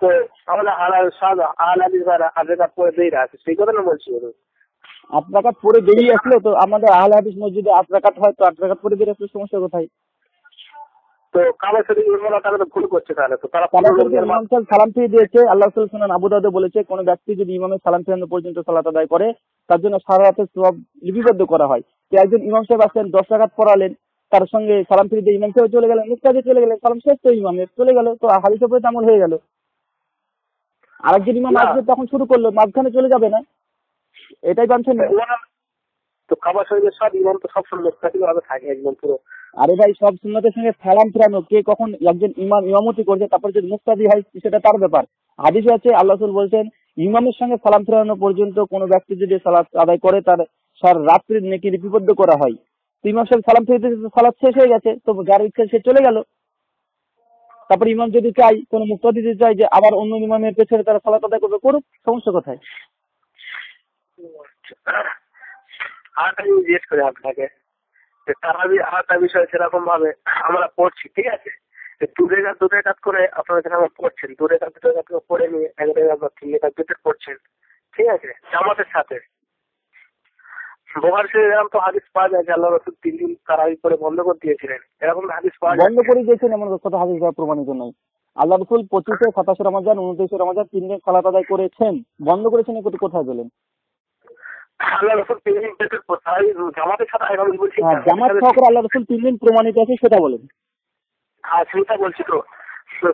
তো আমাদের আট রাকাত পড়ে বেরিয়ে আসে, সেই কথা না বলছি। 8 রাকাত পড়ে বেরিয়ে আসলো তো আমাদের আহলে হাদিস মসজিদে 8 রাকাত হয়, তো 8 রাকাত পড়ে বেরিয়ে আসলে সমস্যা কোথায়? তো কাবা শরীফ ইমামরা তারা তো ভুল করছে, তাহলে তো তারা ইমাম সাহেব সালাম ফিরিয়ে দিয়েছে। আল্লাহ রাসূল সুনান আবু দাউদে বলেছে কোন ব্যক্তি যদি ইমামের সালাম ফিরানো পর্যন্ত সালাত আদায় করে তার জন্য সারা রাতের সওয়াব লিপিবদ্ধ করা হয়। তো একজন ইমাম সাহেব আসলেন 10 রাকাত পড়ালেন, তার সঙ্গে সালাম ফিরিয়ে দিয়ে ইমাম সাহেব চলে গেলেন, মুক্তাদি চলে গেলেন, সালাম শেষ তো ইমামের চলে গেল, তো হাদিসের উপরে আমল হয়ে গেল। আরেকজন ইমাম আসবে তখন শুরু করলো, মাঝখানে চলে যাবে না। এটাই জানছেন না? তো কাবা শরীফের সব ইমাম তো সবসময় মুস্তাকিল ভাবে থাকে একদম পুরো। আরে ভাই, সব সুন্নতের সঙ্গে সালাম ফেরানো, কে কখন একজন ইমাম ইমামতি করছে তারপর যদি মুক্তাদি হয় সেটা তার ব্যাপার। হাদিস আছে আল্লাহ রাসূল বলছেন ইমামের সঙ্গে সালাম ফেরানো পর্যন্ত কোনো ব্যক্তি যদি সালাত আদায় করে তার সার রাত্রির নেকি লিপিবদ্ধ করা হয়। তো ইমাম সাহেব সালাম ফেরাতে সালাত শেষ হয়ে গেছে, তো যার ইচ্ছা সে চলে গেল। তারপর ইমাম যদি চাই, কোনো মুক্তাদি যদি চাই যে আবার অন্য ইমামের পেছনে তারা সালাত আদায় করবে, করুক, সমস্যা কোথায়? আরেকটা জিনিস জিজ্ঞেস করি আপনাকে, তারাবি আরেকটা বিষয় সেরকম ভাবে আমরা পড়ছি, ঠিক আছে, দু রেখাত করে আপনারা যেখানে পড়ছেন, দু রেখাত করে পড়ে নিয়ে এক রেখাত বা 3 রেখাত ভিতরে পড়ছেন, ঠিক আছে, জামাতের সাথে। বুখারী শরীফে এরকম তো হাদিস পাওয়া যায় যে আল্লাহ রাসূল 3 দিন তারাবি পড়ে বন্ধ করে দিয়েছিলেন, এরকম হাদিস পাওয়া যায়? বন্ধ করে দিয়েছেন এমন কথা হাদিস দ্বারা প্রমাণিত নয়। আল্লাহ রাসূল 25 27 রমজান 29 রমজান 3 দিন সালাত আদায় করেছেন, বন্ধ করেছেন এই কথা কোথায় বলেন? আল্লাহ রাসূল 3 দিন তারাবি জামাতের সাথে আমি বলছি, হ্যাঁ, জামাত সহকারে আল্লাহ রাসূল 3 দিন প্রমাণিত আছে সেটা বলেন। হ্যাঁ সেটা বলছি তো।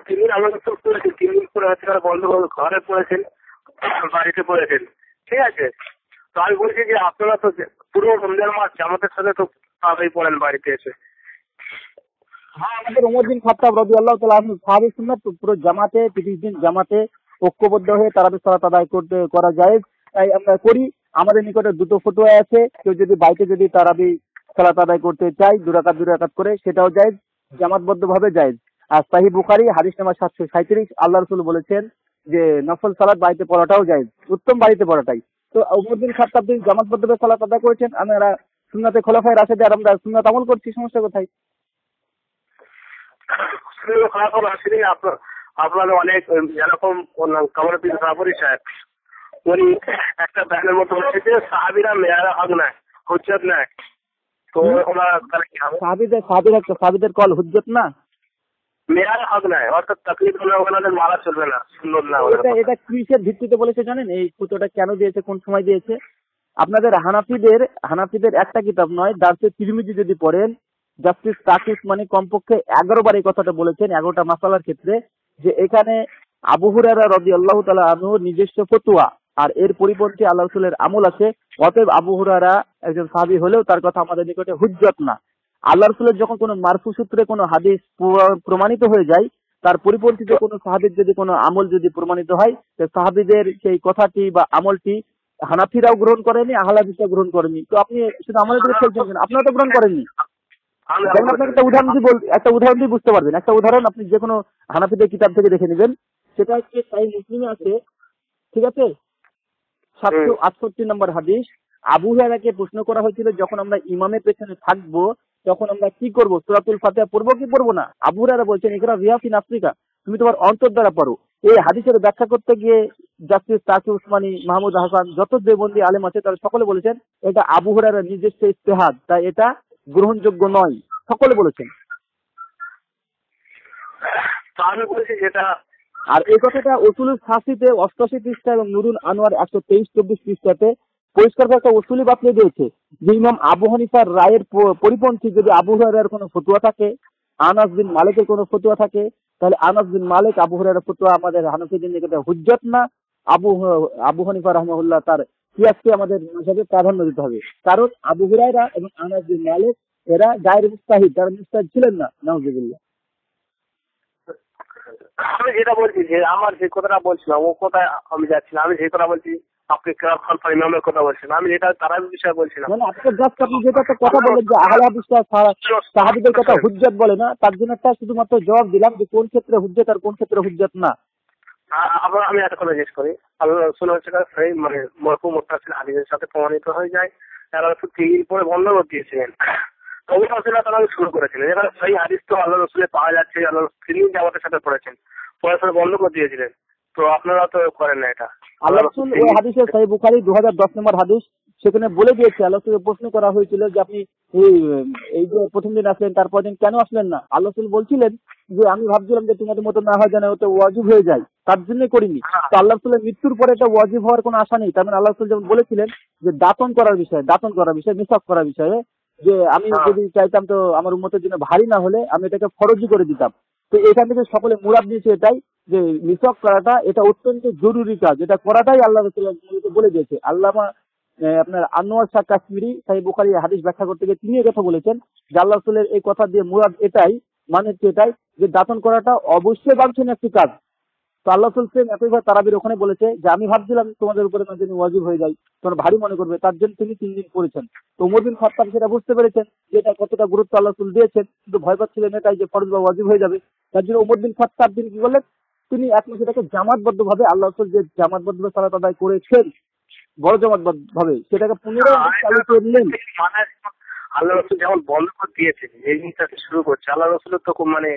3 দিন আল্লাহ রাসূল পড়েছেন, 3 দিন পরে হচ্ছে বন্ধ করে ঘরে পড়েছেন, বাড়িতে পড়েছেন, ঠিক আছে। তো আমি বলছি যে আপনারা তো পুরো রমজান মাস জামাতের সাথে তো তারাবি পড়েন বাড়িতে এসে। হ্যাঁ, আমাদের ওমর বিন খাত্তাব রাদিয়াল্লাহু তাআলা আনহু সাহাবী সুন্নাত পুরো জামাতে 30 দিন জামাতে ঐক্যবদ্ধ হয়ে তারাবি সালাত আদায় করা যায়, তাই আমরা করি। আমাদের নিকটে দুটো ফতোয়া আছে, কেউ যদি বাড়িতে যদি তারাবি সালাত আদায় করতে চায় 2 রাকাত করে সেটাও জায়েজ, জামাতবদ্ধ ভাবে জায়েজ। আর সহিহ বুখারী হাদিস নাম্বার 737 আল্লাহ রাসূল বলেছেন যে নফল সালাত বাড়িতে পড়াটাও জায়েজ, উত্তম বাড়িতে পড়াটাই। তো ওমর বিন খাত্তাব তিনি জামাতবদ্ধ ভাবে সালাত আদায় করেছেন, আমরা সুন্নাতে খোলাফায়ে রাশিদিন আমরা সুন্নাত আমল করছি, সমস্যা কোথায়? আপনাদের অনেক যেরকম কামারুদ্দিন সাহাবুরী সাহেব, উনি একটা ব্যানের মতো হচ্ছে যে সাহাবীরা মেয়ারা হক নাই, হুজ্জত নাই। তো ওনারা সাহাবীদের কল হুজ্জত না, মেয়ারা হক নাই, অর্থাৎ তাকলিদ হলে ওনাদের মারা চলবে না, সুন্নত না। এটা কিসের ভিত্তিতে বলেছে জানেন? এই ফুটোটা কেন দিয়েছে, কোন সময় দিয়েছে? আপনাদের হানাফিদের একটা কিতাব নয়, দারসে তিরমিজি যদি পড়েন, জাস্টিস তাকি উসমানী কমপক্ষে 11 বার এই কথাটা বলেছেন 11টা মাসালার ক্ষেত্রে, যে এখানে আবু হুরায়রা রাদিয়াল্লাহু তাআলা আনহু নিজস্ব ফতোয়া আর এর পরিপন্থী আল্লাহ রাসূলের আমল আছে, অতএব আবু হুরায়রা একজন সাহাবী হলেও তার কথা আমাদের নিকটে হুজ্জত না। আল্লাহ রাসূলের যখন কোনো মারফু সূত্রে কোনো হাদিস প্রমাণিত হয়ে যায়, তার পরিপন্থীতে কোনো সাহাবীর যদি কোনো আমল যদি প্রমাণিত হয়, তো সাহাবীদের সেই কথাটি বা আমলটি হানাফিরাও গ্রহণ করেনি, আহলে হাদিসরাও গ্রহণ করেনি। তো আপনি শুধু আমাদের দিকে খেলছেন, আপনারা তো গ্রহণ করেননি। আপনাকে একটা উদাহরণ দিয়ে বুঝতে পারবেন। একটা উদাহরণ আপনি যে কোনো হানাফিদের কিতাব থেকে দেখে নেবেন, সেটা হচ্ছে সহিহ মুসলিমে আছে, ঠিক আছে, 768 নম্বর হাদিস। আবু হুরায়রাকে প্রশ্ন করা হয়েছিল যখন আমরা ইমামের পেছনে থাকবো তখন আমরা কি করব, সূরাতুল ফাতিহা পড়বো কি পড়বো না? আবু হুরায়রা বলছেন ইকরা রিয়াফিন আফ্রিকা, তুমি তোমার অন্তর দ্বারা পড়ো। এই হাদিসের ব্যাখ্যা করতে গিয়ে জাস্টিস তাকি উসমানী, মাহমুদ হাসান, যত দেওবন্দি আলেম আছে তারা সকলে বলেছেন এটা আবু হুরায়রার নিজস্ব ইজতিহাদ, তাই এটা গ্রহণযোগ্য নয়, সকলে বলেছেন। আমি বলছি যেটা, আর এই কথাটা উসুলুল ফাসিতে 88 পৃষ্ঠা এবং নুরুল আনোয়ার 123-24 পৃষ্ঠাতে পরিষ্কার একটা উসুলি বাতলে দিয়েছে যে ইমাম আবু হানিফার রায়ের পরিপন্থী যদি আবু হুরায়রার কোনো ফতোয়া থাকে, আনাস বিন মালিকের কোনো ফতোয়া থাকে, তাহলে আনাস বিন মালিক আবু হুরায়রার ফতোয়া আমাদের হানাফিদের নিকটে হুজ্জত না। আবু হানিফা রাহমাহুল্লাহ তার কিয়াসকে আমাদের মাযহাবে প্রাধান্য দিতে হবে, কারণ আবু হুরায়রা এবং আনাস বিন মালিক এরা গায়রে মুস্তাহিদ, তারা মুস্তাহিদ ছিলেন না, নাউজুবিল্লাহ। আমি যেটা বলছি যে আমার যে কথাটা বলছিলাম ও কথায় আমি যাচ্ছিলাম, আমি যে কথা বলছি আপনি খালফা ইমামের কথা বলছেন, আমি যেটা তারাবি বিষয়ে বলছিলাম। মানে আপনি জাস্ট আপনি যেটা একটা কথা বলেন যে আহলে হাদিসরা সাহাবীদের কথা হুজ্জত বলে না, তার জন্য একটা শুধুমাত্র জবাব দিলাম যে কোন ক্ষেত্রে হুজ্জত আর কোন ক্ষেত্রে হুজ্জত না। আবার আমি একটা কথা জিজ্ঞেস করি, আল্লাহ রাসূল হচ্ছে সেই মানে মরফু মুত্তাসিল হাদিসের সাথে প্রমাণিত হয়ে যায় আল্লাহ রাসূল 3 দিন পরে বন্ধ করে দিয়েছিলেন, তবে রাসূলুল্লাহ তাআলা শুরু করেছিলেন। এখানে সেই হাদিস তো আল্লাহ রাসূলের পাওয়া যাচ্ছে, আল্লাহ রাসূল 3 দিন জামাতের সাথে পড়েছেন, পরে বন্ধ করে দিয়েছিলেন, তো আপনারা তো করেন না এটা। আল্লাহ রাসূল ওই হাদিসে সহিহ বুখারী 2010 নম্বর হাদিস, সেখানে বলে দিয়েছে, আল্লাহ রাসূলকে প্রশ্ন করা হয়েছিল যে আপনি এই যে প্রথম দিন আসলেন তারপর দিন কেন আসলেন না? আল্লাহ রাসূল বলছিলেন যে আমি ভাবছিলাম যে তোমাদের মতো না হয় যেন ওটা ওয়াজিব হয়ে যায়, তার জন্যই করিনি। তো আল্লাহ রাসূলের মৃত্যুর পরে এটা ওয়াজিব হওয়ার কোনো আশা নেই। তার মানে আল্লাহ রাসূল যেমন বলেছিলেন যে দাতন করার বিষয়ে, মিসাক করার বিষয়ে, যে আমি যদি চাইতাম তো আমার উম্মতের জন্য ভারী না হলে আমি এটাকে ফরজি করে দিতাম। তো এখান থেকে সকলে মুরাদ দিয়েছে এটাই যে মিসাক করাটা এটা অত্যন্ত জরুরি কাজ, এটা করাটাই আল্লাহ রাসূল বলে দিয়েছে। আল্লামা আপনার আনোয়ার শাহ কাশ্মীরি সাহিহ বুখারী হাদিস ব্যাখ্যা করতে গিয়ে তিনি কথা বলেছেন যে আল্লাহ রাসূলের এই কথা দিয়ে মুরাদ এটাই, মানে এটাই যে দাফন করাটা অবশ্যই বাঞ্ছনীয় একটি কাজ। তো আল্লাহ রাসূল একইভাবে তারাবির ওখানে বলেছে যে আমি ভাবছিলাম তোমাদের উপরে যেন ওয়াজিব হয়ে যায়, তোমরা ভারী মনে করবে, তার জন্য তিনি 3 দিন পড়েছেন। তো ওমর বিন খাত্তাব সেটা বুঝতে পেরেছেন যে এটা কতটা গুরুত্ব আল্লাহ রাসূল দিয়েছেন, কিন্তু ভয় পাচ্ছিলেন এটাই যে ফরজ বা ওয়াজিব হয়ে যাবে। তার জন্য ওমর বিন খাত্তাব তিনি কি করলেন, তিনি এক মাস এটাকে জামাতবদ্ধ ভাবে আল্লাহ রাসূল যে জামাতবদ্ধ সালাত আদায় করেছেন বড় জামাতবদ্ধ ভাবে সেটাকে পুনরায় চালু করলেন। আল্লাহ রসুল যেমন বন্ধ করে দিয়েছেন এই জিনিসটাকে শুরু করছে, আল্লাহ রসুলের তো মানে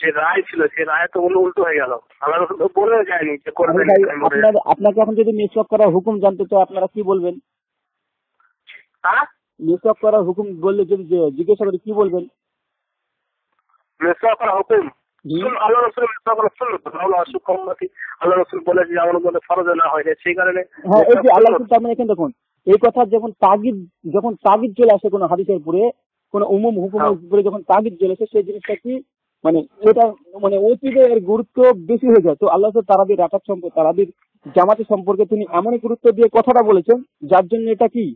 যে রায় ছিল সেই রায় তো উল্টো হয়ে গেল। আল্লাহ রসুল তো বলে যায়নি যে করবেন। আপনাকে এখন যদি মেসওয়াক করার হুকুম জানতে চাই আপনারা কি বলবেন? মেসওয়াক করার হুকুম বললে যদি জিজ্ঞাসা করে কি বলবেন? মেসওয়াক করার হুকুম আল্লাহ রসুল আল্লাহ রসুল বলে যে আমার মধ্যে ফরজ না হয় সেই কারণে। হ্যাঁ, এই যে আল্লাহ রসুল তার মানে এখানে দেখুন এই কথা যখন তাগিদ চলে আসে কোনো হাদিসের উপরে, কোনো উমুম হুকুমের উপরে যখন তাগিদ চলে আসে সেই জিনিসটা কি মানে এটা মানে অতীতে এর গুরুত্ব বেশি হয়ে যায়। তো আল্লাহ তারাবির রাকাত সম্পর্কে তারাবির জামাতের সম্পর্কে তিনি এমনই গুরুত্ব দিয়ে কথাটা বলেছেন যার জন্য এটা কি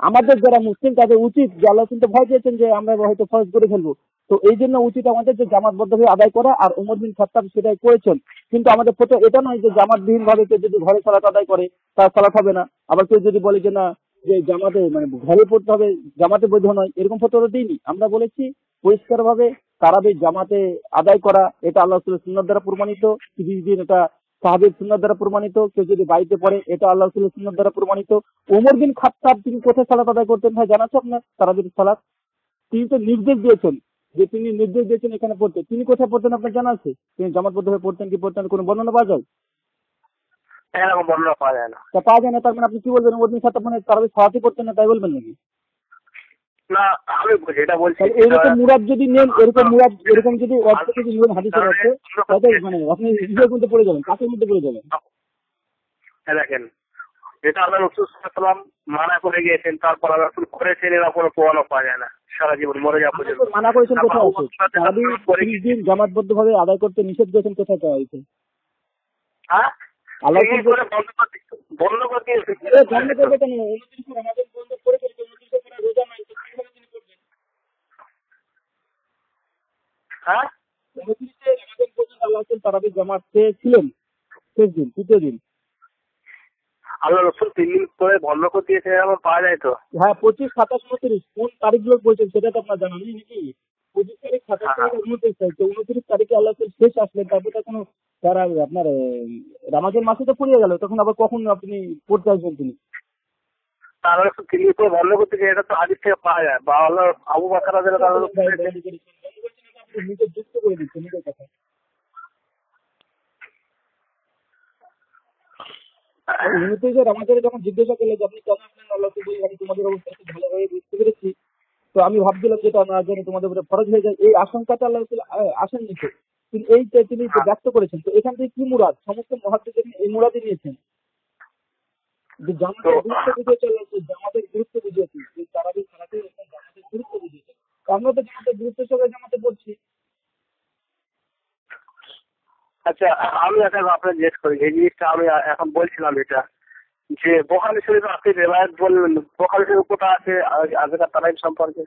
আমাদের যারা মুসলিম তাদের উচিত যে আল্লাহ কিন্তু ভয় পেয়েছেন যে আমরা হয়তো ফরজ করে ফেলবো, তো এই জন্য উচিত আমাদের যে জামাতবদ্ধ হয়ে আদায় করা, আর ওমর বিন খাত্তাব সেটাই করেছেন। কিন্তু আমাদের ফটো এটা নয় যে জামাতবিহীন ভাবে কেউ যদি ঘরে সালাত আদায় করে তার সালাত হবে না, আবার কেউ যদি বলে যে না যে জামাতে মানে ঘরে পড়তে হবে জামাতে বৈধ নয়, এরকম ফটো দিইনি। আমরা বলেছি পরিষ্কার ভাবে তারাবির জামাতে আদায় করা এটা আল্লাহ রাসূলের সুন্নাত দ্বারা প্রমাণিত, 30 দিন এটা সাহাবীর সুন্নাত দ্বারা প্রমাণিত, কেউ যদি বাড়িতে পড়ে এটা আল্লাহ রাসূলের সুন্নাত দ্বারা প্রমাণিত। ওমর বিন খাত্তাব তিনি কোথায় সালাত আদায় করতেন ভাই জানা আছে আপনার? তারাবির সালাত তিনি তো নির্দেশ দিয়েছেন যে তিনি নির্দেশ দিয়েছেন এখানে পড়তে, তিনি কোথায় পড়তেন আপনার জানা আছে? তিনি জামাতবদ্ধ হয়ে পড়তেন কি পড়তেন কোনো বর্ণনা পাওয়া যায়? এরকম বর্ণনা পাওয়া যায় না। তা পাওয়া যায় না তার মানে আপনি কি বলবেন ওমর বিন খাত্তাব মানে তারাবির সালাতই পড়তেন না তাই বলবেন নাকি? না আমি যেটা বলছি এরকম মুরাদ যদি নেন, এরকম যদি অর্থ যদি নেন হাদিসের অর্থে তাহলে মানে আপনি নিজের মধ্যে পড়ে যাবেন, কাকের মধ্যে পড়ে যাবেন। দেখেন যেটা আল্লাহ রাসূল সাল্লাল্লাহু আলাইহি ওয়াসাল্লাম মানা করে গিয়েছেন তারপর আল্লাহ রাসূল করেছেন এর কোনো প্রমাণ পাওয়া যায় না সারা জীবন মরে যাওয়া পর্যন্ত। মানা করেছেন কোথায় আছে? তারাবি 30 দিন জামাতবদ্ধ ভাবে আদায় করতে নিষেধ করেছেন কোথায় পাওয়া হয়েছে? হ্যাঁ আল্লাহ বন্ধ করে দিয়েছে। বন্ধ করবে কেন? 29 রমাদান বন্ধ করে ফেলছে, 29 করে রোজা নাই তো কিভাবে তিনি করবেন? হ্যাঁ 29 রমাদান পর্যন্ত আল্লাহ রাসূল তারাবি জামাত ছিলেন, শেষ দিন তৃতীয় দিন আল্লাহ রাসূল 3 দিন করে বন্ধ করে দিয়েছে এরকম পাওয়া যায় তো? হ্যাঁ 25, 27, 29 কোন তারিখগুলো বলছেন সেটা তো আপনার জানা নেই নাকি? 25 তারিখ, 27 তারিখ, 29 তারিখ। তো 29 তারিখে আল্লাহ রাসূল শেষ আসলেন, তারপর তো কোনো তারা আপনার রমাজান মাসে তো পড়ে গেল, তখন আবার কখন আপনি পড়তে আসবেন তিনি? তার 3 দিন করে বন্ধ করতে গিয়ে এটা তো হাদিস থেকে পাওয়া যায় বা আল্লাহ আবু বকর রাদিয়াল্লাহু আনহু নিজে যুক্ত করে দিচ্ছেন নিজের কথা। রমাজানে যখন জিজ্ঞাসা করলে যে আপনি কেন আসলেন, আল্লাহ বলি আমি তোমাদের অবস্থা ভালোভাবে বুঝতে পেরেছি, তো আমি ভাবছিলাম যেটা না জানি তোমাদের উপরে ফরজ হয়ে যায়, এই আশঙ্কাটা আল্লাহ আসেননি তো তিনি ব্যক্ত করেছেন। তো এখান থেকে কি মুরাদ? সমস্ত মুহাদ্দিসিন এই মুরাদই নিয়েছেন যে জামাতের গুরুত্ব বুঝিয়েছে, জামাতের গুরুত্ব বুঝিয়েছে, তারাবির সালাতে জামাতের গুরুত্ব বুঝিয়েছে। আমরা তো জামাতের গুরুত্বের সঙ্গে জামাতে পড়ছি। আচ্ছা আমি একটা আপনার জিজ্ঞেস করি এই জিনিসটা আমি এখন বলছিলাম এটা যে বুখারী শরীফে আপনি রিওয়ায়াত বললেন বুখারী শরীফ কোথা আছে আগেকার তারাবির সম্পর্কে?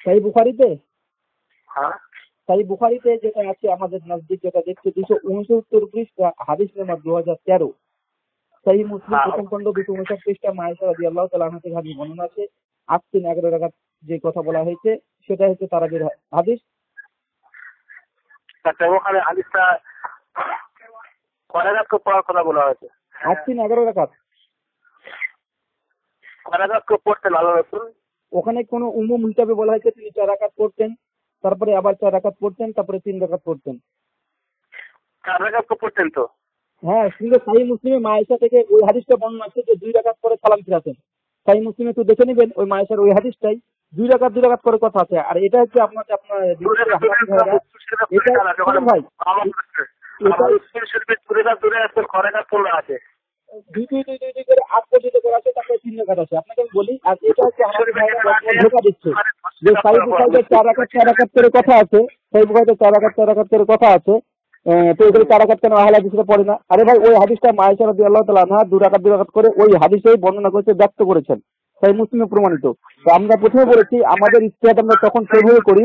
সহিহ বুখারীতে? হ্যাঁ সহিহ বুখারীতে যেটা আছে আমাদের নজদিক যেটা দেখছি 269 পৃষ্ঠা হাদিস নাম্বার 2013। সহিহ মুসলিম প্রথম খণ্ড 259 পৃষ্ঠা আয়েশা রাদিয়াল্লাহু তাআলা আনহা থেকে হাদিস বর্ণনা আছে 8-11 রাকাত যে কথা বলা হয়েছে সেটা হচ্ছে তারাবির হাদিস। আচ্ছা ওখানে হাদিসটা কয় রাকাত পড়ার কথা বলা হয়েছে? 8-11 রাকাত। কয় রাকাত পড়তেন আল্লাহ রাসূল? ওখানে কোনো উমুম হিসাবে বলা হয়েছে তিনি 4 রাকাত পড়তেন, তারপরে আবার 4 রাকাত পড়তেন, তারপরে 3 রাকাত পড়তেন। 4 রাকাত পড়তেন তো? হ্যাঁ, কিন্তু সহিহ মুসলিমে মায়েশা থেকে ওই হাদিসটা বর্ণনা আছে যে 2 রাকাত পরে সালাম ফিরাতেন। সহিহ মুসলিমে তো দেখে নেবেন ওই মায়েশার ওই হাদিসটাই 2 রাকাত করে কথা আছে। আর এটা হচ্ছে আপনার এটা ভাই আছে দুই করে 8 পর্যন্ত করা আছে, তারপরে 3 রাকাত আছে। আপনাকে আমি বলি আর এটা হচ্ছে আমাদের ধোঁকা দিচ্ছে যে সহিহ বুখারীতে 4 রাকাত করে কথা আছে, সহিহ বুখারীতে 4 রাকাত করে কথা আছে। তো এখানে 4 রাকাত কেন আহলে হাদিসরা পড়ে না? আরে ভাই ওই হাদিসটা মায়েশা রাদিয়াল্লাহু তাআলা আনহা 2 রাকাত করে ওই হাদিসেই বর্ণনা করেছে, ব্যক্ত করেছেন, তাই মুসলিমে প্রমাণিত। তো আমরা প্রথমে বলেছি আমাদের ইজতিহাদ আমরা তখন সেভাবে করি,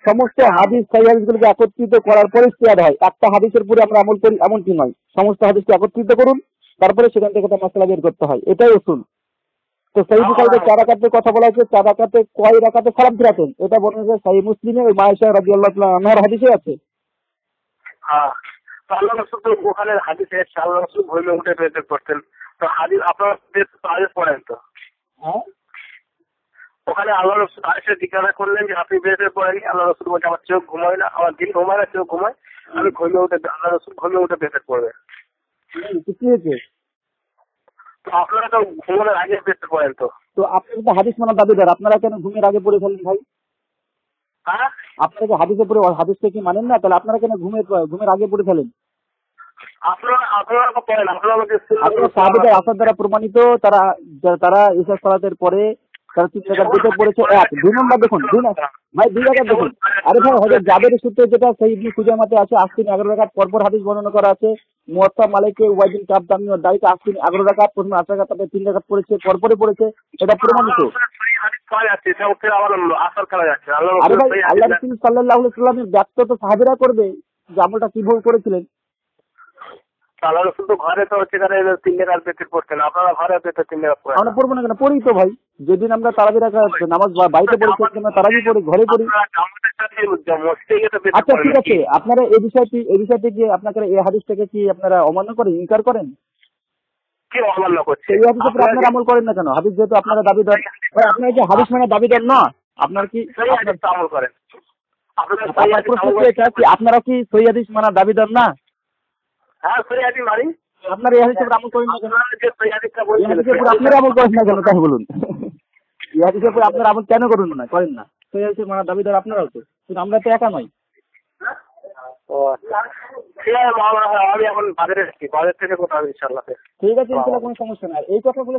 সমস্ত হাদিস সহিহ হাদিসগুলোকে একত্রিত করার পরে ইজতিহাদ হয়। একটা হাদিসের উপরে আমরা আমল করি এমনটি নয়, সমস্ত হাদিসকে একত্রিত করুন, তারপরে সেখান থেকে একটা মাসআলা বের করতে হয়, এটাই উসুল। তো সহিহ বুখারীতে 4 রাকাতের কথা বলা হয়েছে, 4 রাকাতে কয় রাকাতে সালাম ফিরাতেন এটা বর্ণনা আছে সহিহ মুসলিমে, ওই মায়েশা রাদিয়াল্লাহু তাআলা আনহার হাদিসে আছে। হ্যাঁ, তো আল্লাহ রাসূল তো ওখানে হাদিসে এসেছে আল্লাহ রাসূল ভূমি উঠে বের করতেন। তো হাদিস আপনারা আদেশ পড়েন তো? হ্যাঁ, ওখানে আল্লাহ রাসূল এসে জিজ্ঞাসা করলেন যে আপনি বের পড়েনি? আল্লাহ রাসূল বলছে আমার চোখ ঘুমায় না, আমার দিন ঘুমায় না, চোখ ঘুমায়, আমি ঘুমিয়ে উঠে আল্লাহ রাসূল ঘুমিয়ে উঠে বের পড়বে। কি হয়েছে? তো আপনারা তো ঘুমানোর আগে বের পড়েন তো? তো আপনারা তো হাদিস মানার দাবিদার, আপনারা কেন ঘুমের আগে পড়ে ফেলেন ভাই? হ্যাঁ, আপনারা কি হাদিসে পড়ে হাদিসটা কি মানেন না? তাহলে আপনারা কেন ঘুমের আগে পড়ে ফেলেন? আপনারা পড়েন, আপনারা আপনারা সাহাবীদের আসার দ্বারা প্রমাণিত, তারা ঈশা সালাতের পরে তারা 3 রাকাত বেতর পড়েছে। 1 2 নম্বর দেখুন, ভাই 2 রাকাত দেখুন। আরে ভাই হযরত জাবেরের সূত্রে যেটা সহিহ ইবনে খুজাইমাতে আছে, আজকে 11 রাকাত পরপর হাদিস বর্ণনা করা আছে। মুয়াত্তা মালিকে ওয়াইদ বিন কাব দামি ওর দাইতে আজকে 11 রাকাত, প্রথমে 8 রাকাত, তারপরে 3 রাকাত পড়েছে, পরপরই পড়েছে, এটা প্রমাণিত। আরে ভাই আল্লাহ রাসূল সাল্লাল্লাহু আলাইহি ওয়াসাল্লামের ব্যক্ত তো সাহাবীরা করবে যে আমলটা কিভাবে করেছিলেন। আল্লাহ রাসূল তো ঘরে তো সেখানে 3 রাকাত বের করতেন, আপনারা ঘরে বের 3 রাকাত পড়েন। আমরা পড়বো না কেন? পড়ি তো ভাই, যেদিন আমরা তারাবি নামাজ বাড়িতে পড়ি সেদিন তারাবি পড়ি, ঘরে পড়ি। আচ্ছা ঠিক আছে, আপনারা এই বিষয়টি কি আপনারা এই হাদিসটাকে কি আপনারা অমান্য করেন, ইনকার করেন? কি অমান্য করছে? এই হাদিসের উপর আপনারা আমল করেন না কেন? হাদিস যেহেতু আপনারা দাবিদার, আপনারা কি হাদিস মানে দাবিদার না? আপনারা কি আমল করেন? আপনার প্রশ্ন কি এটা কি আপনারা কি সহিহ হাদিস মানার দাবিদার না? হ্যাঁ, সহিহ হাদিস মানি। আপনারা এই হাদিসের উপর আমল করেন না কেন? যে সহিহ হাদিসটা এই হাদিসের উপর আপনারা আমল করেন না কেন তাই বলুন? এই হাদিসের উপর আপনারা আমল কেন করেন না? সহিহ হাদিস মানার দাবিদার আপনারাও তো, কিন্তু আমরা তো একা নই। ঠিক আছে, আমি এখন বাজারে এসেছি, বাজার থেকে কোথাও ইনশাআল্লাহ। ঠিক আছে, ইনশাআল্লাহ কোনো সমস্যা নাই। এই কথা বলে